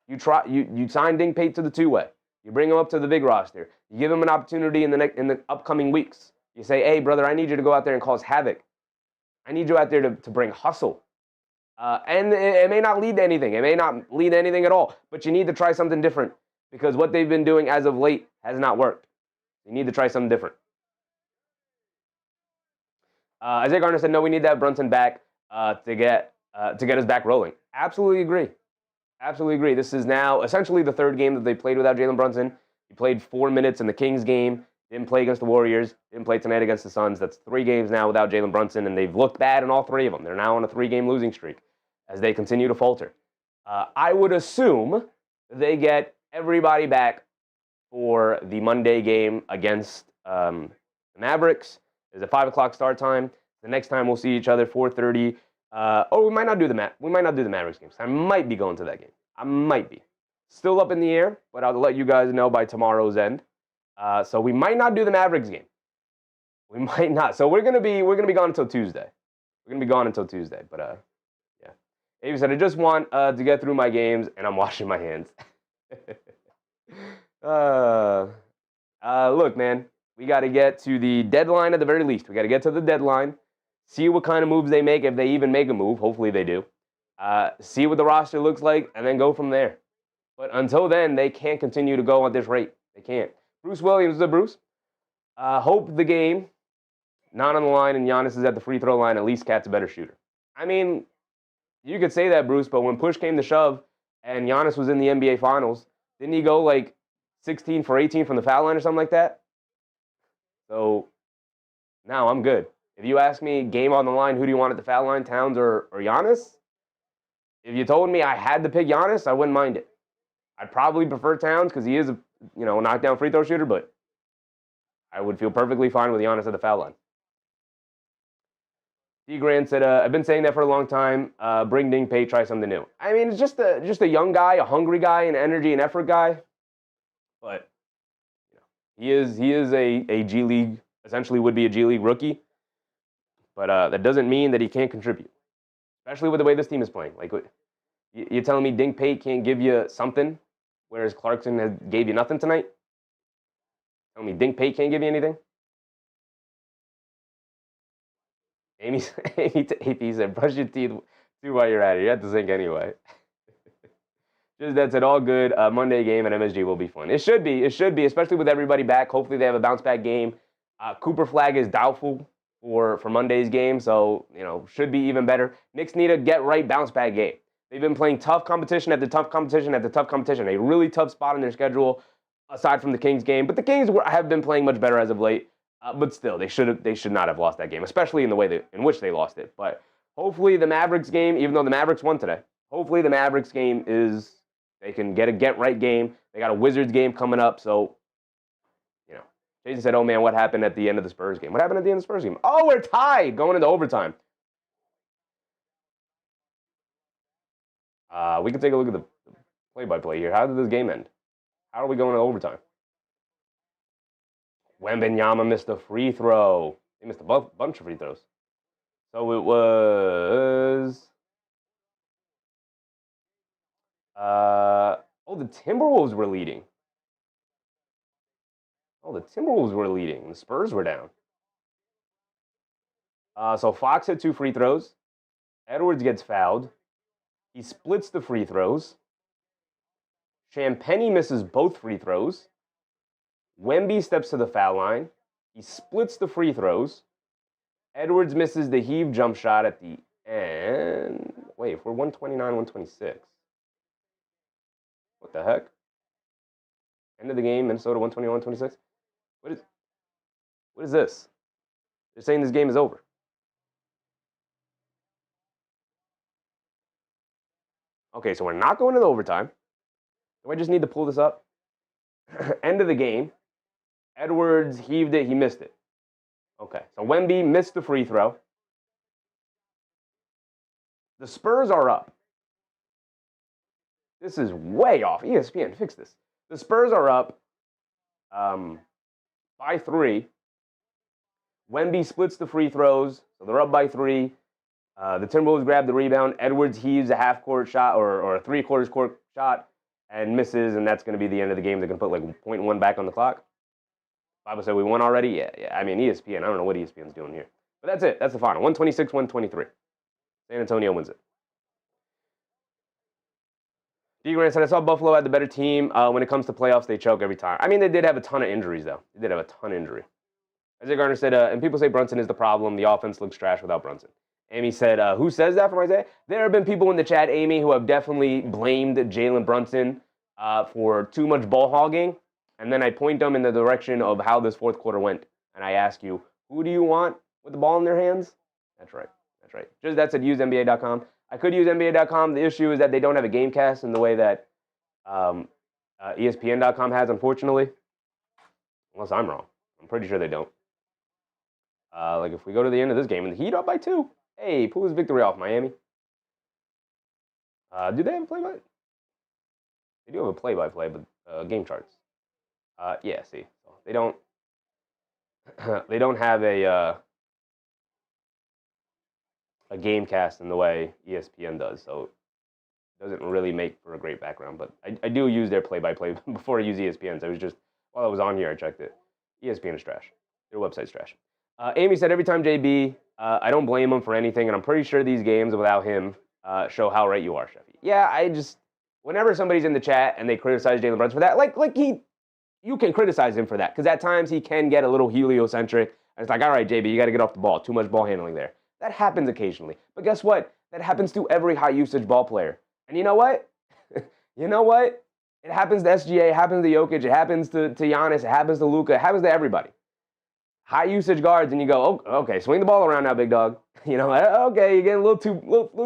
You sign Ding Pate to the two-way. You bring him up to the big roster. You give him an opportunity in the upcoming weeks. You say, hey, brother, I need you to go out there and cause havoc. I need you out there to bring hustle. And it may not lead to anything. It may not lead to anything at all. But you need to try something different because what they've been doing as of late has not worked. You need to try something different. Isaiah Garner said, no, we need to have Brunson back to get us back rolling. Absolutely agree. Absolutely agree. This is now essentially the third game that they played without Jalen Brunson. He played 4 minutes in the Kings game. Didn't play against the Warriors. Didn't play tonight against the Suns. That's 3 games now without Jalen Brunson, and they've looked bad in all 3 of them. They're now on a 3-game losing streak as they continue to falter. I would assume they get everybody back for the Monday game against the Mavericks. There's a 5 o'clock start time. The next time we'll see each other, 4:30. We might not do the Mavericks game. I might be going to that game. I might be. Still up in the air, but I'll let you guys know by tomorrow's end. So we might not do the Mavericks game. We might not. So we're gonna be gone until Tuesday. But yeah. Abe said, I just want to get through my games, and I'm washing my hands. Look, man, we got to get to the deadline at the very least. We got to get to the deadline, see what kind of moves they make, if they even make a move. Hopefully they do. See what the roster looks like, and then go from there. But until then, they can't continue to go at this rate. They can't. Bruce Williams, Bruce. Hope the game, not on the line, and Giannis is at the free throw line. At least Cat's a better shooter. I mean, you could say that, Bruce, but when push came to shove and Giannis was in the NBA Finals, didn't he go like 16 for 18 from the foul line or something like that? So, now I'm good. If you ask me, game on the line, who do you want at the foul line, Towns or Giannis? If you told me I had to pick Giannis, I wouldn't mind it. I'd probably prefer Towns because he is a knockdown free throw shooter, but I would feel perfectly fine with Giannis at the foul line. D. Grant said, I've been saying that for a long time. Bring Ding Pei, try something new. I mean, it's just a young guy, a hungry guy, an energy and effort guy. But he is a G League, essentially would be a G League rookie. But that doesn't mean that he can't contribute, especially with the way this team is playing. Like, you're telling me Ding Pei can't give you something, whereas Clarkson gave you nothing tonight? Tell me Ding Pei can't give you anything? Amy said, brush your teeth too while you're at it. You have to think anyway. Just that's it. All good. Monday game at MSG will be fun. It should be, especially with everybody back. Hopefully they have a bounce back game. Cooper Flag is doubtful for Monday's game, so should be even better. Knicks need a get right bounce back game. They've been playing tough competition after tough competition after tough competition. A really tough spot in their schedule, aside from the Kings game. But the Kings have been playing much better as of late. But still, they should not have lost that game, especially in the way in which they lost it. But hopefully the Mavericks game, even though the Mavericks won today, hopefully the Mavericks game they can get a get-right game. They got a Wizards game coming up, so, Jason said, oh, man, what happened at the end of the Spurs game? What happened at the end of the Spurs game? Oh, we're tied going into overtime. We can take a look at the play-by-play here. How did this game end? How are we going to overtime? Wembanyama missed a free throw. He missed a bunch of free throws. So it was... the Timberwolves were leading. The Spurs were down. So Fox had 2 free throws. Edwards gets fouled. He splits the free throws. Champagny misses both free throws. Wemby steps to the foul line. He splits the free throws. Edwards misses the heave jump shot at the end. Wait, if we're 129, 126. What the heck? End of the game, Minnesota 121, 126. What is this? They're saying this game is over. Okay, so we're not going to the overtime. Do I just need to pull this up? End of the game. Edwards heaved it. He missed it. Okay, so Wemby missed the free throw. The Spurs are up. This is way off. ESPN, fix this. The Spurs are up by 3. Wemby splits the free throws, so they're up by 3. The Timberwolves grab the rebound. Edwards heaves a half-court shot or a three-quarters court shot and misses, and that's going to be the end of the game. They're going to put like 0.1 back on the clock. Bible said we won already? Yeah. I mean, ESPN, I don't know what ESPN's doing here. But that's it. That's the final. 126, 123. San Antonio wins it. D. Grant said, I saw Buffalo had the better team. When it comes to playoffs, they choke every time. I mean, they did have a ton of injuries, though. Isaiah Garner said, and people say Brunson is the problem. The offense looks trash without Brunson. Amy said, who says that from Isaiah? There have been people in the chat, Amy, who have definitely blamed Jalen Brunson for too much ball hogging. And then I point them in the direction of how this fourth quarter went. And I ask you, who do you want with the ball in their hands? That's right. Just that said, use NBA.com. I could use NBA.com. The issue is that they don't have a game cast in the way that ESPN.com has, unfortunately. Unless I'm wrong. I'm pretty sure they don't. Like if we go to the end of this game and the Heat up by 2. Hey, pull his victory off, Miami. Do they have a play-by? They do have a play-by-play, but game charts. Yeah, see. They don't they don't have a game cast in the way ESPN does, so it doesn't really make for a great background. But I do use their play-by-play before I use ESPN's. I was just, while I was on here, I checked it. ESPN is trash. Their website's trash. Amy said, every time JB, I don't blame him for anything, and I'm pretty sure these games without him show how right you are, Sheffy. Yeah, whenever somebody's in the chat and they criticize Jalen Brunson for that, you can criticize him for that, because at times he can get a little heliocentric, and it's like, all right, JB, you got to get off the ball. Too much ball handling there. That happens occasionally. But guess what? That happens to every high-usage ball player. And you know what? It happens to SGA, it happens to Jokic, it happens to Giannis, it happens to Luka, it happens to everybody. High-usage guards, and you go, oh, okay, swing the ball around now, big dog. Okay, you're getting a little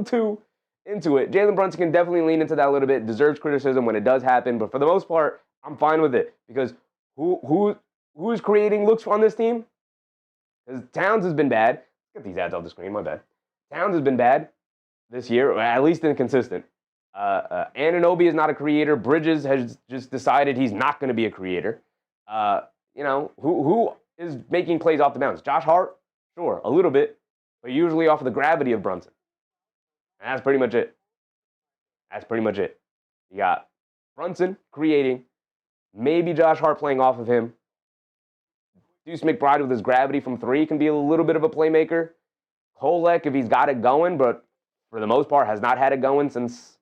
too into it. Jalen Brunson can definitely lean into that a little bit, deserves criticism when it does happen, but for the most part, I'm fine with it, because who's creating looks on this team? Because Towns has been bad. Get these ads off the screen, my bad. Towns has been bad this year, or at least inconsistent. Anunoby is not a creator. Bridges has just decided he's not going to be a creator. Who is making plays off the bounce? Josh Hart? Sure, a little bit, but usually off of the gravity of Brunson. And that's pretty much it. You got Brunson creating, maybe Josh Hart playing off of him. Deuce McBride with his gravity from 3 can be a little bit of a playmaker. Kolek, if he's got it going, but for the most part has not had it going since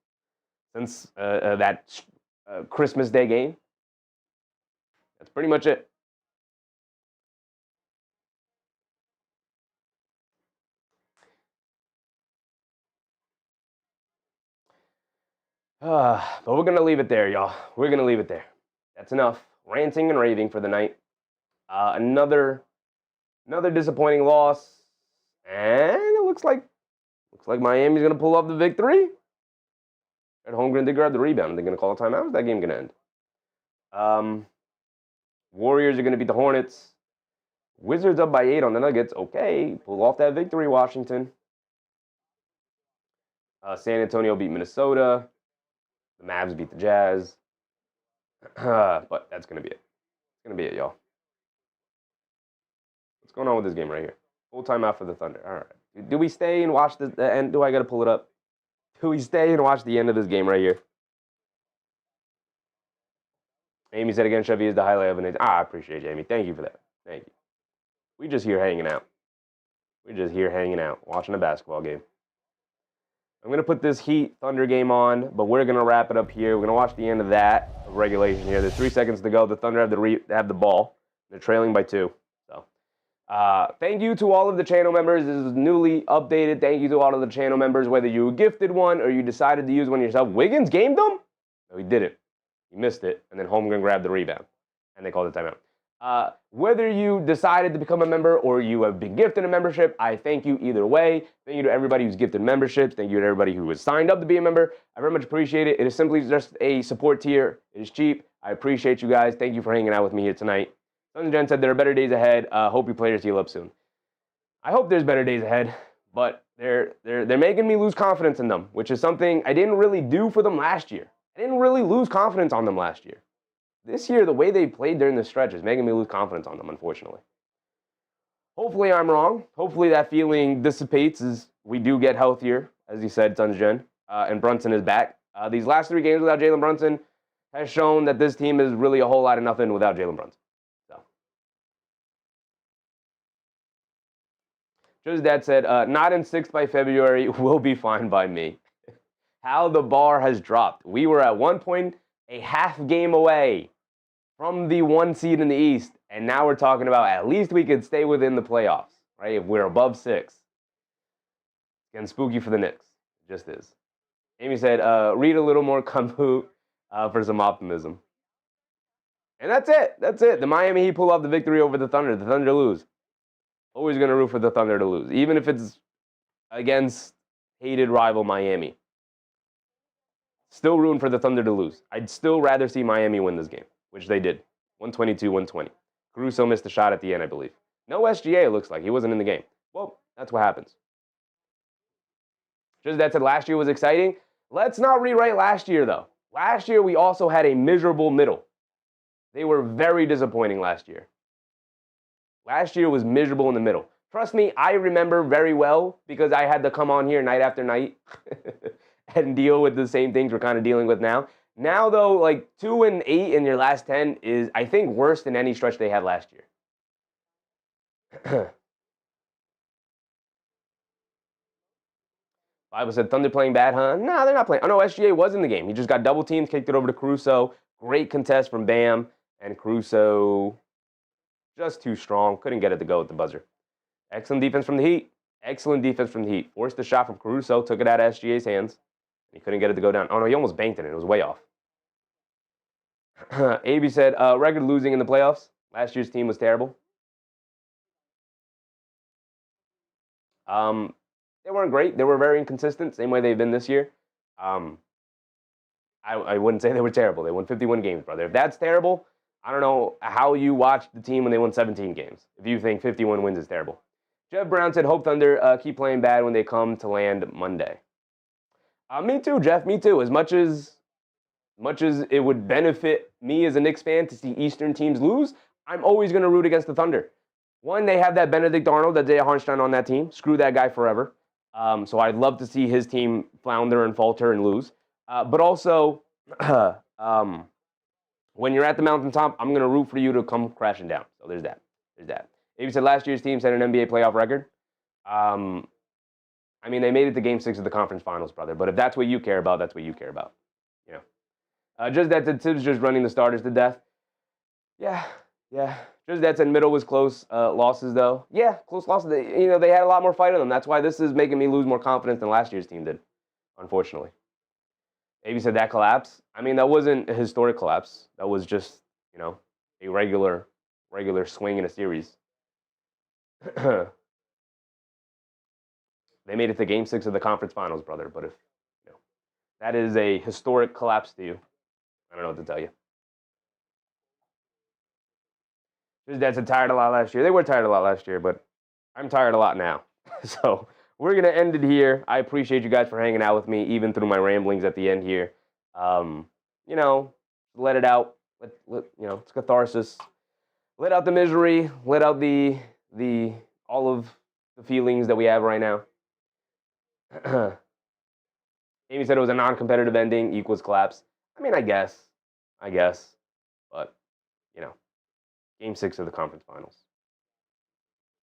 that Christmas Day game. That's pretty much it. But we're going to leave it there, y'all. We're going to leave it there. That's enough ranting and raving for the night. Another disappointing loss. And it looks like Miami's going to pull off the victory. At Holmgren did grab the rebound. They're going to call a timeout. How's that game going to end? Warriors are going to beat the Hornets. Wizards up by 8 on the Nuggets. Okay, pull off that victory, Washington. San Antonio beat Minnesota. The Mavs beat the Jazz. But that's going to be it. It's going to be it, y'all. What's going on with this game right here? Full timeout for the Thunder. All right. Do we stay and watch the end? Do I got to pull it up? Do we stay and watch the end of this game right here? Amy said again, Chevy is the highlight of an. I appreciate you, Amy. Thank you for that. Thank you. We just here hanging out. Watching a basketball game. I'm going to put this Heat Thunder game on, but we're going to wrap it up here. We're going to watch the end of that regulation here. There's 3 seconds to go. The Thunder have the ball. They're trailing by 2. So, thank you to all of the channel members. This is newly updated. Thank you to all of the channel members, whether you gifted one or you decided to use one yourself. Wiggins gamed them? No, he didn't. He missed it, and then Holmgren grabbed the rebound, and they called it timeout. Whether you decided to become a member or you have been gifted a membership, I thank you either way. Thank you to everybody who's gifted memberships. Thank you to everybody who has signed up to be a member. I very much appreciate it. It is simply just a support tier. It is cheap. I appreciate you guys. Thank you for hanging out with me here tonight. Sons and Jen said there are better days ahead. Hope your players heal up soon. I hope there's better days ahead, but they're making me lose confidence in them, which is something I didn't really do for them last year. I didn't really lose confidence on them last year. This year, the way they played during the stretch is making me lose confidence on them, unfortunately. Hopefully I'm wrong. Hopefully that feeling dissipates as we do get healthier, as you said, Sons Jen, and Brunson is back. These last 3 games without Jalen Brunson has shown that this team is really a whole lot of nothing without Jalen Brunson. So, Joe's dad said, not in 6th by February will be fine by me. How the bar has dropped. We were at one point a half game away from the 1 seed in the East, and now we're talking about at least we could stay within the playoffs, right? If we're above 6. Getting spooky for the Knicks. It just is. Amy said, read a little more Kung Fu for some optimism. And that's it. The Miami Heat pull off the victory over the Thunder. The Thunder lose. Always going to root for the Thunder to lose, even if it's against hated rival Miami. Still rooting for the Thunder to lose. I'd still rather see Miami win this game, which they did. 122-120. Caruso missed a shot at the end, I believe. No SGA, it looks like. He wasn't in the game. Well, that's what happens. Just that said, last year was exciting. Let's not rewrite last year, though. Last year, we also had a miserable middle. They were very disappointing last year. Last year was miserable in the middle. Trust me, I remember very well because I had to come on here night after night and deal with the same things we're kind of dealing with now. Now, though, like 2-8 in your last 10 is, I think, worse than any stretch they had last year. Bible said, Thunder playing bad, huh? No, they're not playing. Oh, no, SGA was in the game. He just got double teamed, kicked it over to Caruso. Great contest from Bam. And Caruso just too strong. Couldn't get it to go with the buzzer. Excellent defense from the Heat. Forced the shot from Caruso. Took it out of SGA's hands. He couldn't get it to go down. Oh, no, he almost banked it. It was way off. AB said, record losing in the playoffs. Last year's team was terrible. They weren't great. They were very inconsistent, same way they've been this year. I wouldn't say they were terrible. They won 51 games, brother. If that's terrible, I don't know how you watched the team when they won 17 games, if you think 51 wins is terrible. Jeff Brown said, hope Thunder keep playing bad when they come to land Monday. Me too, Jeff. Me too. As much as it would benefit me as a Knicks fan to see Eastern teams lose, I'm always going to root against the Thunder. One, they have that Benedict Arnold, that Isaiah Hartenstein on that team. Screw that guy forever. So I'd love to see his team flounder and falter and lose. But also, when you're at the mountaintop, I'm going to root for you to come crashing down. So there's that. There's that. Maybe said last year's team set an NBA playoff record. I mean, they made it to Game 6 of the conference finals, brother. But if that's what you care about, that's what you care about. You know. Just that the Tibbs just running the starters to death. Yeah. Just that said middle was close losses, though. Yeah, close losses. They had a lot more fight in them. That's why this is making me lose more confidence than last year's team did, unfortunately. Maybe said that collapse. I mean, that wasn't a historic collapse. That was just, a regular swing in a series. They made it to Game 6 of the conference finals, brother. But if that is a historic collapse to you, I don't know what to tell you. His dad's tired a lot last year. They were tired a lot last year, but I'm tired a lot now. So we're going to end it here. I appreciate you guys for hanging out with me, even through my ramblings at the end here. Let it out. It's catharsis. Let out the misery. Let out the all of the feelings that we have right now. Amy said it was a non-competitive ending equals collapse. I mean, I guess. But, Game 6 of the conference finals.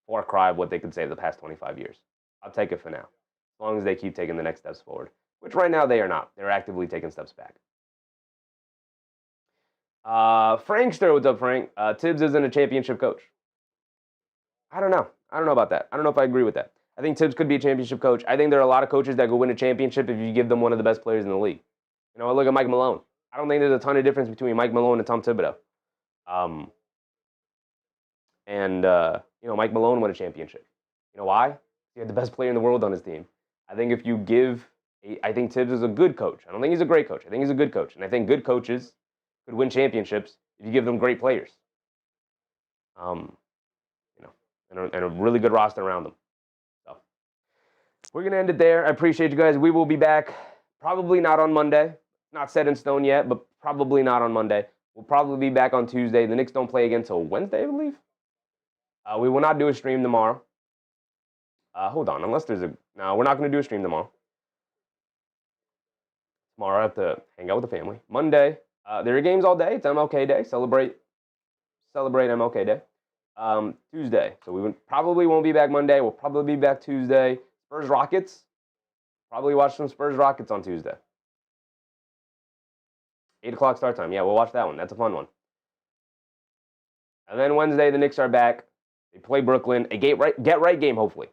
Far cry of what they could say the past 25 years. I'll take it for now. As long as they keep taking the next steps forward. Which right now they are not. They're actively taking steps back. Frankster, what's up, Frank? Tibbs isn't a championship coach. I don't know about that. I don't know if I agree with that. I think Tibbs could be a championship coach. I think there are a lot of coaches that could win a championship if you give them one of the best players in the league. I look at Mike Malone. I don't think there's a ton of difference between Mike Malone and Tom Thibodeau. Mike Malone won a championship. You know why? He had the best player in the world on his team. I think if you give, I think Tibbs is a good coach. I don't think he's a great coach. I think he's a good coach. And I think good coaches could win championships if you give them great players. And a really good roster around them. So we're going to end it there. I appreciate you guys. We will be back probably not on Monday. Not set in stone yet, but probably not on Monday. We'll probably be back on Tuesday. The Knicks don't play again until Wednesday, I believe. We will not do a stream tomorrow. Hold on, unless there's no, we're not going to do a stream tomorrow. Tomorrow I have to hang out with the family. Monday, there are games all day. It's MLK Day. Celebrate MLK Day. Tuesday. So we probably won't be back Monday. We'll probably be back Tuesday. Spurs Rockets. Probably watch some Spurs Rockets on Tuesday. 8 o'clock start time. Yeah, we'll watch that one. That's a fun one. And then Wednesday, the Knicks are back. They play Brooklyn. A get-right game, hopefully.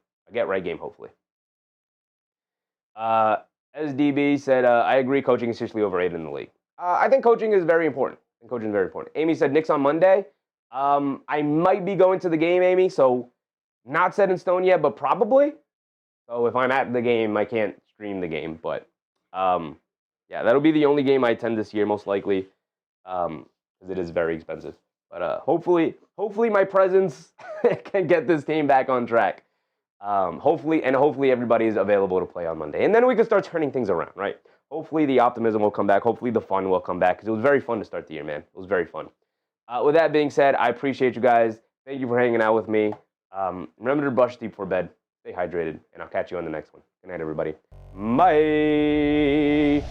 SDB said, I agree, coaching is seriously overrated in the league. I think coaching is very important. Amy said, Knicks on Monday. I might be going to the game, Amy, so not set in stone yet, but probably. So if I'm at the game, I can't stream the game. But, yeah, that'll be the only game I attend this year, most likely, because it is very expensive. But hopefully my presence can get this team back on track. Hopefully everybody is available to play on Monday. And then we can start turning things around, right? Hopefully the optimism will come back. Hopefully the fun will come back, because it was very fun to start the year, man. It was very fun. With that being said, I appreciate you guys. Thank you for hanging out with me. Remember to brush deep before bed. Stay hydrated, and I'll catch you on the next one. Good night, everybody. Bye.